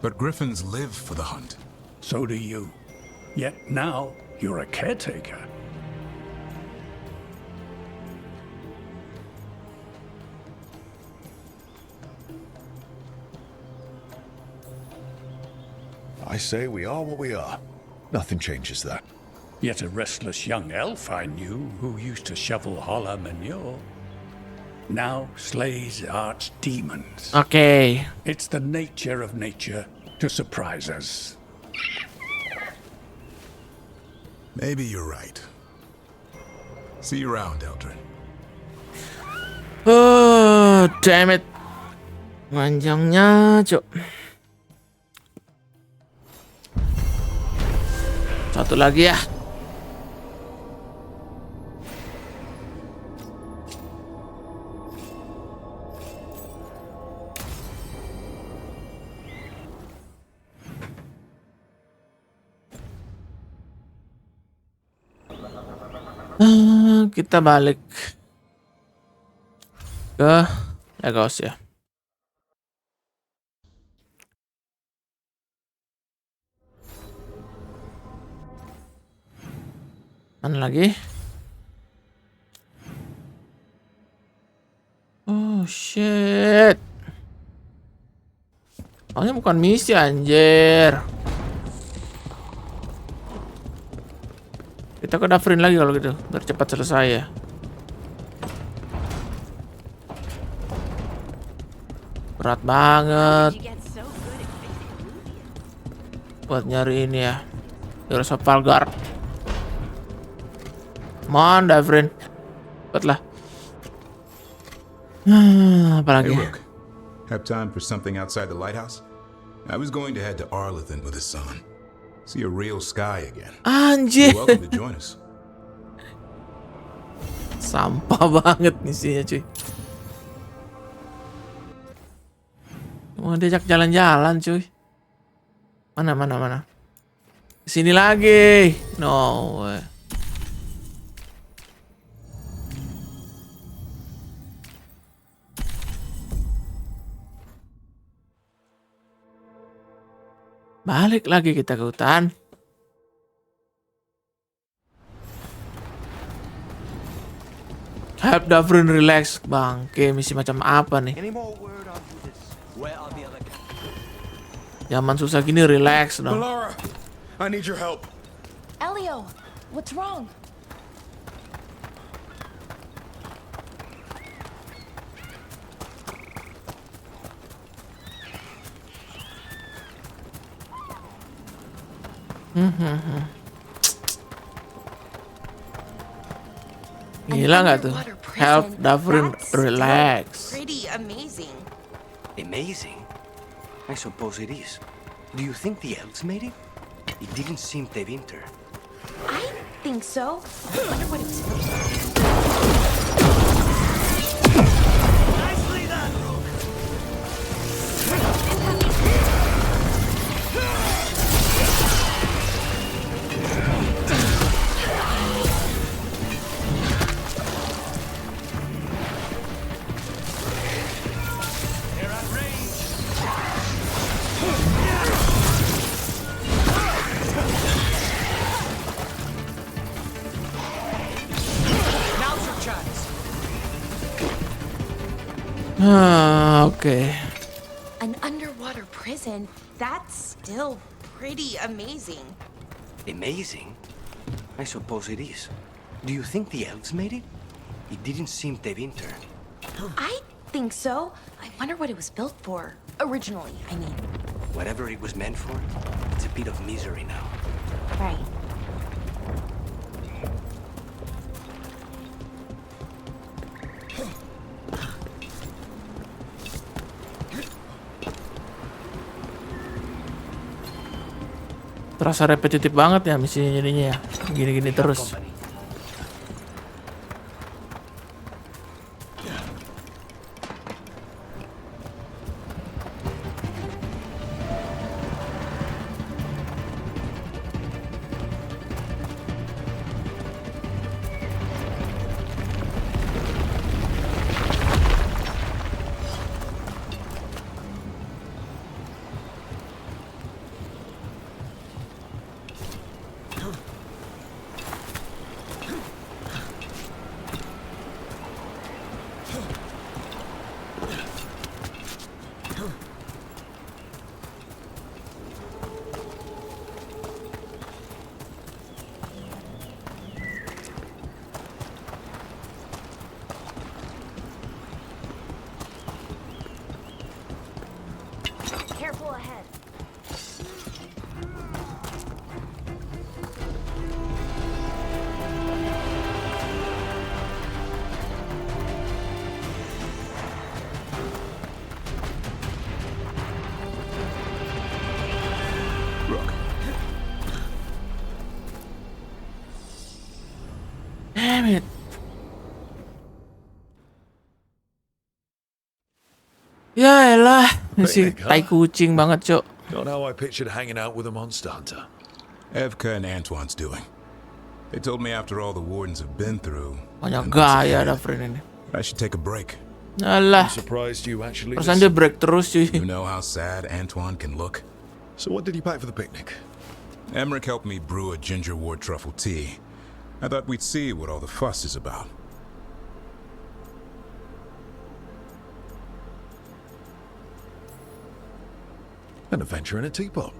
But griffins live for the hunt.
So do you. Yet now, you're a caretaker.
I say we are what we are. Nothing changes that.
Yet a restless young elf I knew who used to shovel holler manure now slays archdemons.
Okay.
It's the nature of nature to surprise us.
Maybe you're right. See you around, Eldrin.
Oh, damn it. Panjangnya, cuk. Satu lagi ya. Kita balik ke Lagos ya. Mana lagi? Oh shit. Soalnya bukan misi anjir. Kita ke Davrin lagi kalau gitu, biar cepat selesai ya. Berat banget buat nyari ini ya. Harus Veilgurd. Come on, Davrin. Cepatlah. Apalagi?
Hey, Rook. Have time for something outside the lighthouse? I was going to head to Arlington with the sun. See a real sky again.
Anjir.
You're welcome to join us.
Sampah banget misinya cuy. Mau diajak jalan-jalan cuy. Mana. Sini lagi. No way. Balik lagi kita ke hutan. Help Davrin relax. Bangke, misi macam apa nih? Zaman susah gini relax dong.
Melara, I need your help.
Elio, what's wrong?
Gila nggak tuh? Help Davrin relax.
Pretty amazing.
Amazing? I suppose it is. Do you think the elves made it? It didn't seem to winter.
I think so. I wonder what it was supposed to be.
Nicely done, Rook.
Okay.
An underwater prison? That's still pretty amazing.
Amazing? I suppose it is. Do you think the elves made it? It didn't seem to winter.
I think so. I wonder what it was built for. Originally, I mean.
Whatever it was meant for, it's a bit of misery now.
Right.
Terasa repetitif banget ya misinya jadinya ya. Gini-gini terus.
Careful ahead.
Damn it. Ya elah, si tai kucing banget, Cok.
Not how I pictured hanging out with a monster hunter.
Evka and Antoine's doing. They told me after all the wardens have been through,
Banyak gaya ada friend ini.
I should take a break.
Alah.
I'm surprised you actually
Perasaan dia break terus, cuy.
You know how sad Antoine can look?
So what did you pack for the picnic?
Emmerich helped me brew a ginger wort truffle tea. I thought we'd see what all the fuss is about.
An adventure in a teapot.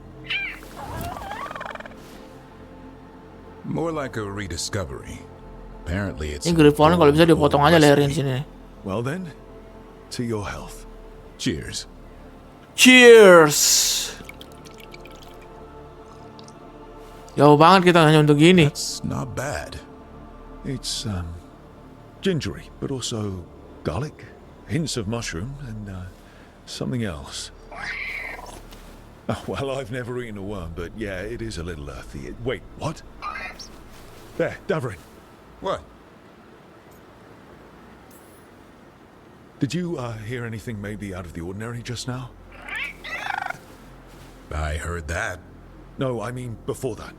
More like a rediscovery. Apparently it's...
Ini Griffon kalau bisa dipotong aja lehernya di sini.
Well then, to your health.
Cheers.
Cheers. Jauh banget kita hanya untuk gini.
It's not bad.
It's gingery, but also garlic, hints of mushroom, and something else. Oh, well, I've never eaten a worm, but yeah, it is a little earthy. Wait, what? There, Davrin.
What?
Did you hear anything maybe out of the ordinary just now?
I heard that.
No, I mean before that.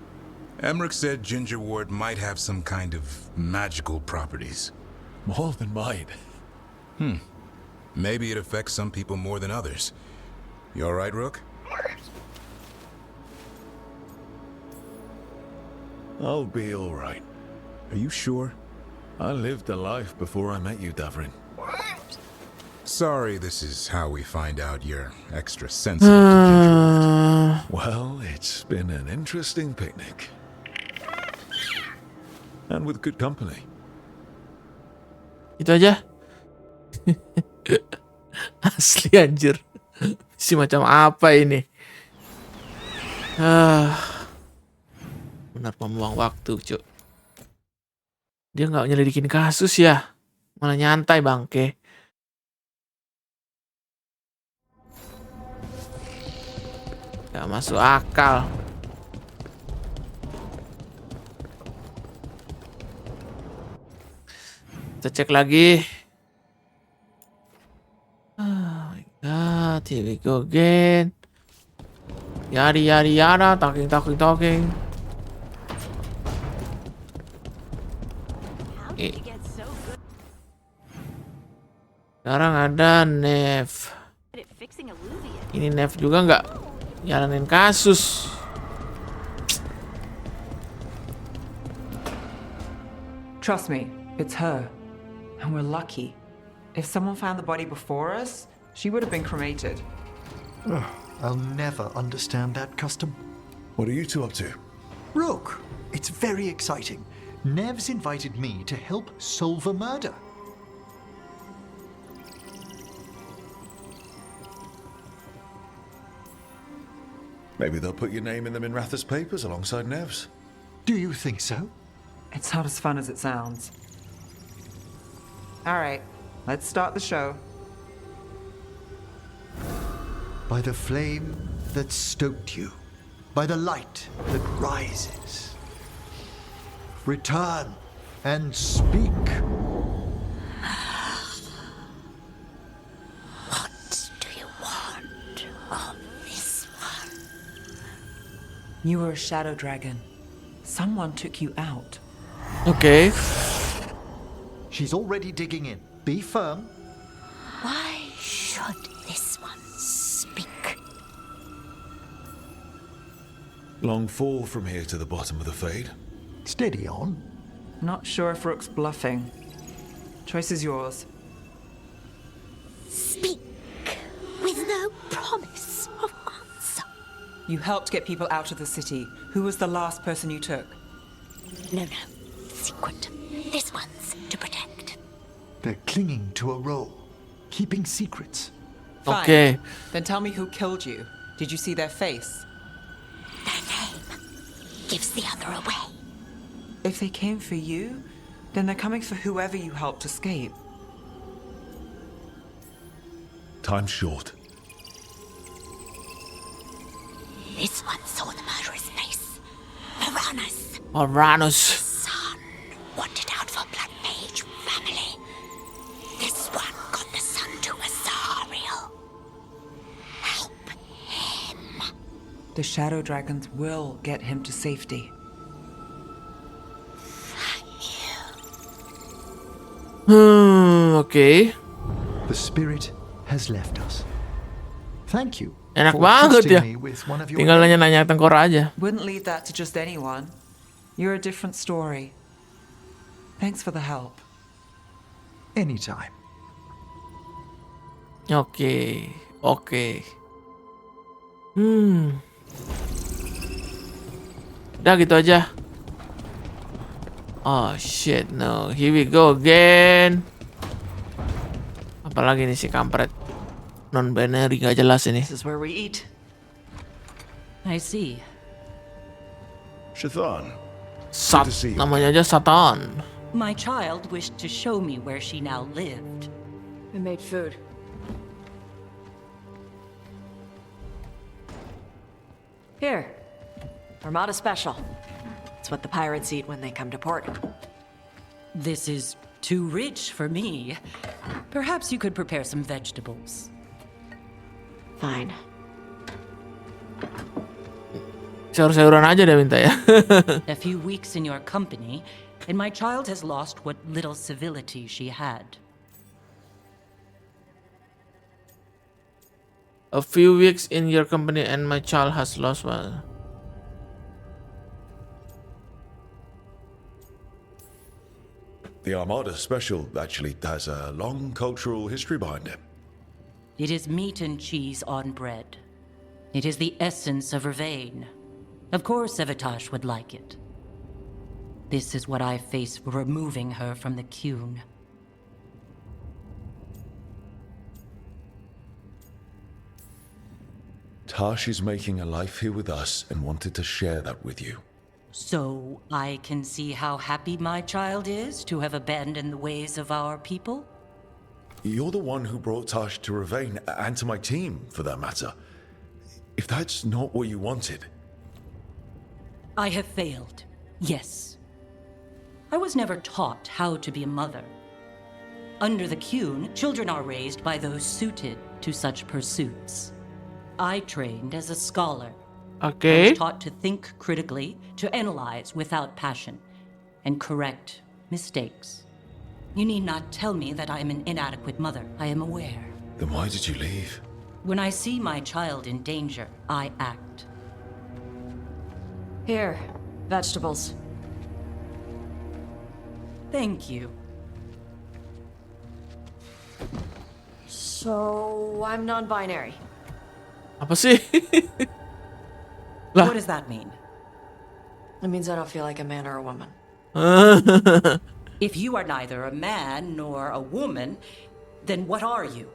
Emmerich said ginger wort might have some kind of magical properties.
More than mine.
Maybe it affects some people more than others. You alright, Rook?
I'll be alright.
Are you sure?
I lived a life before I met you, Davrin.
Sorry, this is how we find out you're extra sensitive to ginger wort.
Well, it's been an interesting picnic. And with good company.
Itu aja. Asli anjir. Si macam apa ini? Benar membuang waktu, Cuk. Dia nggak nyelidikin kasus ya. Malah nyantai bangke. Gak masuk akal. Kita cek lagi. Oh my god, here we go again. Yada yada yada, talking. Sekarang ada Nev. Ini Nev juga nggak jalanin kasus.
Trust me, it's her. And we're lucky. If someone found the body before us, she would have been cremated.
I'll never understand that custom.
What are you two up to?
Rook, it's very exciting. Nev's invited me to help solve a murder.
Maybe they'll put your name in the Minratha's papers alongside Nev's.
Do you think so?
It's not as fun as it sounds. All right, let's start the show.
By the flame that stoked you, by the light that rises. Return and speak.
What do you want of this one?
You were a shadow dragon. Someone took you out.
Okay.
She's already digging in. Be firm.
Why should this one speak?
Long fall from here to the bottom of the fade.
Steady on.
Not sure if Rook's bluffing. Choice is yours.
Speak with no promise of answer.
You helped get people out of the city. Who was the last person you took?
No. Secret. This one's to protect.
They're clinging to a role, keeping secrets.
Fine.
Okay.
Then tell me who killed you. Did you see their face?
Their name gives the other away.
If they came for you, then they're coming for whoever you helped escape.
Time's short.
This one saw the murderer's face. Piranhas.
Uranus.
Son wanted out for Blood Mage family. This one got the son to Azariel. Help him.
The Shadow Dragons will get him to safety.
Okay.
The spirit has left us. Thank you.
Enak
for
banget
trusting
ya.
me with one of your
Tinggal nanya-nanya tengkorak aja.
Wouldn't leave that to just anyone. You're a different story. Thanks for the help.
Anytime.
Oke. Udah gitu aja. Oh shit, no. Here we go again. Apalagi nih si kampret. Non-binary gak jelas ini.
This is where we eat.
I see.
Shathan.
Namanya aja Satan.
My child wished to show me where she now lived.
I made food. Here. Armada Special. It's what the pirates eat when they come to port.
This is too rich for me. Perhaps you could prepare some vegetables.
Fine.
Sayur-sayuran aja dia minta ya.
A few weeks in your company, and my child has lost what little civility she had.
A few weeks in your company and my child has lost one.
The Armada Special actually has a long cultural history behind it.
It is meat and cheese on bread. It is the essence of her vein. Of course Evitash would like it. This is what I face for removing her from the Qun.
Tash is making a life here with us and wanted to share that with you.
So I can see how happy my child is to have abandoned the ways of our people?
You're the one who brought Tash to Ravane, and to my team, for that matter. If that's not what you wanted...
I have failed, yes. I was never taught how to be a mother. Under the Qun, children are raised by those suited to such pursuits. I trained as a scholar.
Okay.
I was taught to think critically, to analyze without passion, and correct mistakes. You need not tell me that I am an inadequate mother. I am aware.
Then why did you leave?
When I see my child in danger, I act.
Here, vegetables.
Thank you.
So, I'm non-binary.
Apa sih?
What does that mean?
It means I don't feel like a man or a woman.
If you are neither a man nor a woman, then what are you?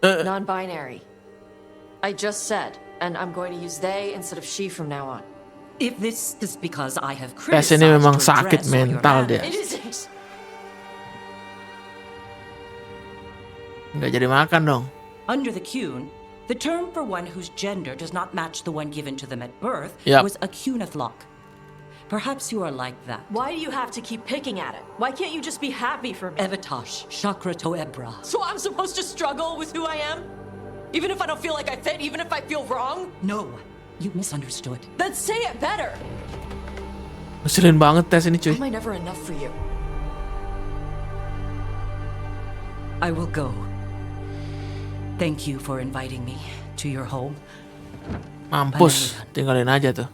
Non-binary. I just said, and I'm going to use they instead of she from now on.
If this is because I have
Tes
criticized
ini memang
your
sakit
dress or your
mental dia.
It isn't.
Nggak jadi makan dong.
Under the Qun, the term for one whose gender does not match the one given to them at birth
Yep.
was a Qunathlok. Perhaps you are like that.
Why do you have to keep picking at it? Why can't you just be happy for me?
Evitash, Chakra Toebra.
So I'm supposed to struggle with who I am? Even if I don't feel like I fit, even if I feel wrong?
No, you misunderstood.
Then say it better!
Ngeselin banget tes ini cuy.
Am I never enough for you?
I will go. Thank you for inviting me to your home.
Mampus, tinggalin aja tuh.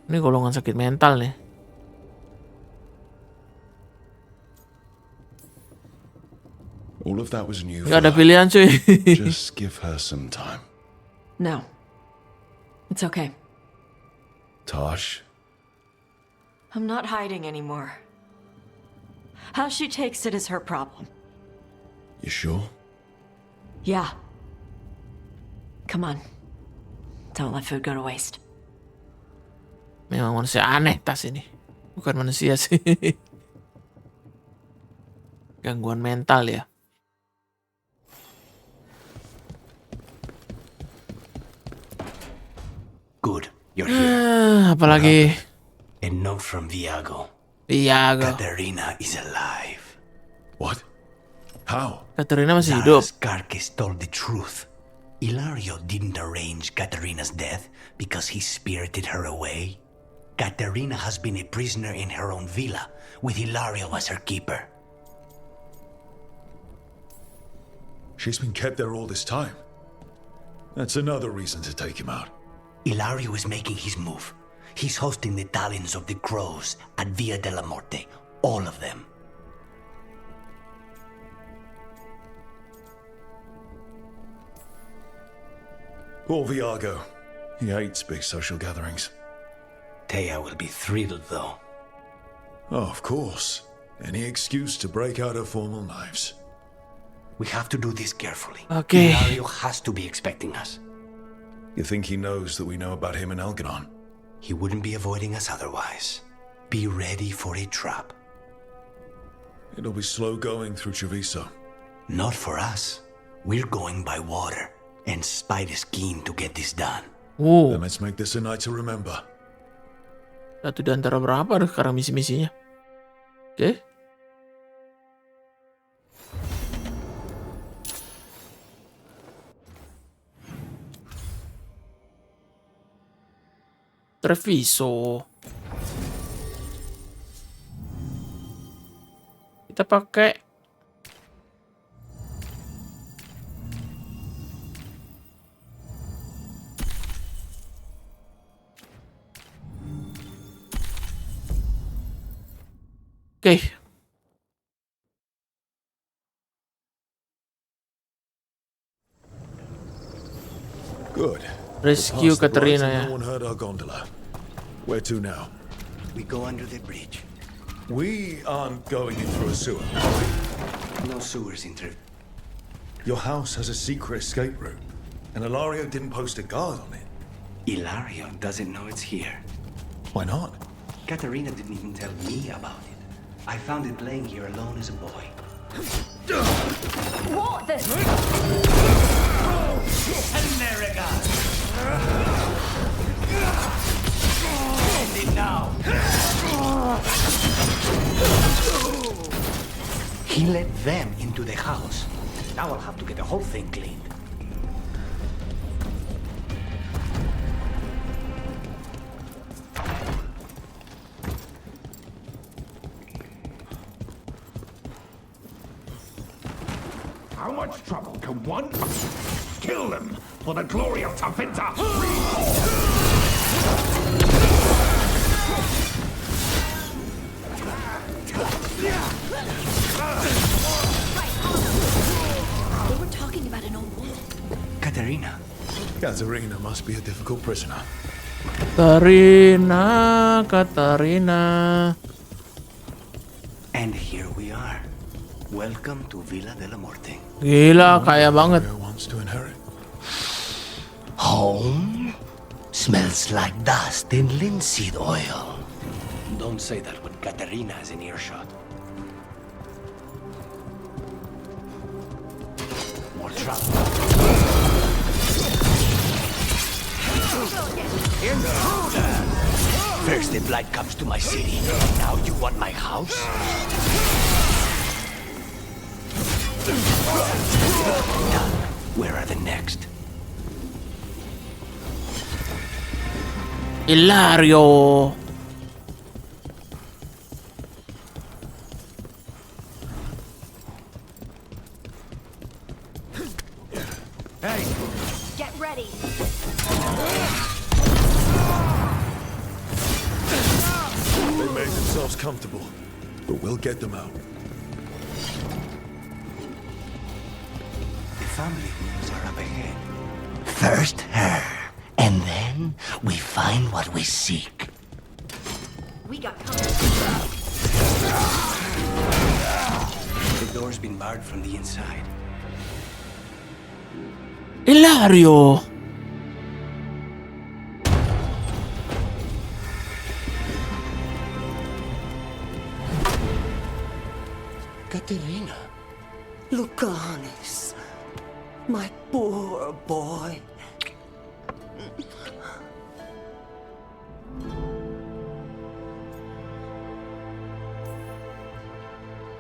Ini golongan sakit mental nih.
All of that was new.
Gak ada pilihan cuy.
Just give her some time.
No. It's okay.
Tash,
I'm not hiding anymore. How she takes it is her problem.
you sure?
Yeah. Come on. Don't let food go to waste.
Memang manusia aneh tas ini. Bukan manusia sih. Gangguan mental ya.
Good, you're here.
Apalagi?
A note from Viago.
Katerina
is alive.
What? How?
Katerina masih hidup.
Karkis told the truth. Ilario didn't arrange Katerina's death because he spirited her away. Katerina has been a prisoner in her own villa, with Ilario as her keeper.
She's been kept there all this time. That's another reason to take him out.
Ilario is making his move. He's hosting the talents of the crows at Villa de la Morte. All of them.
Poor Viago. He hates big social gatherings.
Thea will be thrilled, though.
Oh, of course. Any excuse to break out her formal knives.
We have to do this carefully.
Okay.
Ilario has to be expecting us.
You think he knows that we know about him and Elganon?
He wouldn't be avoiding us otherwise. Be ready for a trap.
It'll be slow going through Treviso.
Not for us. We're going by water, and Spite is keen to get this done.
Then let's make this a night to remember.
Satu di antara berapa sekarang misi-misinya? Oke. Treviso. Kita pakai oke.
Good.
Rescue
Past the bright
Katerina
and
ya.
No one heard our gondola. Where to now?
We go under the bridge.
We aren't going in through a sewer.
No sewers in Treviso.
Your house has a secret escape route, and Ilario didn't post a guard on it.
Ilario doesn't know it's here.
Why not?
Katerina didn't even tell me about it. I found it laying here alone as a boy.
What the?
America! End it now! He let them into the house. Now I'll have to get the whole thing cleaned.
How much trouble can one kill them for the glory of Tafinta?
They were talking about an old woman.
Katerina.
Katerina must be a difficult prisoner.
Katerina.
And here we are. Welcome to Villa de la Morte.
Gila, kaya banget.
Wants to inherit.
Home? Smells like dust and linseed oil. Don't say that when Katerina is in earshot. More trouble. Intruder! First the blight comes to my city. Now you want my house? Done. Where are the next?
Ilario.
Hey!
Get ready.
They made themselves comfortable, but we'll get them out.
The family rooms are up ahead. First her, and then we find what we seek.
We got company.
The door's been barred from the inside.
Ilario.
Katerina. Lucanis. My poor boy.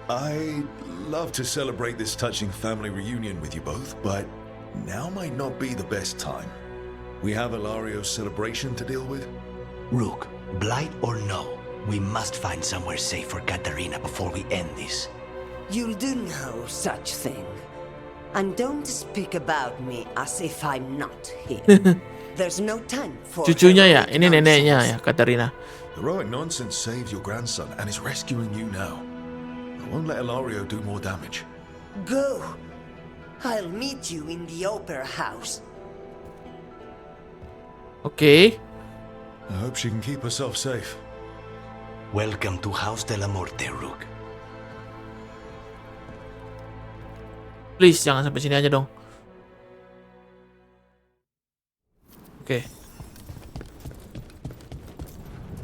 I'd love to celebrate this touching family reunion with you both, but now might not be the best time. We have Ilario's celebration to deal with.
Rook, blight or no, we must find somewhere safe for Katerina before we end this.
You'll do no such thing. And don't speak about me as if I'm not here. There's no time for
Cucunya ya, ini neneknya ya, Katerina.
Heroic nonsense saved your grandson and is rescuing you now. I won't let Ilario do more damage.
Go. I'll meet you in the opera house.
Okay.
I hope she can keep herself safe.
Welcome to House de la Morte, Rook.
Please jangan sampai sini aja dong. Okay.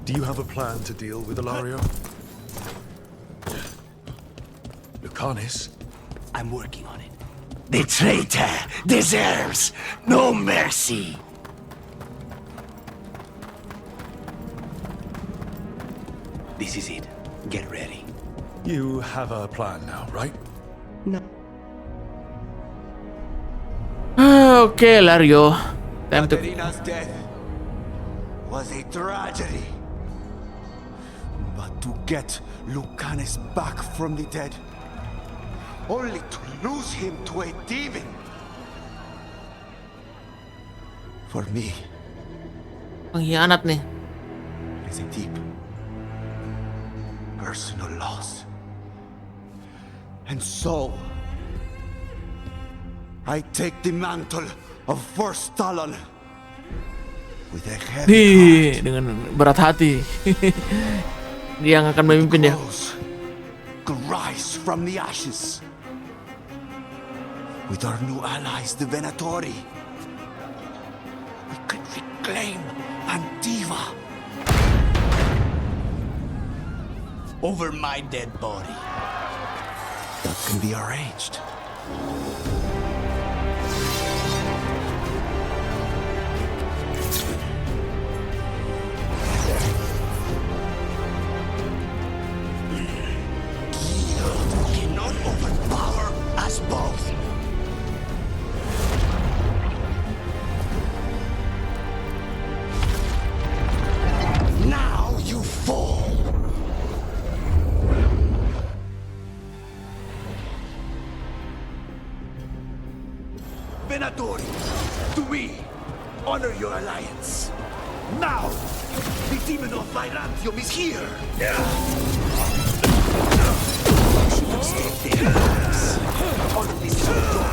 Do you have a plan to deal with Ilario? Lucanis?
I'm working on it. The traitor deserves no mercy. This is it. Get ready.
You have a plan now, right?
No.
Okay, Lario. Time to...
Katerina's death was a tragedy. But to get Lucanis back from the dead, only to lose him to a demon. For me,
pengkhianat nih.
it is a deep personal loss. And so, I take the mantle of First Talon with a heavy heart.
Dengan berat hati. Dia yang akan memimpin ya.
Rise from the ashes. With our new allies, the Venatori, we could reclaim Antiva.
Over my dead body.
That can be arranged.
Cannot overpower us both. Now you fall.
Venatori, do we honor your alliance? Now, the demon of Virantium is here.
Stay there, Alex. Honor this door.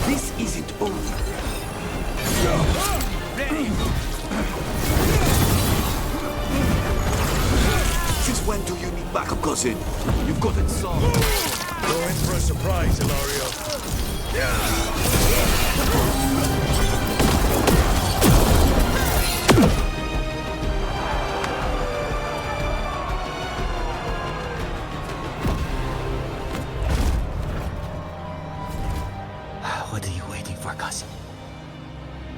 This isn't over. Ready. Since when do you need backup, cousin? You've got it solved.
You're in for a surprise, Ilario.
What are you waiting for, cousin?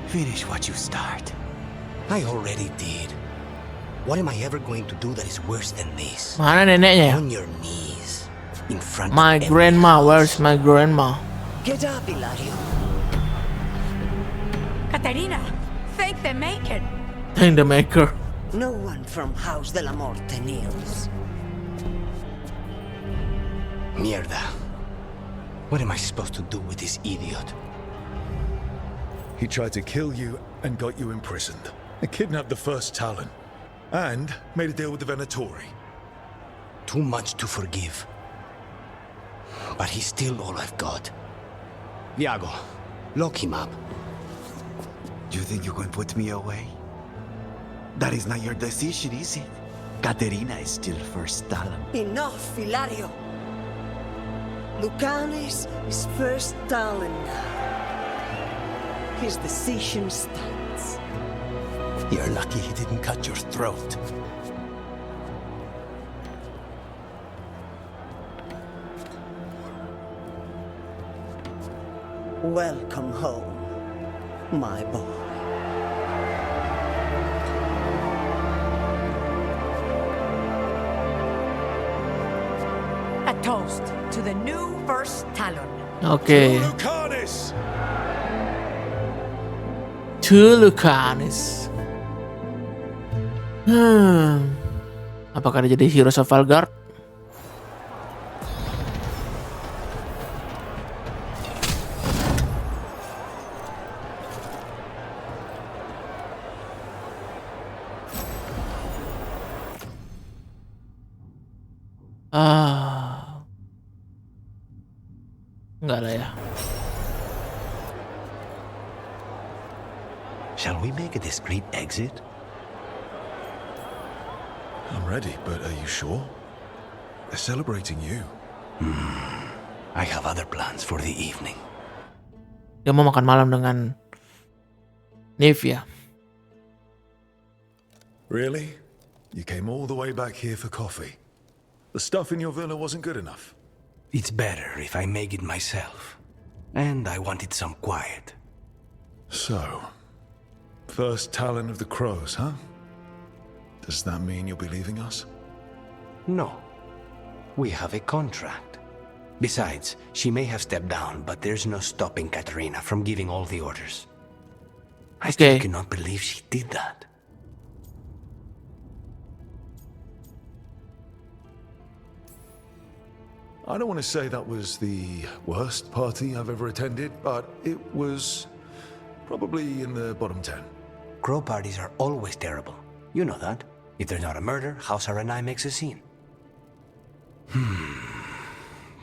Finish what you start. I already did. What am I ever going to do that is worse than this?
Mana neneknya ya?
On your knees. In front
My
of
grandma, where's my grandma?
Get up, Ilario.
Katerina, thank the maker.
Thank the maker.
No one from House de la Morte kneels.
Mierda. What am I supposed to do with this idiot?
He tried to kill you and got you imprisoned. He kidnapped the First Talon. And made a deal with the Venatori.
Too much to forgive. But he's still all I've got. Viago, lock him up.
You think you can put me away? That is not your decision, is it?
Katerina is still first talent.
Enough, Hilario. Lucanes is first talent now. His decision stands.
You're lucky he didn't cut your throat.
Welcome home, my boy.
A toast to the new first talon.
Oke.
Lucanis!
To Lucanis. Apakah dia jadi Heroes of Veilgurd? Enggak lah ya.
Shall we make a discreet exit?
I'm ready, but are you sure? They're celebrating you.
I have other plans for the evening.
Dia mau makan malam dengan Nevia.
Really? You came all the way back here for coffee? The stuff in your villa wasn't good enough.
It's better if I make it myself. And I wanted some quiet.
So, first talent of the crows, huh? Does that mean you'll be leaving us?
No. We have a contract. Besides, she may have stepped down, but there's no stopping Katerina from giving all the orders. I still cannot believe she did that.
I don't want to say that was the worst party I've ever attended, but it was probably in the bottom 10.
Crow parties are always terrible. You know that. If there's not a murder, Hausar and I makes a scene.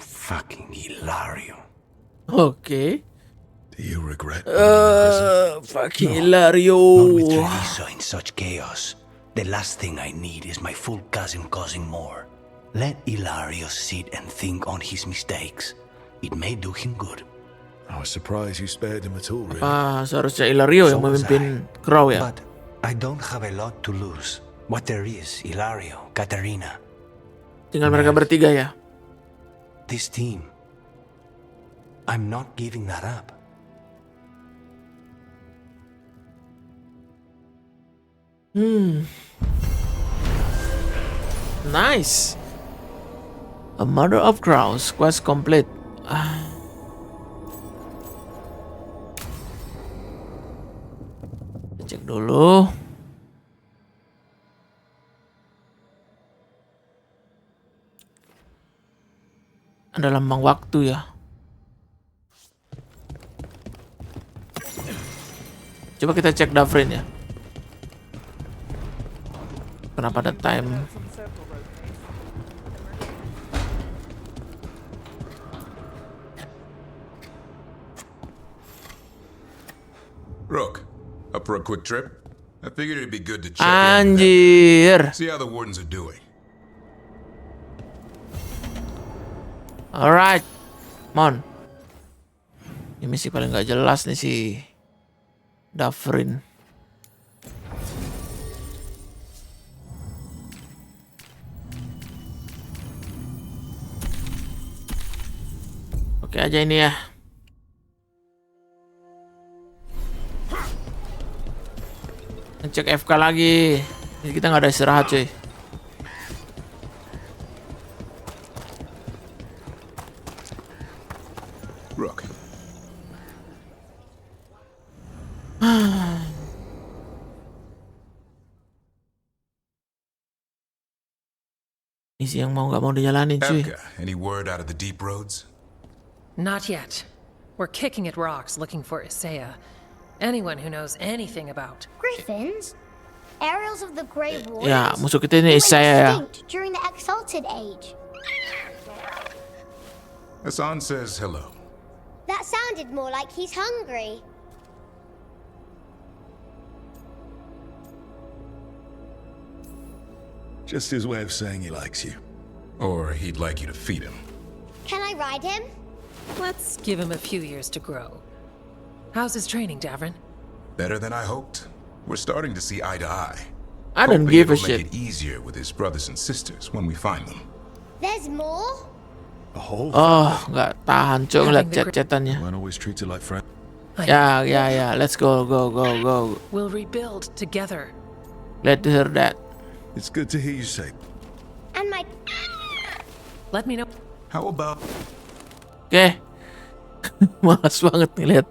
Fucking Hilario.
Okay.
Do you regret?
Fucking Hilario.
Not with Treviso in such chaos. The last thing I need is my full cousin causing more. Let Hilario sit and think on his mistakes. It may do him good.
I was surprised you spared him at all, really.
Seharusnya Hilario yang memimpin Crow ya.
But I don't have a lot to lose. What there is, Hilario, Katerina.
Tinggal mereka bertiga ya.
This team. I'm not giving that up.
Nice. A Mother of Crows, quest complete. Cek dulu. Ada lambang waktu ya. Coba kita cek Davrin ya. Kenapa ada time?
Rook, up for a quick trip? I figured it'd be good to check
Anjir.
see how the wardens are doing.
Alright, Mon. Ini misi paling gak jelas nih si Davrin. Oke aja ini ya. Ngecek FK lagi. Jadi kita nggak ada istirahat cuy.
Rook.
Misi yang mau nggak mau dijalanin cuy.
Evka, any word out of the deep roads?
Not yet. We're kicking at rocks looking for Isaiah. Anyone who knows anything about
Griffins? Aerials of the Grey Wardens?
Ya, musuh kita ini Isaiah ya.
During the Exalted Age.
Hassan says hello.
That sounded more like he's hungry.
Just his way of saying he likes you.
Or he'd like you to feed him.
Can I ride him?
Let's give him a few years to grow. How's his training, Davrin?
Better than I hoped. We're starting to see eye to eye.
I don't
Hoping
give a
it'll make
shit.
it easier with his brothers and sisters when we find them.
There's more?
Oh, nggak tahan cuy ngeliat chat-chatannya.
Weren't always treated like friends.
Ya, let's go.
We'll rebuild together.
Glad to hear that.
It's good to hear you say.
And my...
Let me know.
How about...
Oke. Malas banget ngeliat.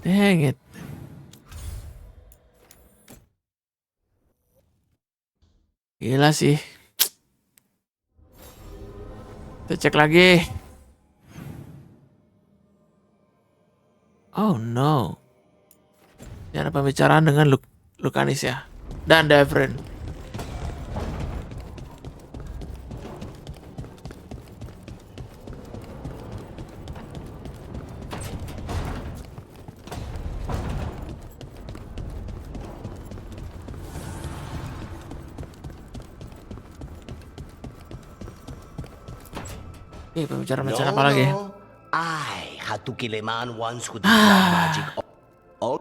Dang it. Gila sih. Kita cek lagi. Oh no. Ini ada pembicaraan dengan Lucanis ya. Dan Davrin. Pembicaraan apa lagi?
I had to kill a man once who did black magic. Oh,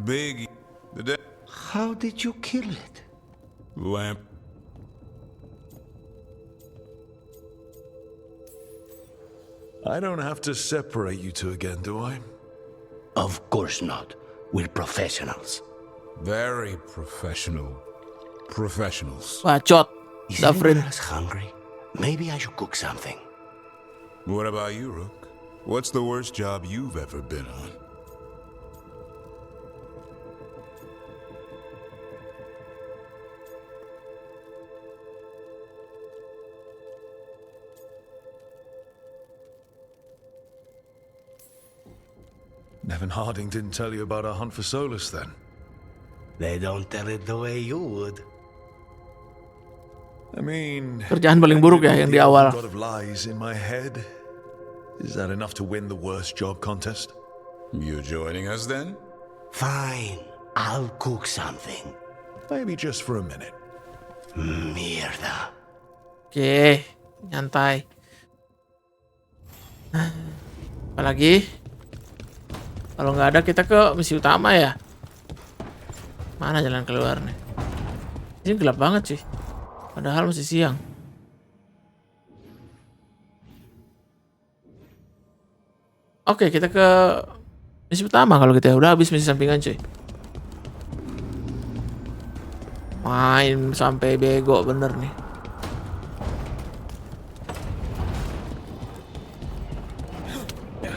Big...
how did you kill it?
Lamp.
I don't have to separate you two again, do I?
Of course not. We're professionals.
Very professional. Professionals.
Bacot.
Is
Davrin.
anyone else hungry? Maybe I should cook something.
What about you, Rook? What's the worst job you've ever been on?
Nevin Harding didn't tell you about our hunt for Solus then?
They don't tell it the way you would.
I mean...
Kerjaan paling buruk ya yang di awal.
God of lies in my head. Is that enough to win the worst job contest?
You joining us then?
Fine. I'll cook something.
Maybe just for a minute.
Mierda.
Oke, nyantai. Apalagi? Kalau nggak ada kita ke misi utama ya. Mana jalan keluar nih? Ini gelap banget sih. Padahal masih siang. Oke, kita ke misi utama kalau kita udah habis misi sampingan cuy. Main sampai bego bener nih.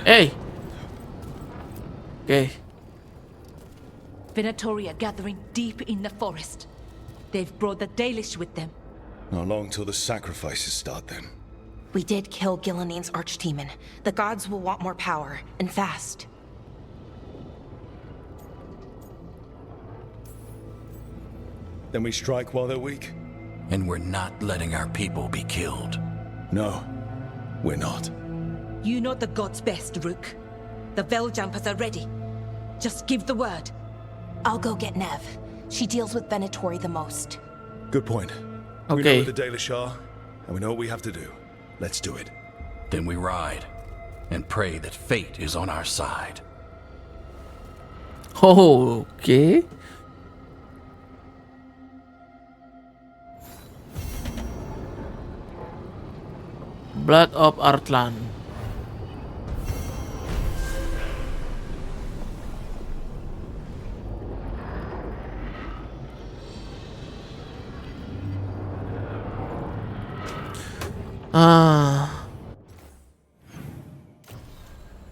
Hey. Oke.
Venatori are gathering deep in the forest. They've brought the Dalish with them.
Not long till the sacrifices start then.
We did kill Gilanine's archdemon. The gods will want more power, and fast.
Then we strike while they're weak?
And we're not letting our people be killed.
No, we're not.
You know the gods best, Rook. The Veiljumpers are ready. Just give the word.
I'll go get Nev. She deals with Venatori the most.
Good point. We know where the Dalish are, and we know what we have to do. Let's do it.
Then we ride, and pray that fate is on our side.
Oh, okay. Blood of Artland.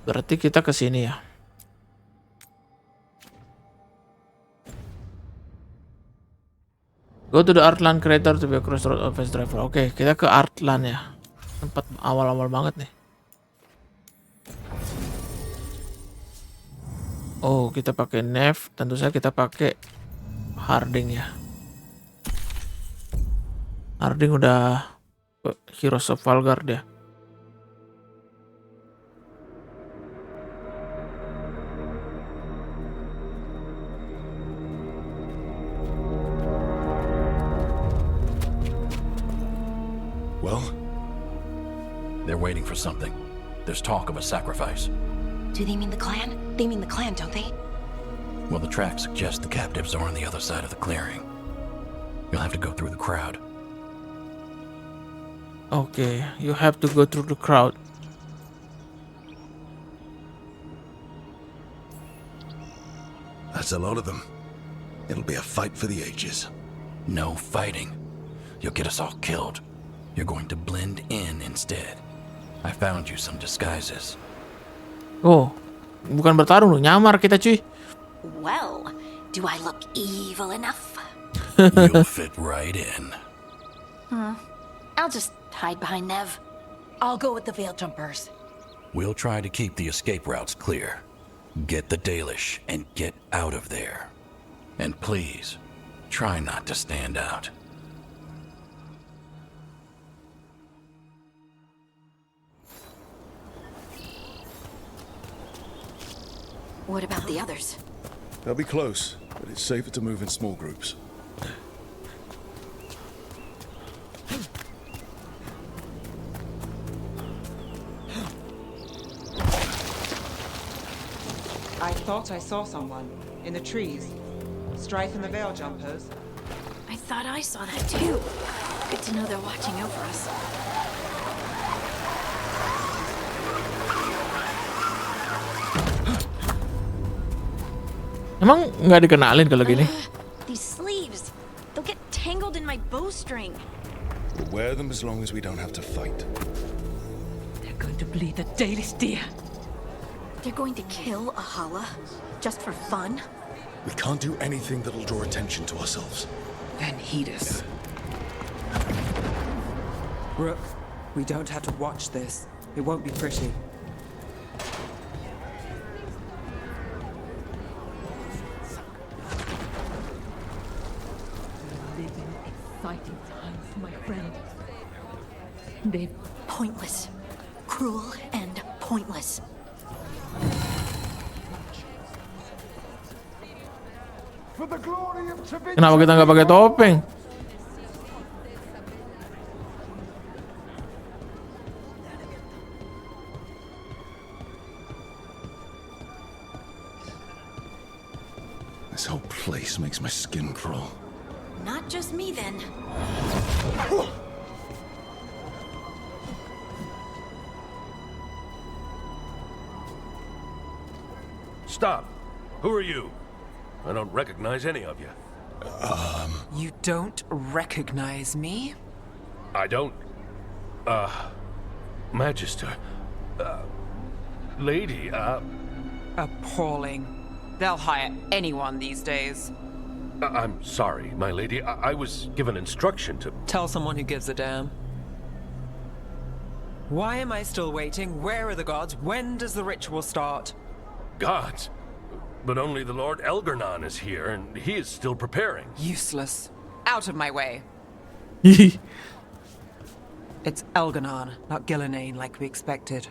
Berarti kita ke sini ya. Go to the Artland crater to be a crossroad of fast driver. Oke, kita ke Artland ya. Tempat awal-awal banget nih. Oh, kita pakai Nev. Tentu saja kita pakai Harding ya. Harding udah Heroes of Veilguard ya.
Well?
They're waiting for something. There's talk of a sacrifice.
Do they mean the clan? They mean the clan, don't they?
Well, the tracks suggest the captives are on the other side of the clearing. You'll have to go through the crowd.
Okay, you have to go through the crowd.
That's a lot of them. It'll be a fight for the ages.
No fighting. You'll get us all killed. You're going to blend in instead. I found you some disguises.
Oh, bukan bertarung loh, nyamar kita cuy.
Well, do I look evil enough?
You'll fit right in.
I'll just hide behind Nev.
I'll go with the veil jumpers.
We'll try to keep the escape routes clear. Get the Dalish and get out of there. And please, try not to stand out.
What about the others?
They'll be close, but it's safer to move in small groups.
I thought I saw someone in the trees. Strife and the veil jumpers.
I thought I saw that too. Good to know they're watching over us.
Emang nggak dikenalin kalau gini?
These sleeves, they'll get tangled in my bowstring.
We'll wear them as long as we don't have to fight.
They're going to bleed the Dalish deer.
They're going to kill Ahala just for fun?
We can't do anything that'll draw attention to ourselves.
Then heed us. Rook, we don't have to watch this. It won't be pretty.
Exciting times, my friend.
They're pointless. Cruel and pointless.
Kenapa kita nggak pakai topeng?
This whole place makes my skin crawl.
Not just me then.
Stop. Who are you? I don't recognize any of you.
You don't recognize me?
I don't... Magister... Lady,
Appalling. They'll hire anyone these days.
I'm sorry, my lady. I was given instruction to...
Tell someone who gives a damn. Why am I still waiting? Where are the gods? When does the ritual start?
Gods? But only the Lord Elgarnon is here, and he is still preparing.
Useless. Out of my way. It's Elgarnon, not Gillenane like we expected.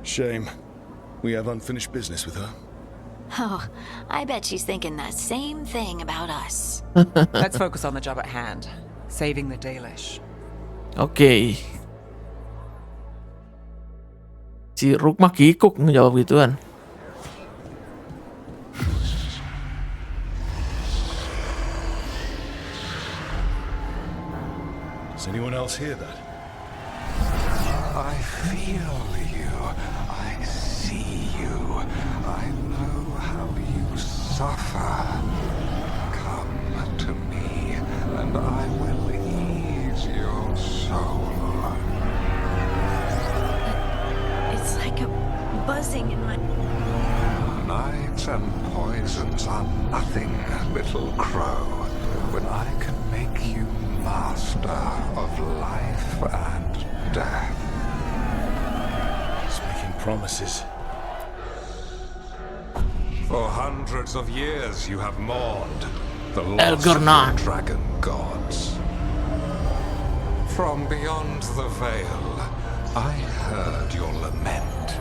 Shame. We have unfinished business with her.
Oh, I bet she's thinking the same thing about us.
Let's focus on the job at hand. Saving the Dalish.
Oke. Si Rook mah kikuk ngejawab gituan.
Does anyone else hear that?
I feel you. I see you. I know how you suffer. Come to me, and I will ease your soul.
It's like a buzzing in my...
Nights and poisons are nothing, little crow, when I can make you master of life and death.
He's making promises.
For hundreds of years you have mourned the loss of
Elgarnon.
your dragon gods. From beyond the veil, I heard your lament.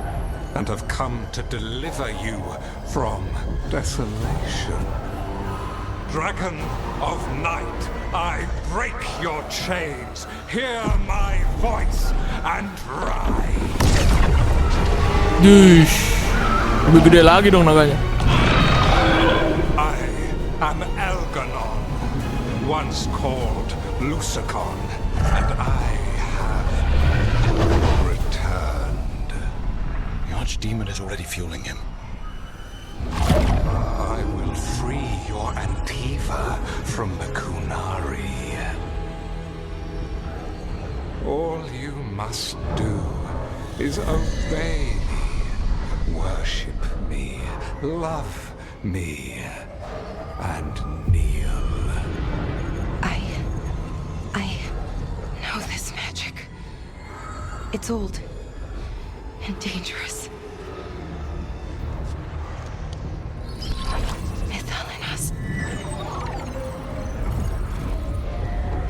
and have come to deliver you from desolation. Dragon of night, I break your chains. Hear my voice and ride.
Dush, lebih gede lagi dong naganya.
I am Elganon, once called Lucicon, and I have returned.
The Archdemon is already fueling him.
I will free your Antiva from the Kunari. All you must do is obey me, worship me, love me, and kneel.
I know this magic. It's old and dangerous.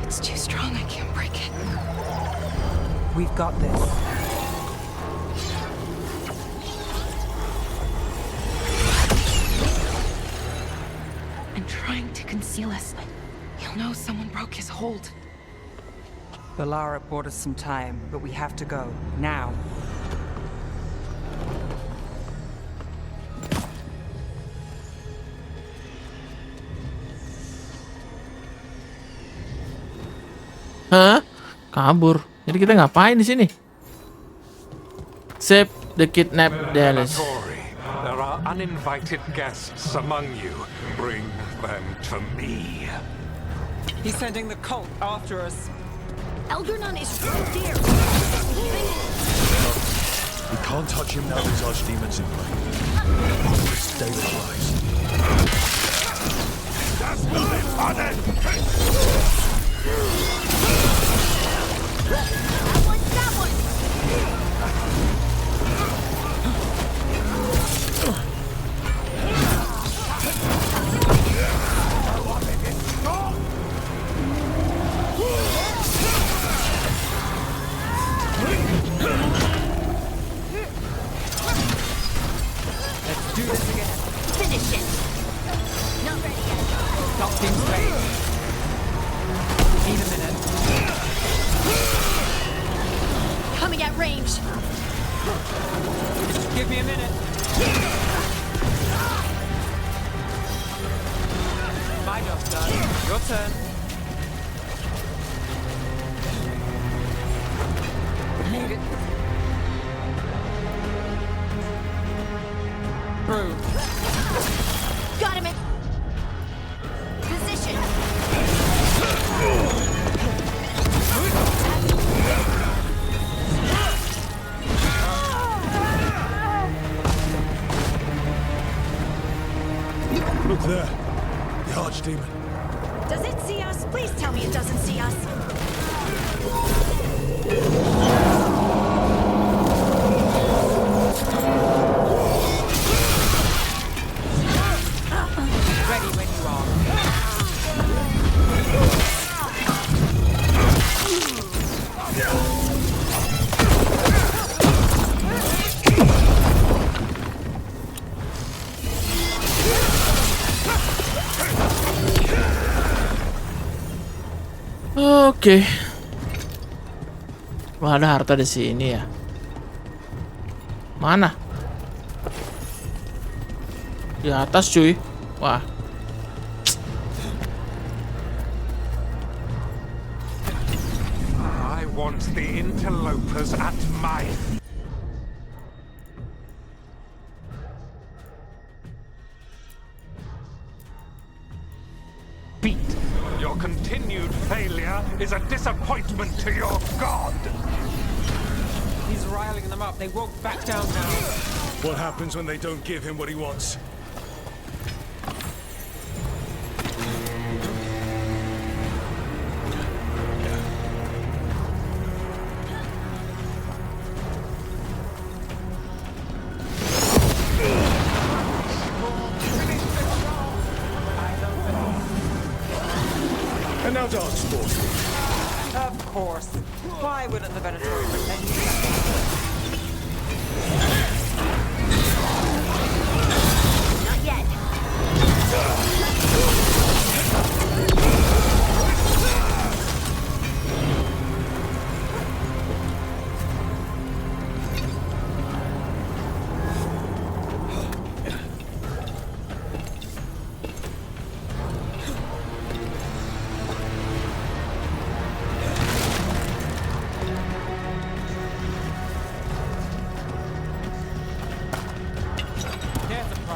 It's too strong, I can't break it.
We've got this.
And trying to conceal us. He'll know someone broke his hold.
Balara bought us some time, but we have to go. Now.
Hah? Kabur. Jadi kita ngapain di sini? Save the kidnapped Dallas.
There are uninvited guests among you. Bring them to me.
He's sending the cult after us.
Elgarnon is right there.
We can't touch him now these archdemons in play. Stay alive. That's not it, Father!
That one!
Let's do this again.
Finish it! Not ready yet.
Docking stage. Need a minute.
Coming at range.
Just give me a minute. My job's done. Your turn. Need it. Through.
Got him in position.
Look there. The Archdemon.
Does it see us? Please tell me it doesn't see us.
Ready when you are.
Oke. Wah, ada harta di sini ya. Mana? Di atas, cuy. Wah.
I want the interlopers at my feet. Your continued failure is a disappointment to your god.
He's riling them up. They won't back down now.
What happens when they don't give him what he wants? And now dance sport.
Of course. Why wouldn't the Venatori pretend you?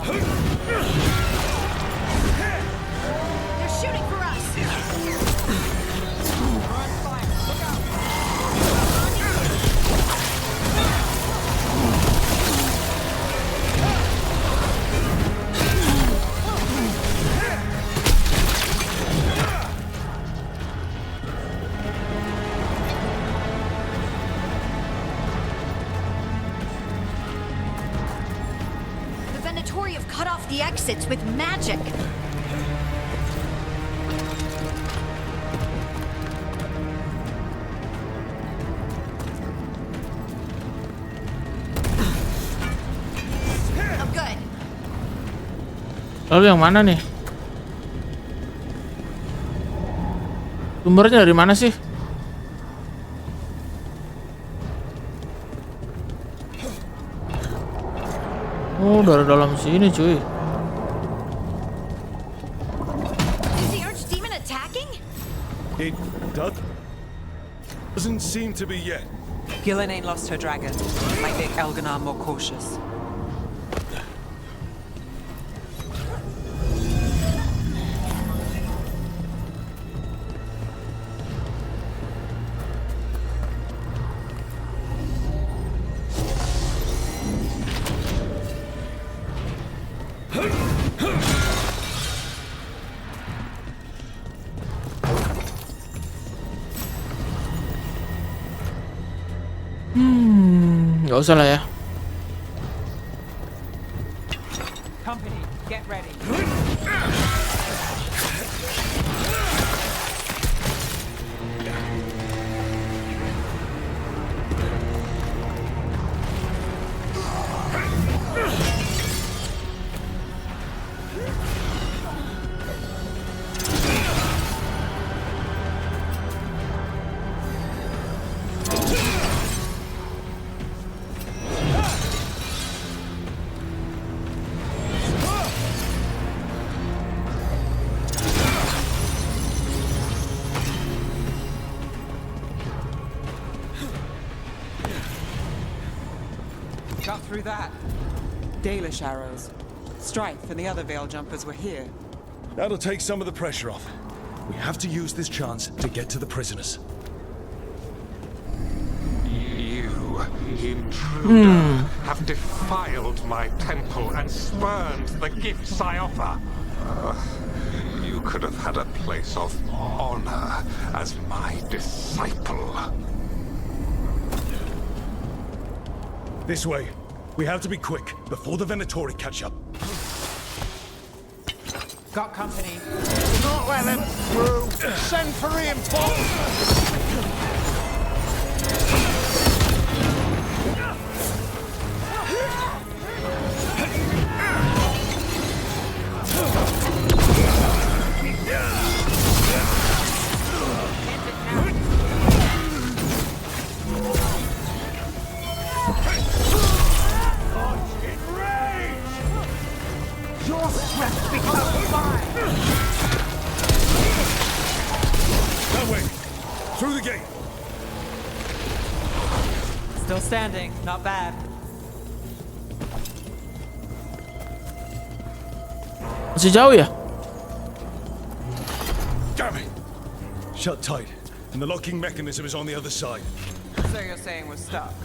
problem.
They're shooting for us.
We're on fire. Look out.
The Venatori have cut off the exits with magic. I'm good.
Lalu yang mana nih? Sumbernya dari mana sih? Oh, dari dalam sini, cuy.
Is the archdemon attacking?
It doesn't seem to be yet.
Gillen ain't lost her dragon. Might make Elganar more cautious.
Nggak usah lah ya.
Company, get ready. Got through that. Dalish arrows. Strife and the other Veil jumpers were here.
That'll take some of the pressure off. We have to use this chance to get to the prisoners.
You, intruder, have defiled my temple and spurned the gifts I offer. You could have had a place of honor as my disciple.
This way. We have to be quick before the Venatori catch up.
Got company.
Do not let them through. Send for reinforcements.
Your strength becomes mine!
That way. Through the gate.
Still standing. Not bad.
Masih jauh ya?
Damn it. Shut tight. And the locking mechanism is on the other side.
So you're saying we're stuck?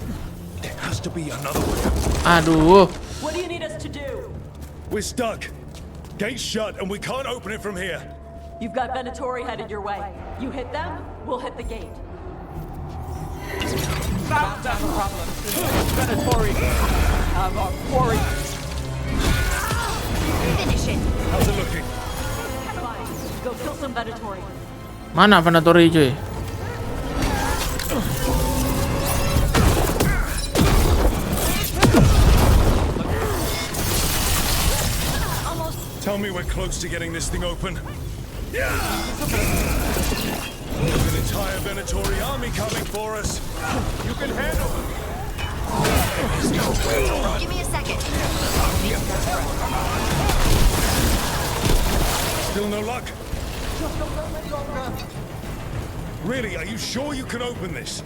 There has to be another way.
Aduh.
What do you need us to do?
We're stuck. Gate's shut and we can't open it from here.
You've got Venatori headed your way. You hit them, we'll hit the gate.
Found a problem. Venatori have our quarry.
Finish it!
How's it looking?
Fine. Go kill some Venatori.
Mana Venatori, cuy?
Tell me we're close to getting this thing open. Yeah! There's an entire Venatori army coming for us. You can handle them.
Give me a second.
Still no luck? Really, are you sure you can open this?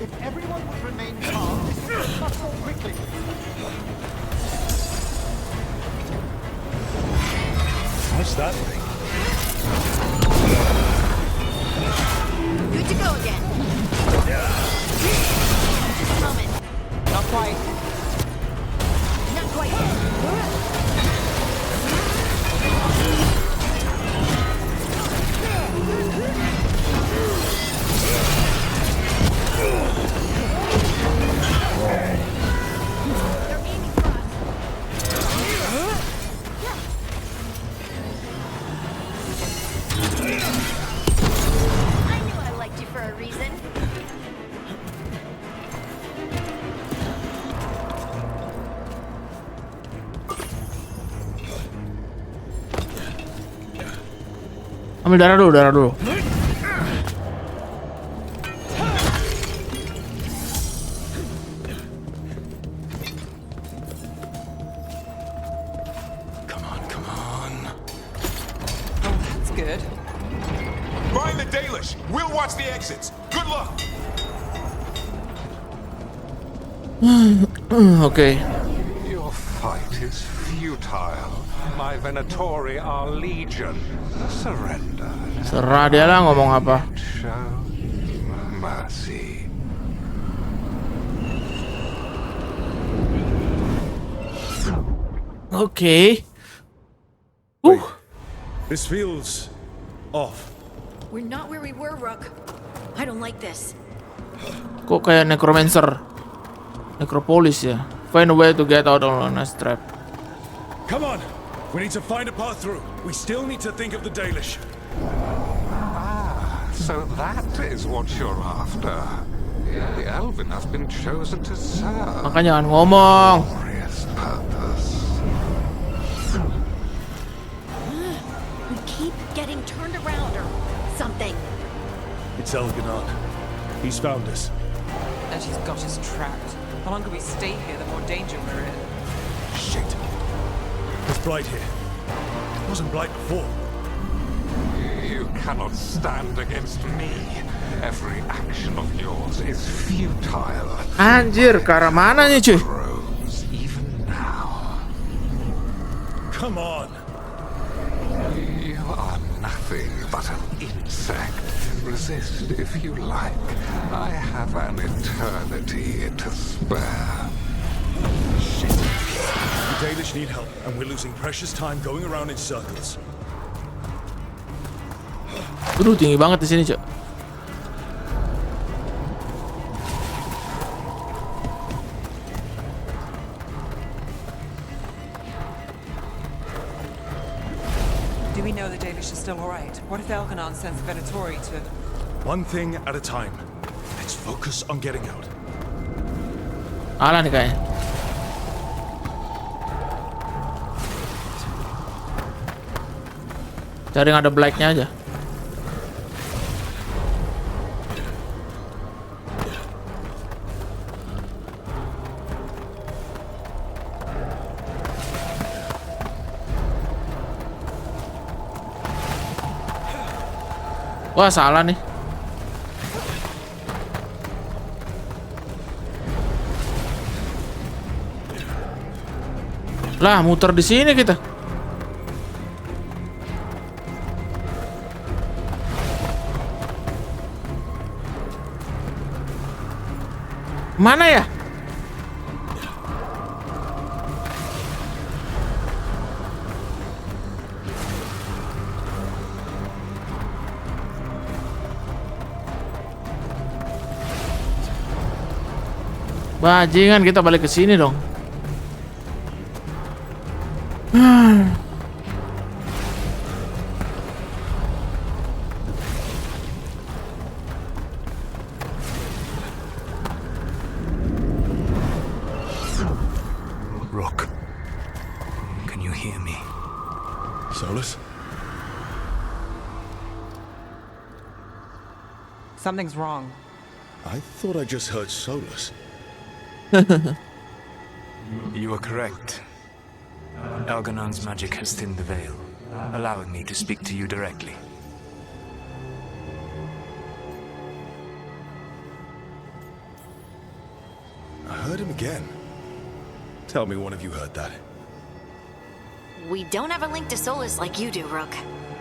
If everyone would remain calm, this would not so quickly.
What's that thing?
Good to go again. Moment.
Not quite.
Not quite. I knew I liked you for a reason.
Ambil darah dulu.
Come on.
Oh, that's good.
Find the Dalish. We'll watch the exits. Good luck.
Oke.
Your fight is futile. My Venatori are legion. Surrender.
Serah dia lah ngomong apa.
Show mercy.
Oke.
This feels off.
We're not where we were, Rook. I don't like this.
Kok kayak necromancer, necropolis ya. Find a way to get out on a trap.
Come on! We need to find a path through. We still need to think of the Dalish.
So that is what you're after. The Elven has been chosen to serve.
Makanya jangan ngomong.
Glorious purpose.
We keep getting turned around or something.
It's Elganon. He's found us.
And he's got us trapped. The longer we stay here, the more danger we're in.
Shit. There's Blight here. It wasn't Blight before.
You cannot stand against me. Every action of yours is futile.
Anjir, ke arah mana nih cuy?
Grows even now.
Come on.
You are nothing but an insect. Resist if you like. I have an eternity to spare.
Shit. The Dalish need help, and we're losing precious time going around in circles.
Aduh, tinggi banget di sini, Cok.
Do we know the Dalish is still alright? What if Elganon sends the Venatori to...
One thing at a time. Let's focus on getting out.
Alah nih kayaknya. Cari yang ada blacknya aja. Wah, salah nih. Lah, muter di sini kita. Mana ya? Bajingan, kita balik ke sini dong.
Rook, can you hear me?
Solus?
Something's wrong.
I thought I just heard Solus.
You are correct. Elganon's magic has thinned the veil, allowing me to speak to you directly.
I heard him again. Tell me one of you heard that.
We don't have a link to Solus like you do, Rook.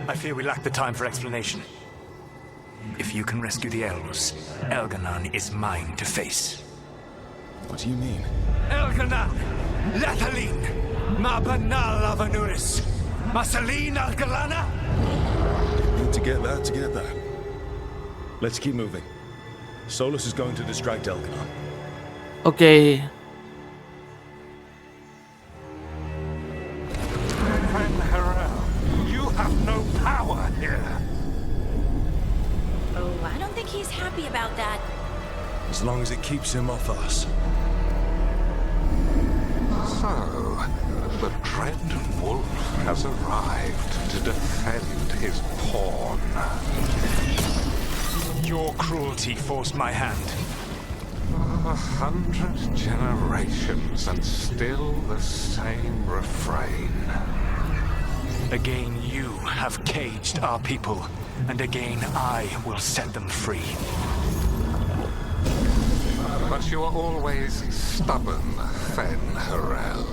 I fear we lack the time for explanation. If you can rescue the elves, Elganon is mine to face.
What do you mean?
Elganon! Lathalin! Ma banal avanuris! Masalin Algalana!
Need to get that. Let's keep moving. Solus is going to distract Elganon.
Okay.
You have no power here.
Oh, I don't think he's happy about that.
As long as it keeps him off us.
So, the Dread Wolf has arrived to defend his pawn.
Your cruelty forced my hand.
100 generations and still the same refrain.
Again you have caged our people, and again I will set them free.
But you are always stubborn, Fen Harel.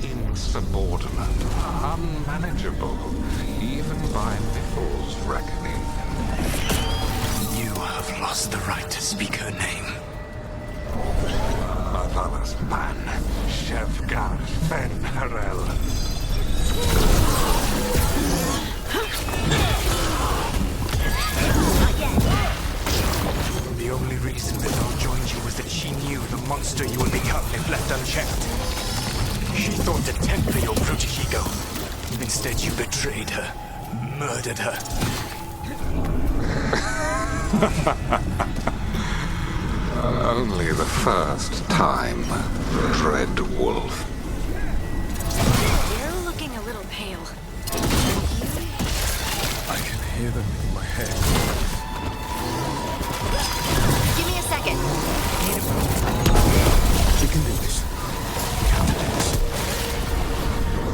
Insubordinate, unmanageable, even by Mithel's reckoning.
You have lost the right to speak her name.
Motherless man, Shevgar Fen Harel.
The only reason Mithel joined you was that she knew the monster you would become if left unchecked. She thought to temper your protege-go. Instead, you betrayed her, murdered her.
Only the first time, Dread Wolf.
You're looking a little pale.
I can hear them in my head.
Give me a second.
We can do this.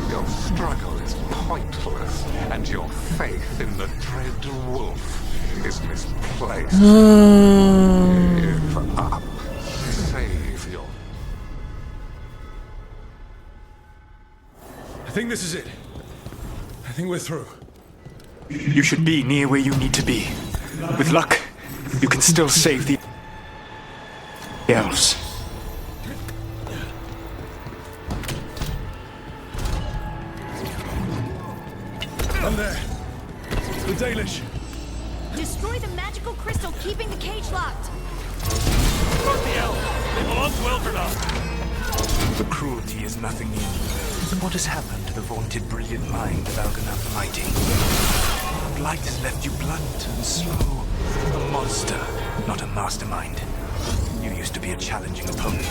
Your struggle is pointless, and your faith in the Dread Wolf is misplaced. Give up. Save your...
I think this is it. I think we're through.
You should be near where you need to be. With luck, you can still save the elves.
I'm there. The Dalish.
Destroy the magical crystal keeping the cage locked.
Not the elves. They belong to Elgernot.
The cruelty is nothing new. What has happened to the vaunted brilliant mind of Elganon the Mighty? Blight has left you blunt and slow. A monster, not a mastermind. You used to be a challenging opponent.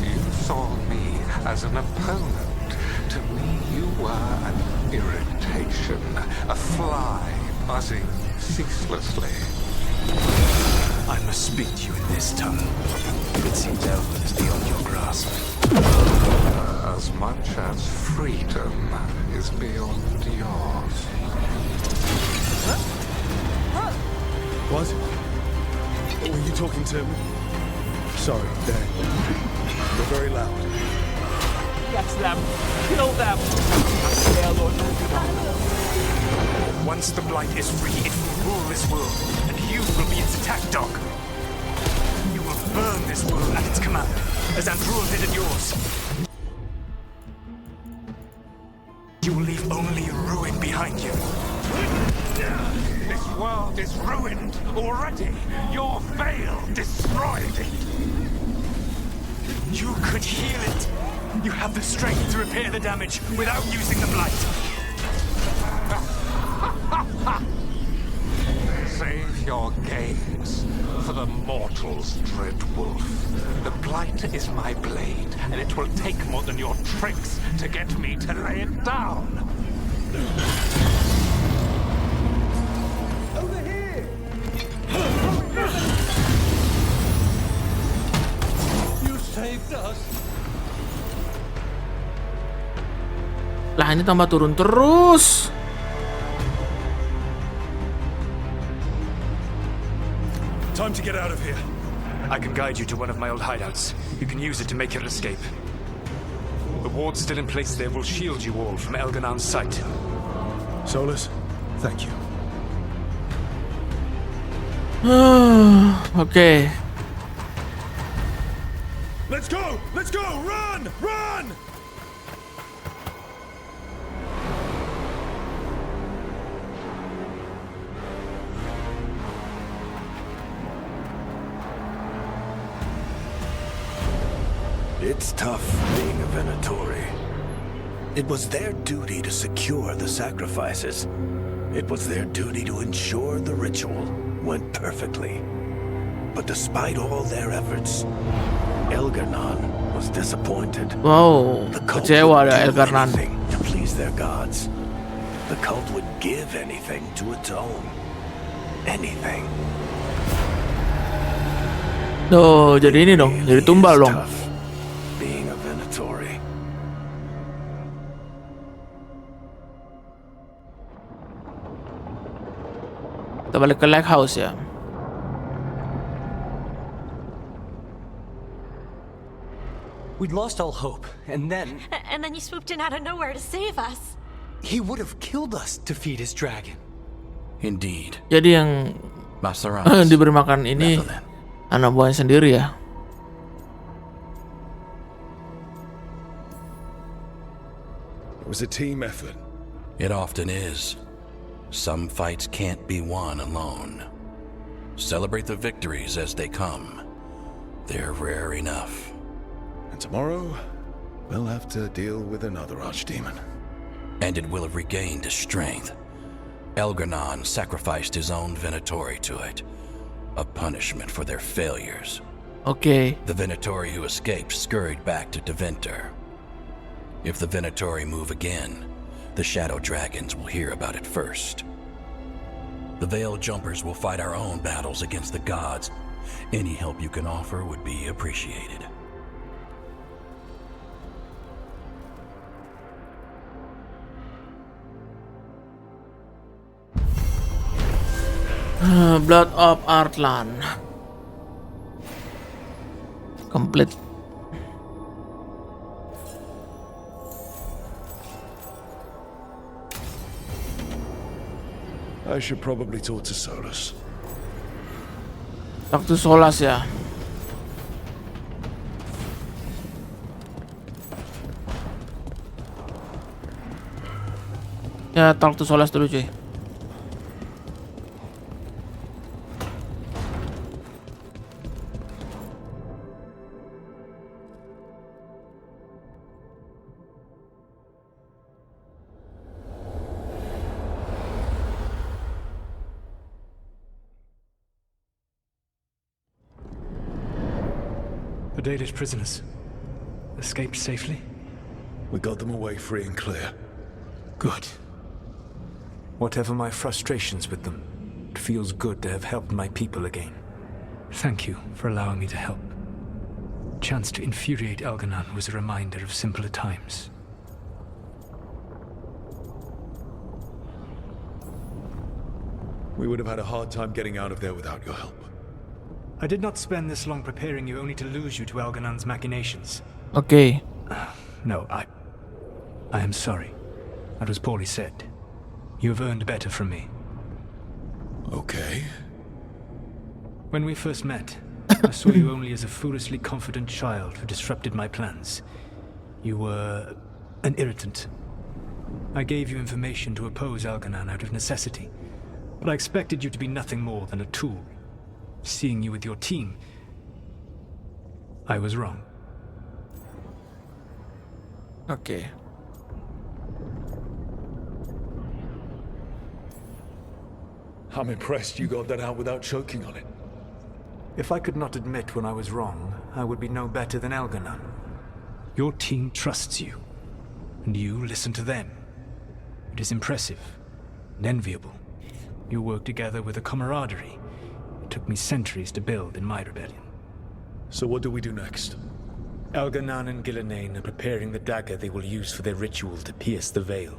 You saw me as an opponent. To me, you were an irritation, a fly buzzing ceaselessly.
I must speak to you in this tongue. It seems Elven is beyond your grasp.
As much as freedom is beyond yours.
What? Were you talking to me? Sorry, Dad. You're very loud.
Catch them! Kill them!
Once the Blight is free, it will rule this world, and you will be its attack dog. You will burn this world at its command, as Andrul did at yours. You will leave only ruin behind you.
This world is ruined already. Your veil destroyed it.
You could heal it. You have the strength to repair the damage without using the Blight.
Save your games for the mortals, Dread Wolf. The Blight is my blade, and it will take more than your tricks to get me to lay it down.
Over here! You saved us.
Lah ini tambah turun terus.
Time to get out of here.
I can guide you to one of my old hideouts. You can use it to make your escape. The ward still in place there will shield you all from Elganan's sight.
Solus, thank you.
Okay.
Let's go! Let's go! Run! Run!
It's tough being a Venatori. It was their duty to secure the sacrifices. It was their duty to ensure the ritual went perfectly. But despite all their efforts, Elgarnan was disappointed.
Wow, kecewa ada Elgarnan.
To please their gods. The cult would give anything to atone. Anything.
Tuh, jadi ini dong, jadi tumbal dong.
Being a Venatori.
Kita balik ke Lighthouse ya.
We'd lost all hope, and then...
And then you swooped in out of nowhere to save us.
He would have killed us to feed his dragon.
Indeed.
Jadi yang diberi makan ini anak buahnya sendiri ya.
It was a team effort.
It often is. Some fights can't be won alone. Celebrate the victories as they come. They're rare enough.
And tomorrow, we'll have to deal with another archdemon.
And it will have regained its strength. Elgarnan sacrificed his own Venatori to it. A punishment for their failures.
Okay.
The Venatori who escaped scurried back to Deventer. If the Venatori move again, the Shadow Dragons will hear about it first. The Veil Jumpers will fight our own battles against the gods. Any help you can offer would be appreciated.
Blood of Artland. Complete.
I should probably talk to Solus.
Talk to Solas ya. Ya, talk to Solas dulu cuy.
The Dalish prisoners escaped safely?
We got them away free and clear.
Good. Whatever my frustrations with them, it feels good to have helped my people again. Thank you for allowing me to help. Chance to infuriate Elganan was a reminder of simpler times.
We would have had a hard time getting out of there without your help.
I did not spend this long preparing you only to lose you to Elganan's machinations.
Okay.
No, I am sorry. That was poorly said. You have earned better from me.
Okay.
When we first met, I saw you only as a foolishly confident child who disrupted my plans. You were an irritant. I gave you information to oppose Elganan out of necessity, but I expected you to be nothing more than a tool. Seeing you with your team, I was wrong.
Okay.
I'm impressed you got that out without choking on it.
If I could not admit when I was wrong, I would be no better than Elganan. Your team trusts you, and you listen to them. It is impressive and enviable. You work together with a camaraderie it took me centuries to build in my rebellion.
So what do we do next?
Elganan and Gillenane are preparing the dagger they will use for their ritual to pierce the veil.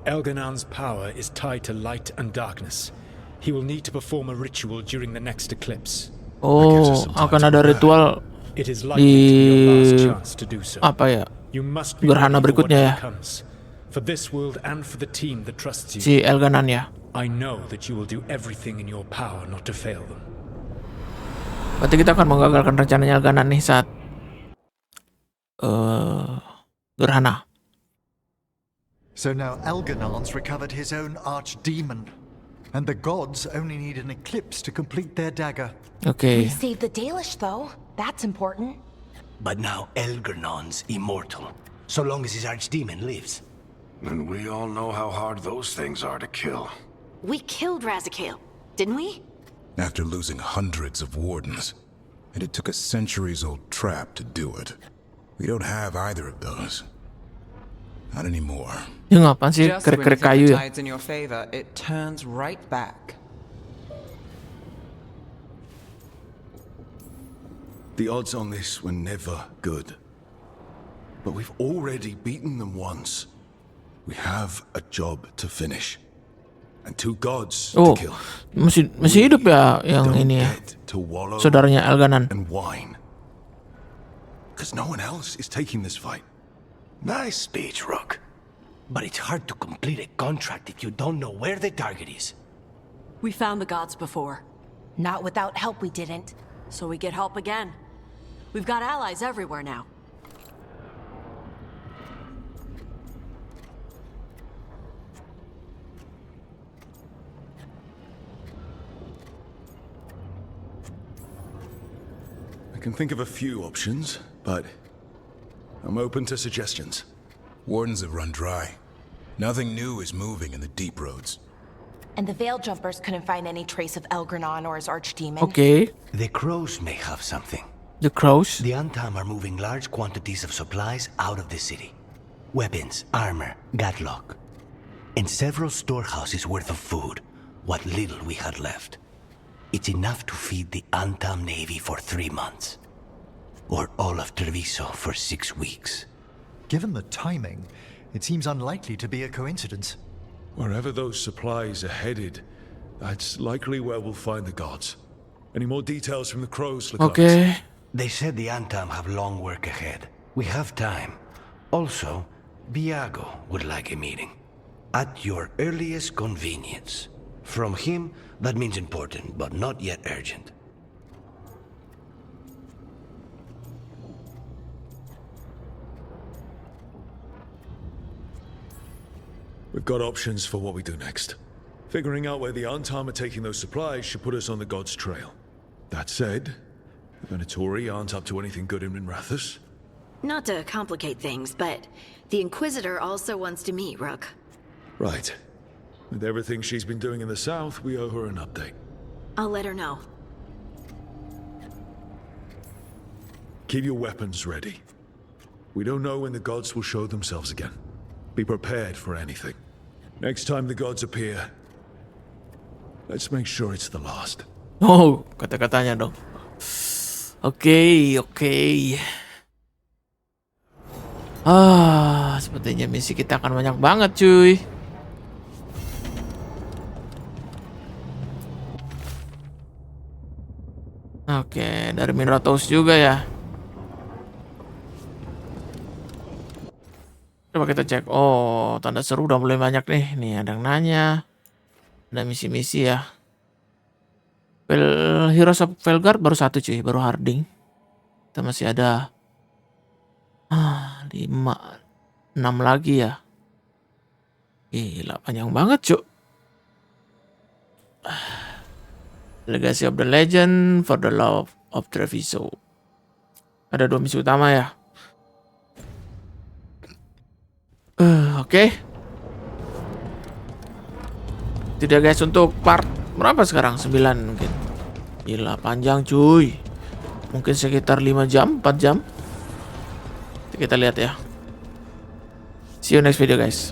Elganan's power is tied to light and darkness. He will need to perform a ritual during the next eclipse.
Oh, akan ada ritual
It is likely to be your last
di
chance to do so.
apa ya?
You must be
gerhana
ready for what
berikutnya ya.
comes. For this world and for the team that trusts you.
Si Elganan ya.
I know that you will do everything in your power not to fail them.
Berarti kita akan menggagalkan rencananya Elganan nih saat gerhana.
So now Elganan's recovered his own archdemon, and the gods only need an eclipse to complete their dagger.
Okay.
We saved the Dalish, though. That's important.
But now Elganan's immortal, so long as his archdemon lives.
And we all know how hard those things are to kill.
We killed Razikale, didn't we?
After losing hundreds of wardens. And it took a centuries-old trap to do it. We don't have either of those. Not anymore.
Ya ngapain sih
Just when you
kerek-kerek
think
kayu
the
ya?
tide's in your favor, it turns right back.
The odds on this were never good. But we've already beaten them once. We have a job to finish. And 2 gods to kill.
masih hidup ya yang ini ya. Saudaranya Elganan.
And whine. Because no one else is taking this fight.
Nice speech, Rook. But it's hard to complete a contract if you don't know where the target is.
We found the gods before.
Not without help, we didn't.
So we get help again. We've got allies everywhere now.
I can think of a few options, but I'm open to suggestions.
Wardens have run dry. Nothing new is moving in the deep roads.
And the Veil Jumpers couldn't find any trace of Elgranon or his archdemon.
Okay.
The crows may have something.
The crows?
The Antam are moving large quantities of supplies out of the city. Weapons, armor, gatlock. And several storehouses worth of food, what little we had left. It's enough to feed the Antam Navy for 3 months. Or all of Treviso for 6 weeks.
Given the timing, it seems unlikely to be a coincidence.
Wherever those supplies are headed, that's likely where we'll find the gods. Any more details from the crows, Lagarde?
Okay.
They said the Antam have long work ahead. We have time. Also, Biago would like a meeting. At your earliest convenience. From him, that means important, but not yet urgent.
We've got options for what we do next. Figuring out where the Antam are taking those supplies should put us on the gods' trail. That said, the Venatori aren't up to anything good in Minrathous.
Not to complicate things, but the Inquisitor also wants to meet Rook.
Right. With everything she's been doing in the south, we owe her an update.
I'll let her know.
Keep your weapons ready. We don't know when the gods will show themselves again. Be prepared for anything. Next time the gods appear, let's make sure it's the last.
Oh, kata-katanya dong. Oke. Sepertinya misi kita akan banyak banget, cuy. Oke, dari Minrathous juga ya. Coba kita cek. Oh, tanda seru udah mulai banyak nih. Nih ada yang nanya. Ada misi-misi ya. Heroes of Veilguard baru 1 cuy, baru Harding. Kita masih ada 5, 6 lagi ya. Gila, panjang banget cuy. Legacy of the Legend for the Love of Treviso. Ada 2 misi utama ya. Oke. Tidak guys, untuk part berapa sekarang? 9 mungkin. Gila, panjang cuy. Mungkin sekitar 5 jam, 4 jam. Kita lihat ya. See you next video guys.